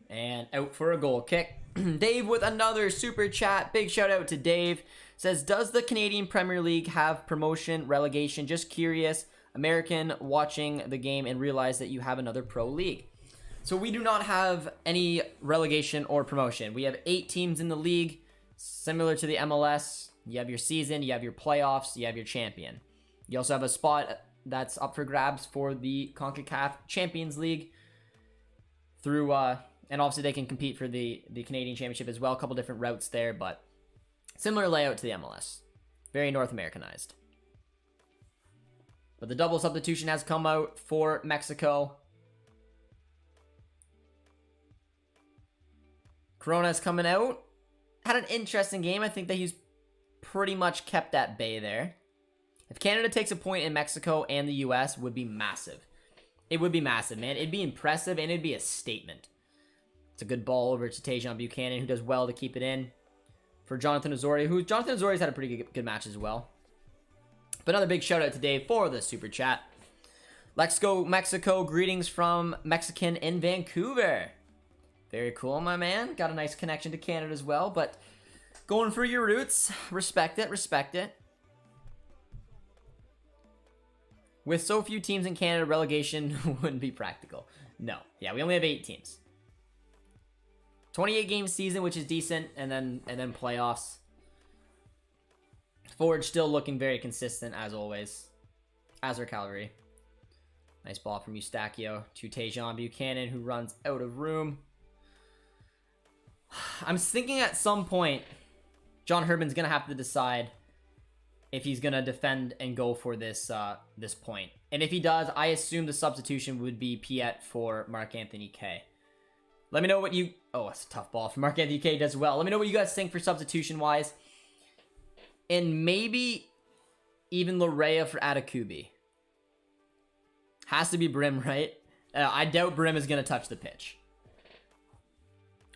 A: And out for a goal kick. Dave with another super chat. Big shout out to Dave. Says, does the Canadian Premier League have promotion, relegation? Just curious. American watching the game and realize that you have another pro league. So we do not have any relegation or promotion. We have 8 teams in the league, similar to the MLS. You have your season, you have your playoffs, you have your champion. You also have a spot that's up for grabs for the CONCACAF Champions League through, and obviously they can compete for the Canadian Championship as well. A couple different routes there, but similar layout to the MLS. Very North Americanized. But the double substitution has come out for Mexico. Corona's coming out. Had an interesting game. I think that he's pretty much kept at bay there. If Canada takes a point in Mexico and the US, would be massive. It would be massive, man. It'd be impressive, and it'd be a statement. It's a good ball over to Tajon Buchanan, who does well to keep it in. For Jonathan Osorio, Jonathan Osorio's had a pretty good match as well. But another big shout out to Dave for the super chat. Let's go Mexico. Greetings from Mexican in Vancouver. Very cool, my man. Got a nice connection to Canada as well, but going for your roots. Respect it, respect it. With so few teams in Canada, relegation wouldn't be practical. No. Yeah, we only have 8 teams. 28 game season, which is decent, and then playoffs. Forge still looking very consistent as always. As are Calgary. Nice ball from Eustachio to Tajon Buchanan, who runs out of room. I'm thinking at some point, John Herdman's going to have to decide if he's going to defend and go for this this point. And if he does, I assume the substitution would be Piet for Marc-Anthony Kaye. Let me know what you... Oh, it's a tough ball for Marc-Anthony Kaye does well. Let me know what you guys think for substitution-wise. And maybe even Larea for Atakubi. Has to be Brim, right? I doubt Brim is going to touch the pitch.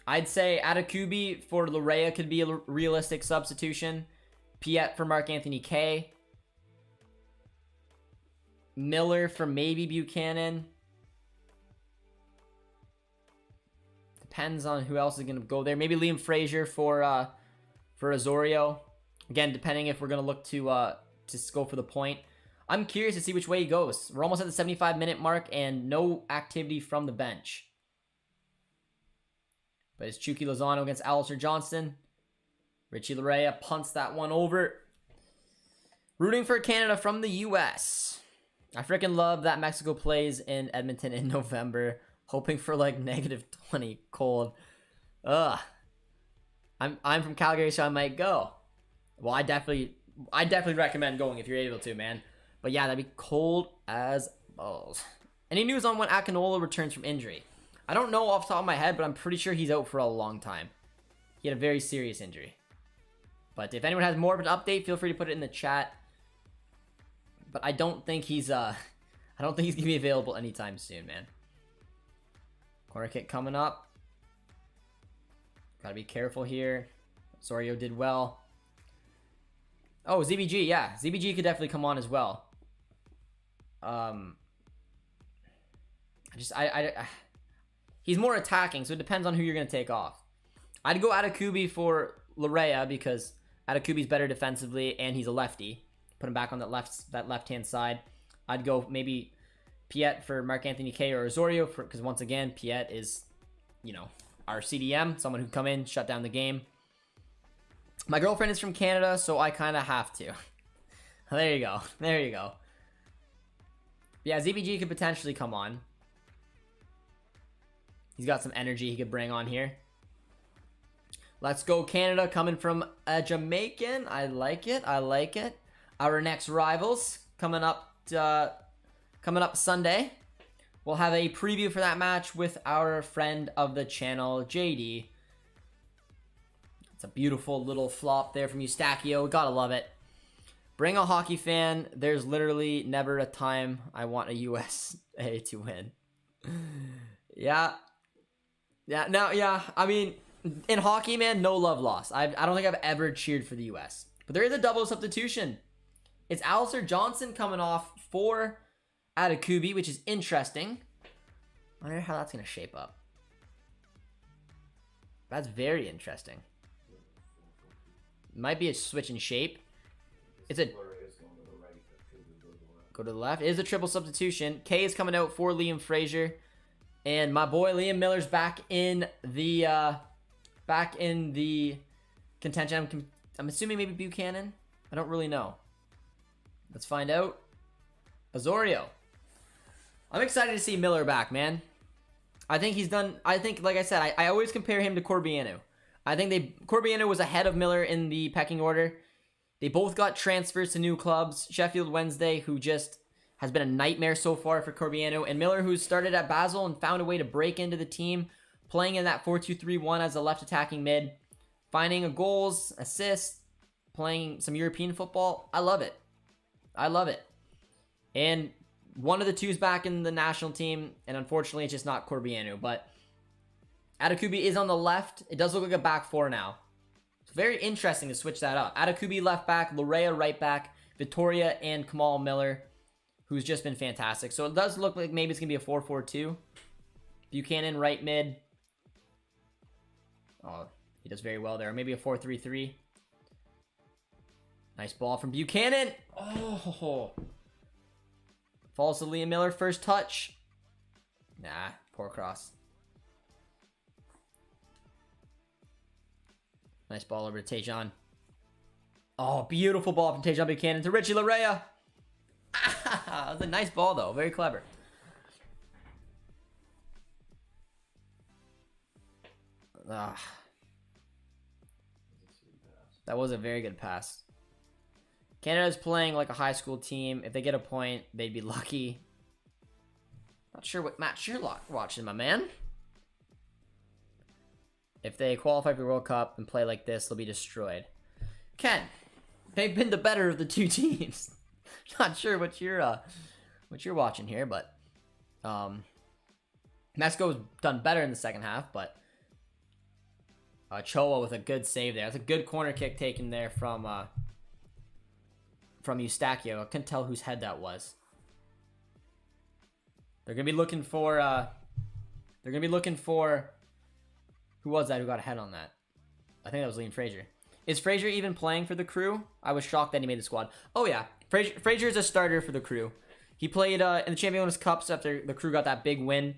A: I'd say Atakubi for Larea could be a realistic substitution. Piet for Marc-Anthony Kaye. Miller for maybe Buchanan. Depends on who else is going to go there. Maybe Liam Fraser for Osorio. Again, depending if we're going to look to go for the point. I'm curious to see which way he goes. We're almost at the 75-minute mark and no activity from the bench. But it's Chucky Lozano against Alistair Johnston. Richie Larea punts that one over. Rooting for Canada from the U.S. I freaking love that Mexico plays in Edmonton in November. Hoping for like -20 cold. Ugh. I'm from Calgary, so I might go. Well, I definitely recommend going if you're able to, man. But yeah, that'd be cold as balls. Any news on when Akinola returns from injury? I don't know off the top of my head, but I'm pretty sure he's out for a long time. He had a very serious injury. But if anyone has more of an update, feel free to put it in the chat. But I don't think he's gonna be available anytime soon, man. Corner kick coming up. Gotta be careful here. Osorio did well. Oh, ZBG, yeah. ZBG could definitely come on as well. He's more attacking, so it depends on who you're going to take off. I'd go Atakubi for Larea because Atakubi's better defensively and he's a lefty. Put him back on that left-hand side. I'd go maybe Piet for Marc-Anthony Kaye or Osorio because once again, Piet is, our CDM, someone who come in, shut down the game. My girlfriend is from Canada, so I kind of have to. There you go. There you go. Yeah, ZBG could potentially come on. He's got some energy he could bring on here. Let's go Canada, coming from a Jamaican. I like it. I like it. Our next rivals coming up Sunday. We'll have a preview for that match with our friend of the channel, JD. It's a beautiful little flop there from Eustaquio. Gotta love it. Bring a hockey fan. There's literally never a time I want a USA to win. Yeah. Yeah, no, yeah. I mean, in hockey, man, no love lost. I don't think I've ever cheered for the US. But there is a double substitution. It's Alistair Johnson coming off for Atakubi, which is interesting. I wonder how that's going to shape up. That's very interesting. Might be a switch in shape. It's a go to the left. It is a triple substitution. K is coming out for Liam Fraser, and my boy Liam Miller's back in the contention. I'm assuming maybe Buchanan. I don't really know. Let's find out. Azorio. I'm excited to see Miller back, man. I think he's done. I think, like I said, I always compare him to Corbiano. I think Corbiano was ahead of Miller in the pecking order. They both got transfers to new clubs. Sheffield Wednesday, who just has been a nightmare so far for Corbiano, and Miller, who started at Basel and found a way to break into the team, playing in that 4-2-3-1 as a left attacking mid, finding a goals, assists, playing some European football. I love it. I love it. And one of the two's back in the national team, and unfortunately, it's just not Corbiano. But Atakubi is on the left. It does look like a back four now. It's very interesting to switch that up. Atakubi left back, Lorea right back, Vittoria and Kamal Miller, who's just been fantastic. So it does look like maybe it's going to be a 4-4-2. Buchanan right mid. Oh, he does very well there. Maybe a 4-3-3. Nice ball from Buchanan. Oh. Falls to Liam Miller. First touch. Nah, poor cross. Nice ball over to Tejan. Oh, beautiful ball from Tejan Buchanan to Richie Lorea. That was a nice ball, though. Very clever. That was a very good pass. Canada's playing like a high school team. If they get a point, they'd be lucky. Not sure what Matt Sherlock watching, my man. If they qualify for the World Cup and play like this, they'll be destroyed. Ken, they've been the better of the two teams. Not sure what you're watching here, but Mexico's done better in the second half, but Choa with a good save there. That's a good corner kick taken there from Eustaquio. I couldn't tell whose head that was. They're gonna be looking for who was that who got a head on that? I think that was Liam Fraser. Is Fraser even playing for the Crew? I was shocked that he made the squad. Oh yeah, Fraser is a starter for the Crew. He played in the Champions Cups after the Crew got that big win.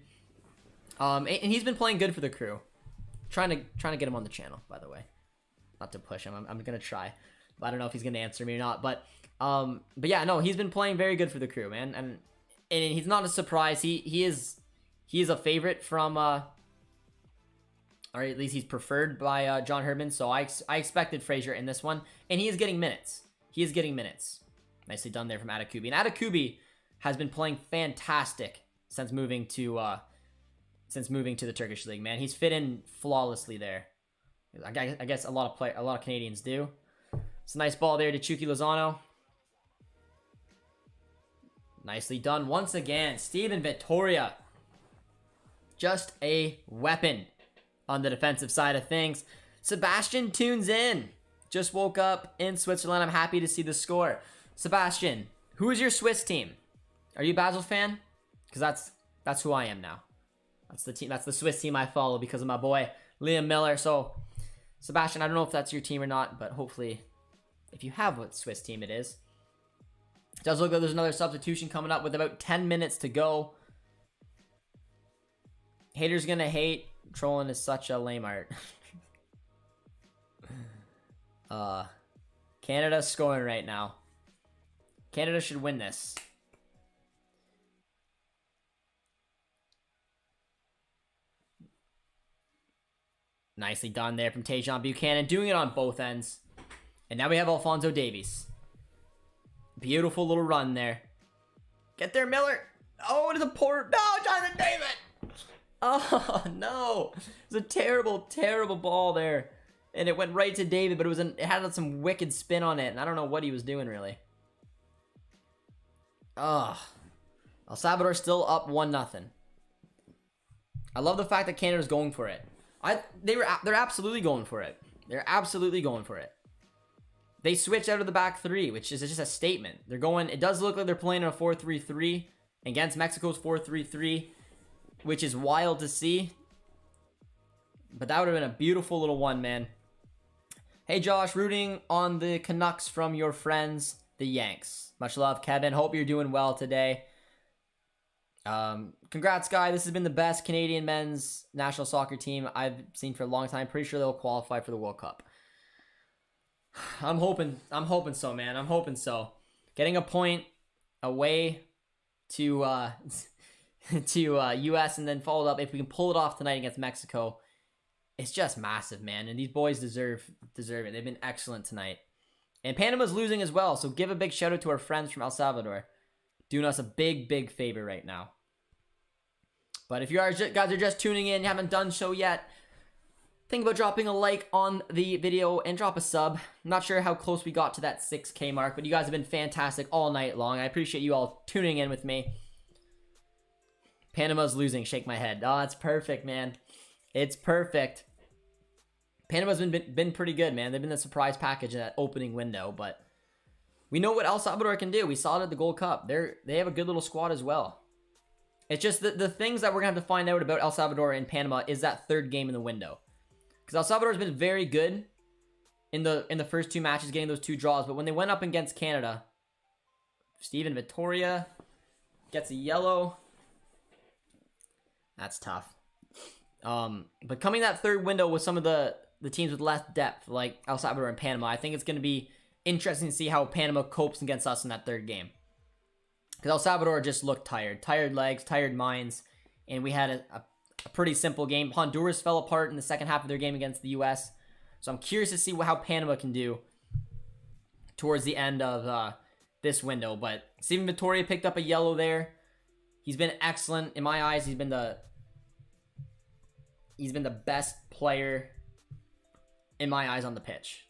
A: And he's been playing good for the Crew. Trying to get him on the channel, by the way. Not to push him. I'm gonna try. But I don't know if he's gonna answer me or not. But yeah, no, he's been playing very good for the Crew, man. And he's not a surprise. He is a favorite from or at least he's preferred by John Herdman. So I expected Fraser in this one, and he is getting minutes. He is getting minutes. Nicely done there from Atakubi. And Atakubi has been playing fantastic since moving to the Turkish league. Man, he's fit in flawlessly there. I guess a lot of Canadians do. It's a nice ball there to Chucky Lozano. Nicely done once again. Steven Vittoria. Just a weapon on the defensive side of things. Sebastian tunes in. Just woke up in Switzerland. I'm happy to see the score. Sebastian, who is your Swiss team? Are you a Basel fan? Because that's who I am now. That's the team. That's the Swiss team I follow because of my boy Liam Miller. So, Sebastian, I don't know if that's your team or not, but hopefully, if you have what Swiss team it is. It does look like there's another substitution coming up with about 10 minutes to go. Haters gonna hate. Trolling is such a lame art. Canada's scoring right now. Canada should win this. Nicely done there from Tajon Buchanan, doing it on both ends. And now we have Alphonso Davies. Beautiful little run there. Get there, Miller. Oh, it is a poor... No, Jonathan David! Oh, no. It was a terrible, terrible ball there. And it went right to David, but it had some wicked spin on it. And I don't know what he was doing, really. Ugh. El Salvador still up 1-0. I love the fact that Canada's going for it. They're absolutely going for it. They're absolutely going for it. They switched out of the back three, which is just a statement. They're going... It does look like they're playing a 4-3-3 against Mexico's 4-3-3, which is wild to see. But that would have been a beautiful little one, man. Hey, Josh, rooting on the Canucks from your friends, the Yanks. Much love, Kevin. Hope you're doing well today. Congrats, Guy. This has been the best Canadian men's national soccer team I've seen for a long time. Pretty sure they'll qualify for the World Cup. I'm hoping so, man. I'm hoping so. Getting a point away to US and then followed up, if we can pull it off tonight against Mexico, it's just massive, man. And these boys deserve it. They've been excellent tonight. And Panama's losing as well, so give a big shout out to our friends from El Salvador. Doing us a big, big favor right now. But if you guys are just tuning in, haven't done so yet, think about dropping a like on the video and drop a sub. I'm not sure how close we got to that 6K mark, but you guys have been fantastic all night long. I appreciate you all tuning in with me. Panama's losing. Shake my head. Oh, it's perfect, man. It's perfect. Panama's been pretty good, man. They've been the surprise package in that opening window, but we know what El Salvador can do. We saw it at the Gold Cup. They have a good little squad as well. It's just the things that we're going to have to find out about El Salvador and Panama is that third game in the window. Because El Salvador has been very good in the first two matches, getting those 2 draws. But when they went up against Canada, Steven Vittoria gets a yellow. That's tough. But coming that third window with some of the teams with less depth, like El Salvador and Panama, I think it's going to be interesting to see how Panama copes against us in that third game. Because El Salvador just looked tired. Tired legs, tired minds. And we had a pretty simple game. Honduras fell apart in the second half of their game against the U.S. So I'm curious to see how Panama can do towards the end of this window. But Steven Vittoria picked up a yellow there. He's been excellent. In my eyes, he's been the best player in my eyes on the pitch.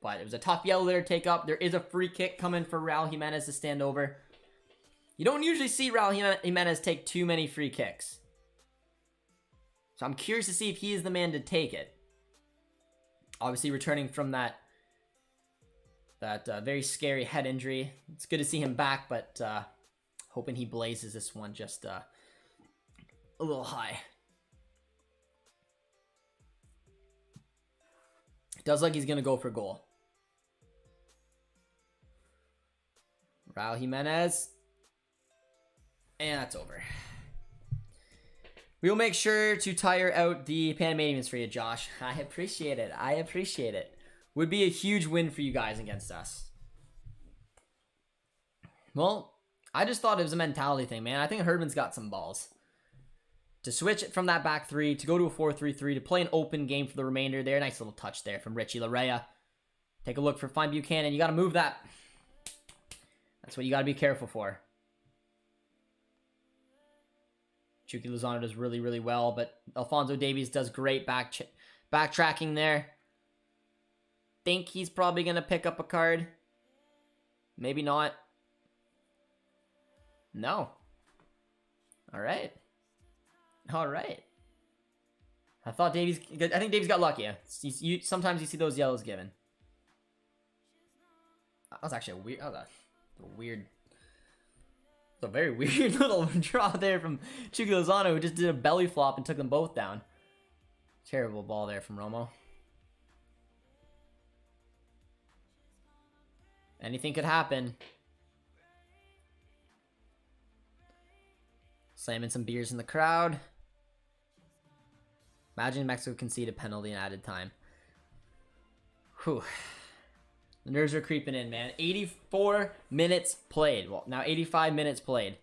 A: But it was a tough yellow there to take up. There is a free kick coming for Raul Jimenez to stand over. You don't usually see Raul Jimenez take too many free kicks. So I'm curious to see if he is the man to take it. Obviously returning from that very scary head injury. It's good to see him back, but hoping he blazes this one just a little high. Does look like he's going to go for goal. Raul Jimenez. And that's over. We will make sure to tire out the Panamanians for you, Josh. I appreciate it. I appreciate it. Would be a huge win for you guys against us. Well, I just thought it was a mentality thing, man. I think Herdman's got some balls. To switch it from that back three, to go to a 4-3-3, to play an open game for the remainder there. Nice little touch there from Richie Larea. Take a look for Fine Buchanan. You got to move that. That's what you got to be careful for. Chucky Lozano does really, really well, but Alphonso Davies does great backtracking there. Think he's probably going to pick up a card. Maybe not. No. All right. All right. I think Davies got lucky. Sometimes you see those yellows given. That was actually a very weird little draw there from Chucky Lozano, who just did a belly flop and took them both down. Terrible ball there from Romo. Anything could happen. Slamming some beers in the crowd. Imagine Mexico concede a penalty in added time. Whew. The nerves are creeping in, man. 84 minutes played. Well, now 85 minutes played.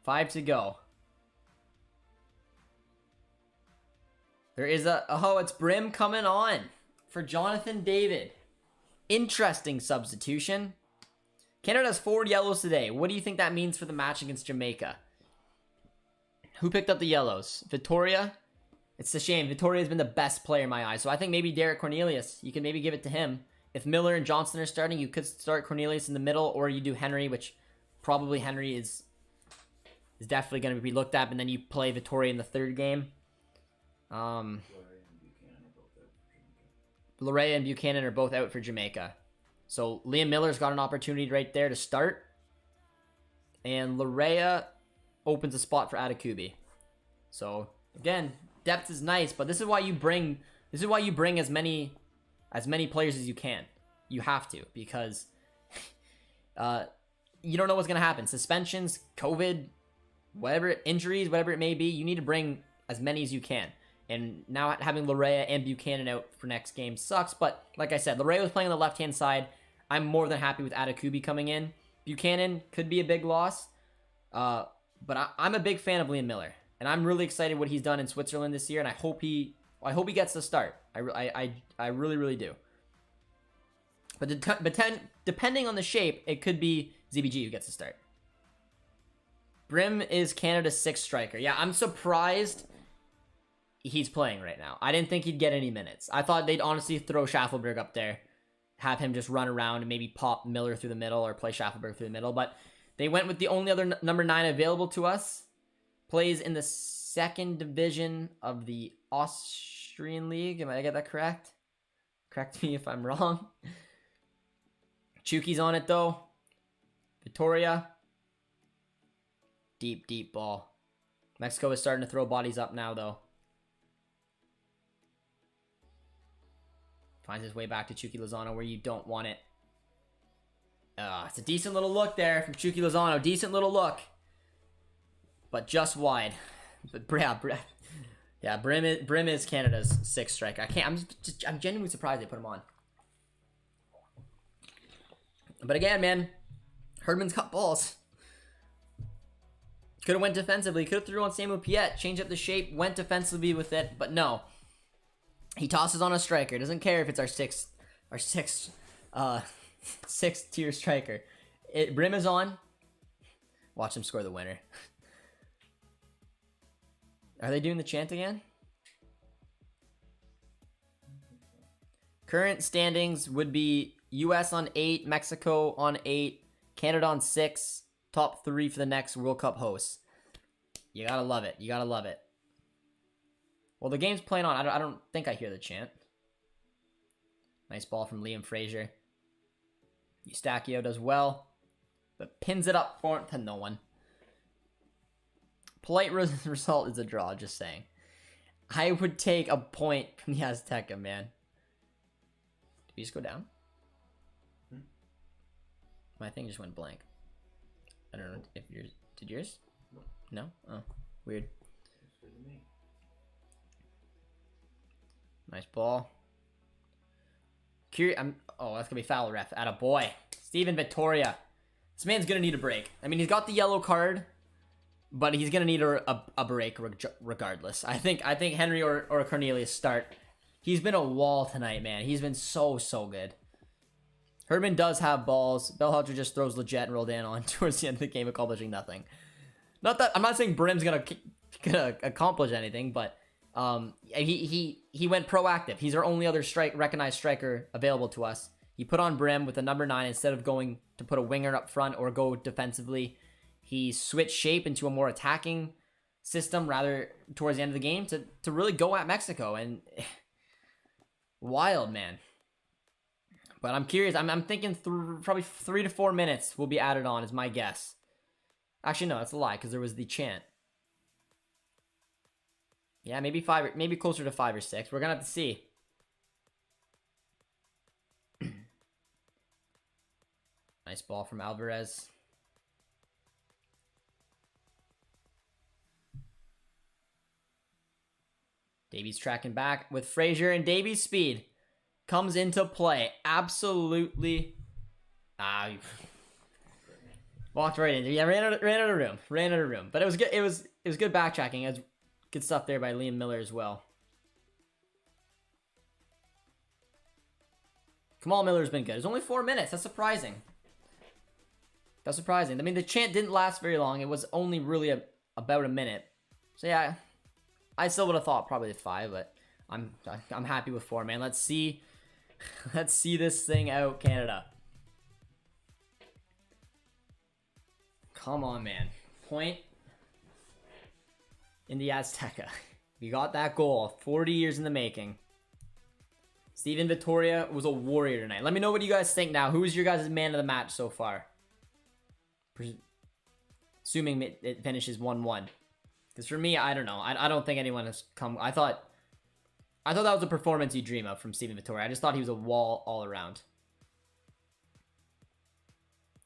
A: 5 to go. There is oh, it's Brim coming on for Jonathan David. Interesting substitution. Canada has 4 yellows today. What do you think that means for the match against Jamaica? Who picked up the yellows? Victoria? It's a shame. Victoria has been the best player in my eyes. So I think maybe Derek Cornelius. You can maybe give it to him. If Miller and Johnson are starting, you could start Cornelius in the middle, or you do Henry, which probably Henry is definitely going to be looked at, and then you play Victoria in the 3rd game. Larea and Buchanan are both out for Jamaica. So Liam Miller's got an opportunity right there to start. And Larea opens a spot for Adekubi. So again, depth is nice, but this is why you bring as many players as you can. You have to, because you don't know what's gonna happen. Suspensions, COVID, whatever, injuries, whatever it may be, you need to bring as many as you can. And now having Larea and Buchanan out for next game sucks, but like I said, Larea was playing on the left-hand side. I'm more than happy with Adekubi coming in. Buchanan could be a big loss, but I'm a big fan of Liam Miller, and I'm really excited what he's done in Switzerland this year, and I hope he gets the start. I really do. But depending on the shape, it could be ZBG who gets the start. Brim is Canada's 6th striker. Yeah, I'm surprised he's playing right now. I didn't think he'd get any minutes. I thought they'd honestly throw Schaffelberg up there, have him just run around and maybe pop Miller through the middle or play Schaffelberg through the middle. But they went with the only other number 9 available to us. Plays in the 2nd division of the Austrian League. Am I get that correct? Correct me if I'm wrong. Chuki's on it though. Victoria. Deep ball. Mexico is starting to throw bodies up now though. Finds his way back to Chucky Lozano where you don't want it. It's a decent little look there from Chucky Lozano. Decent little look. But just wide. But yeah, Brim is Canada's 6th striker. I'm genuinely surprised they put him on. But again, man, Herdman's got balls. Could have went defensively. Could have threw on Samuel Piet. Changed up the shape. Went defensively with it. But no. He tosses on a striker. Doesn't care if it's our sixth tier striker. Brim is on. Watch him score the winner. Are they doing the chant again? Current standings would be US on 8, Mexico on 8, Canada on 6, top 3 for the next World Cup hosts. You gotta love it. You gotta love it. Well, the game's playing on. I don't think I hear the chant. Nice ball from Liam Fraser. Eustachio does well, but pins it up to no one. Polite result is a draw, just saying. I would take a point from the Azteca, man. Did we just go down? My thing just went blank. I don't know if yours... Did yours? No? Oh, weird. Nice ball. Oh, that's going to be foul, ref. Attaboy. Steven Vittoria. This man's going to need a break. I mean, he's got the yellow card, but he's going to need a break regardless. I think Henry or Cornelius start. He's been a wall tonight, man. He's been so good. Herdman does have balls. Bellhoucher just throws Leggett and Roldan on towards the end of the game, accomplishing nothing. Not that I'm not saying Brim's gonna accomplish anything, but he went proactive. He's our only other recognized striker available to us. He put on Brim with a number 9 instead of going to put a winger up front or go defensively. He switched shape into a more attacking system rather towards the end of the game to really go at Mexico. And wild, man. But I'm curious. I'm thinking probably 3 to 4 minutes will be added on is my guess. Actually, no, that's a lie because there was the chant. Yeah, maybe 5, maybe closer to 5 or 6. We're gonna have to see. Nice ball from Alvarez. Davies tracking back with Frazier and Davies' speed. comes into play. Absolutely. Walked right into. Yeah, ran out of room. Ran out of room. But it was good. It was good backtracking. It was good stuff there by Liam Miller as well. Kamal Miller's been good. It was only 4 minutes. That's surprising. That's surprising. I mean, the chant didn't last very long. It was only really about a minute. So yeah, I still would have thought probably 5, but I'm happy with 4, man. Let's see this thing out, Canada. Come on, man. Point in the Azteca. We got that goal. 40 years in the making. Steven Vittoria was a warrior tonight. Let me know what you guys think now. Who is your guys' man of the match so far? Assuming it finishes 1-1. Because for me, I don't know. I don't think anyone has come. I thought that was a performance you dream of from Steven Vittoria. I just thought he was a wall all around.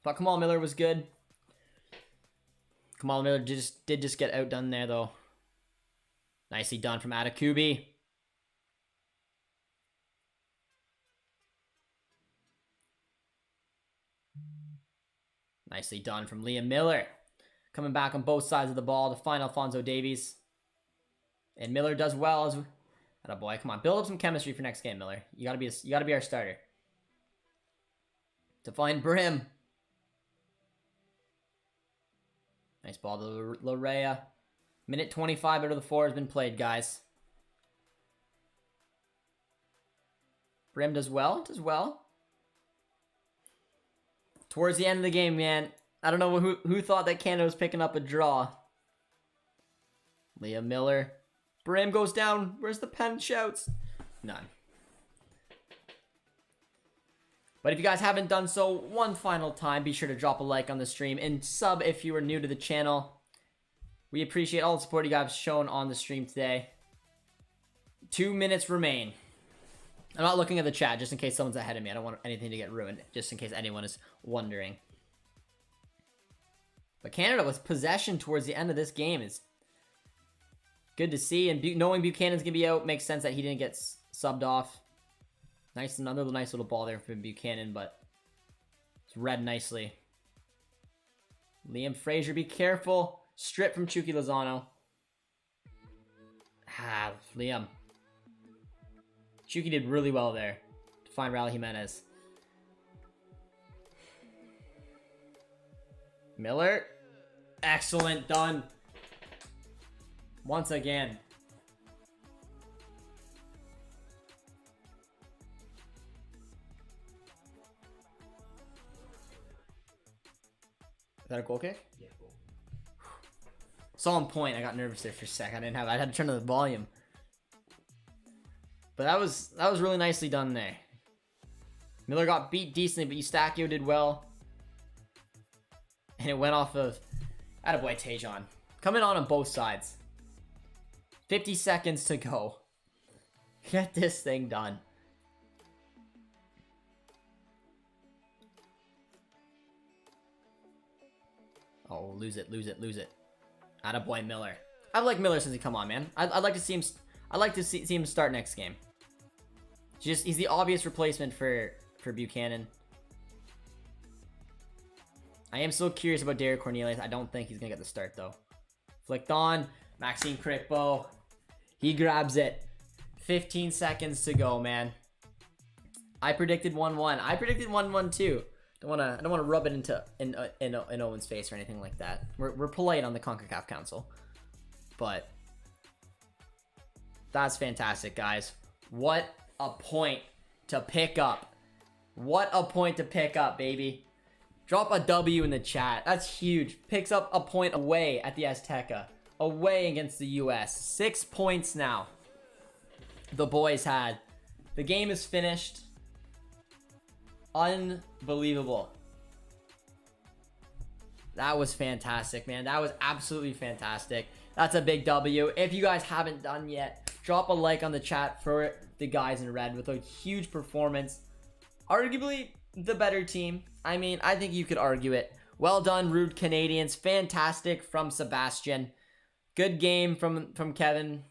A: Thought Kamal Miller was good. Kamal Miller did just get outdone there, though. Nicely done from Atakubi. Nicely done from Liam Miller. Coming back on both sides of the ball to find Alphonso Davies. And Miller does well as... Attaboy, come on. Build up some chemistry for next game, Miller. You gotta be our starter. To find Brim. Nice ball to Larea. Minute 25 out of the 4 has been played, guys. Brim does well. Does well. Towards the end of the game, man. I don't know who thought that Canada was picking up a draw. Liam Miller. Brim goes down. Where's the pen shouts? None. But if you guys haven't done so, one final time, be sure to drop a like on the stream and sub if you are new to the channel. We appreciate all the support you guys shown on the stream today. 2 minutes remain. I'm not looking at the chat just in case someone's ahead of me. I don't want anything to get ruined, just in case anyone is wondering. But Canada with possession towards the end of this game is good to see. And knowing Buchanan's going to be out makes sense that he didn't get subbed off. Nice, another nice little ball there from Buchanan, but it's read nicely. Liam Fraser, be careful. Strip from Chucky Lozano. Liam. Chucky did really well there to find Raul Jimenez. Miller. Excellent. Done. Once again. Is that a goal kick? Yeah, goal. Saw on point. I got nervous there for a sec. I had to turn on the volume. But that was really nicely done there. Miller got beat decently, but Eustachio did well. And it went off of attaboy Tejan. Coming on both sides. 50 seconds to go. Get this thing done. Oh, lose it. Attaboy Miller. I've liked Miller since he come on, man. I'd like to see him. I'd like to see him start next game. He's the obvious replacement for Buchanan. I am still curious about Derek Cornelius. I don't think he's gonna get the start though. Flicked on. Maxime Krikbo. He grabs it. 15 seconds to go, man. I predicted 1-1. I predicted 1-1 too. I don't wanna rub it in Owen's face or anything like that. We're polite on the CONCACAF Council, but that's fantastic, guys. What a point to pick up. What a point to pick up, baby. Drop a W in the chat. That's huge. Picks up a point away at the Azteca. Away against the US. 6 points now. The boys had. The game is finished. Unbelievable. That was fantastic, man. That was absolutely fantastic. That's a big W. If you guys haven't done yet, drop a like on the chat for the guys in red with a huge performance. Arguably the better team. I mean, I think you could argue it. Well done, Rude Canadians. Fantastic from Sebastian. Good game from Kevin.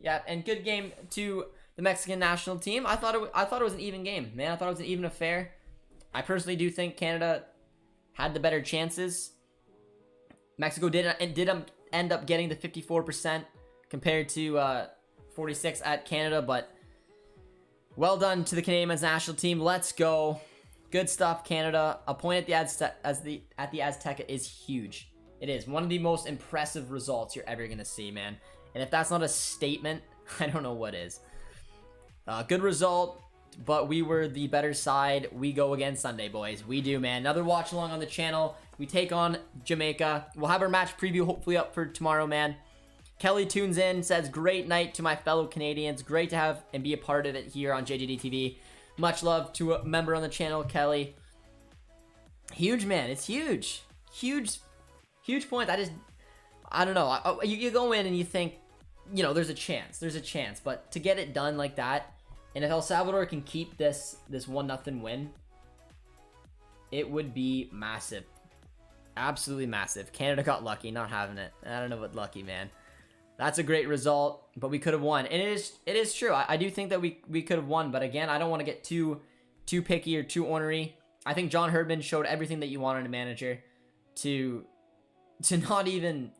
A: Yeah, and good game to the Mexican national team. I thought it was an even game, man. I thought it was an even affair. I personally do think Canada had the better chances. Mexico did end up getting the 54% compared to 46 at Canada, but well done to the Canadian men's national team. Let's go. Good stuff, Canada. A point at the Azteca is huge. It is one of the most impressive results you're ever going to see, man. And if that's not a statement, I don't know what is. Good result, but we were the better side. We go again Sunday, boys. We do, man. Another watch along on the channel. We take on Jamaica. We'll have our match preview hopefully up for tomorrow, man. Kelly tunes in, says, great night to my fellow Canadians. Great to have and be a part of it here on JJD TV. Much love to a member on the channel, Kelly. Huge, man. It's huge. Huge point. I don't know. You go in and you think, you know, there's a chance. But to get it done like that, and if El Salvador can keep this 1-0 win, it would be massive. Absolutely massive. Canada got lucky not having it. I don't know what lucky, man. That's a great result, but we could have won. And it is true. I do think that we could have won, but again, I don't want to get too picky or too ornery. I think John Herdman showed everything that you want in a manager to not even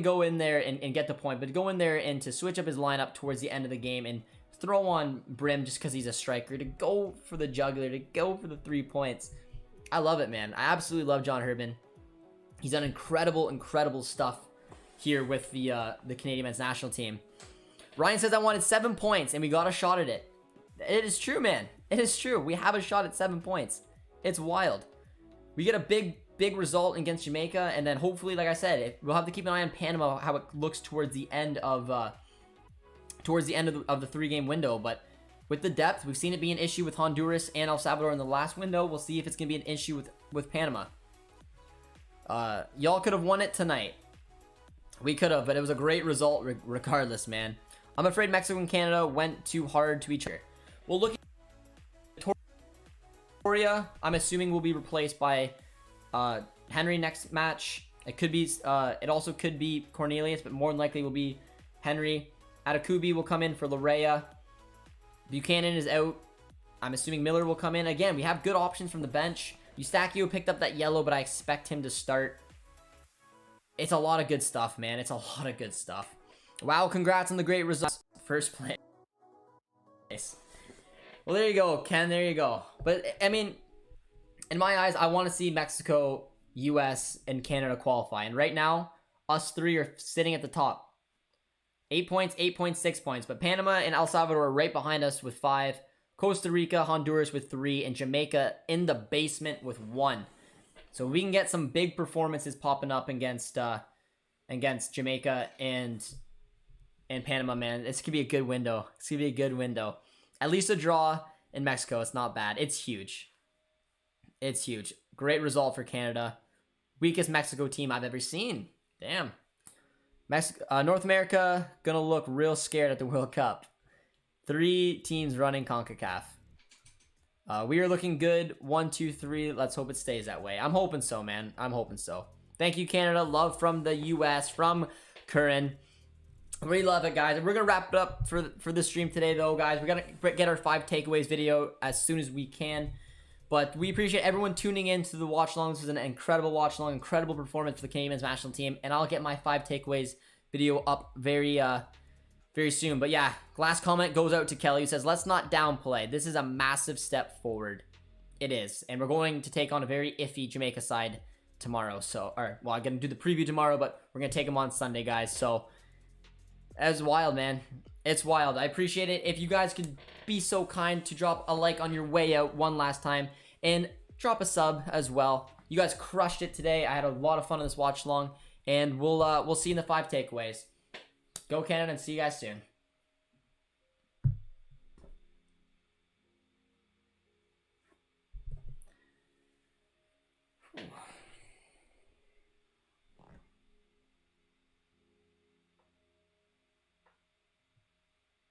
A: go in there and get the point, but to go in there and to switch up his lineup towards the end of the game and throw on Brim just because he's a striker, to go for the juggler, to go for the 3 points. I love it, man. I absolutely love John Herdman. He's done incredible stuff here with the Canadian men's national team. Ryan says, I wanted 7 points and we got a shot at it. It is true, man. It is true. We have a shot at 7 points. It's wild. We get a big result against Jamaica, and then hopefully, like I said, we'll have to keep an eye on Panama, how it looks towards the end of the 3-game window. But with the depth, we've seen it be an issue with Honduras and El Salvador in the last window. We'll see if it's gonna be an issue with Panama. Y'all could have won it tonight. We could have, but it was a great result regardless, man. I'm afraid Mexico and Canada went too hard to each other. Well, look, Victoria, I'm assuming will be replaced by Henry next match. It could be, it also could be Cornelius, but more than likely will be Henry. Atakubi will come in for Larea. Buchanan is out. I'm assuming Miller will come in. Again, we have good options from the bench. Eustachio picked up that yellow, but I expect him to start. It's a lot of good stuff, man. It's a lot of good stuff. Wow, congrats on the great results. First place. Well, there you go, Ken. There you go. But, I mean, in my eyes, I want to see Mexico, US, and Canada qualify. And right now, us three are sitting at the top. 8 points, 8 points, 6 points. But Panama and El Salvador are right behind us with 5. Costa Rica, Honduras with 3. And Jamaica in the basement with 1. So we can get some big performances popping up against Jamaica and Panama, man. This could be a good window. It's going to be a good window. At least a draw in Mexico. It's not bad. It's huge. It's huge. Great result for Canada. Weakest Mexico team I've ever seen. Damn. North America going to look real scared at the World Cup. 3 teams running CONCACAF. We are looking good. 1, 2, 3. Let's hope it stays that way. I'm hoping so, man. I'm hoping so. Thank you, Canada. Love from the U.S. from Curran. We love it, guys. We're going to wrap it up for this stream today, though, guys. We're going to get our 5 takeaways video as soon as we can. But we appreciate everyone tuning in to the watch-along. This was an incredible watch-along, incredible performance for the Canadian men's national team. And I'll get my 5 takeaways video up very soon. But yeah, last comment goes out to Kelly, who says, let's not downplay. This is a massive step forward. It is. And we're going to take on a very iffy Jamaica side tomorrow. So, well, I'm going to do the preview tomorrow, but we're going to take them on Sunday, guys. So, that's wild, man. It's wild. I appreciate it. If you guys could be so kind to drop a like on your way out one last time and drop a sub as well. You guys crushed it today. I had a lot of fun on this watch along, and we'll see you in the 5 takeaways. Go Canada, and see you guys soon. Whew.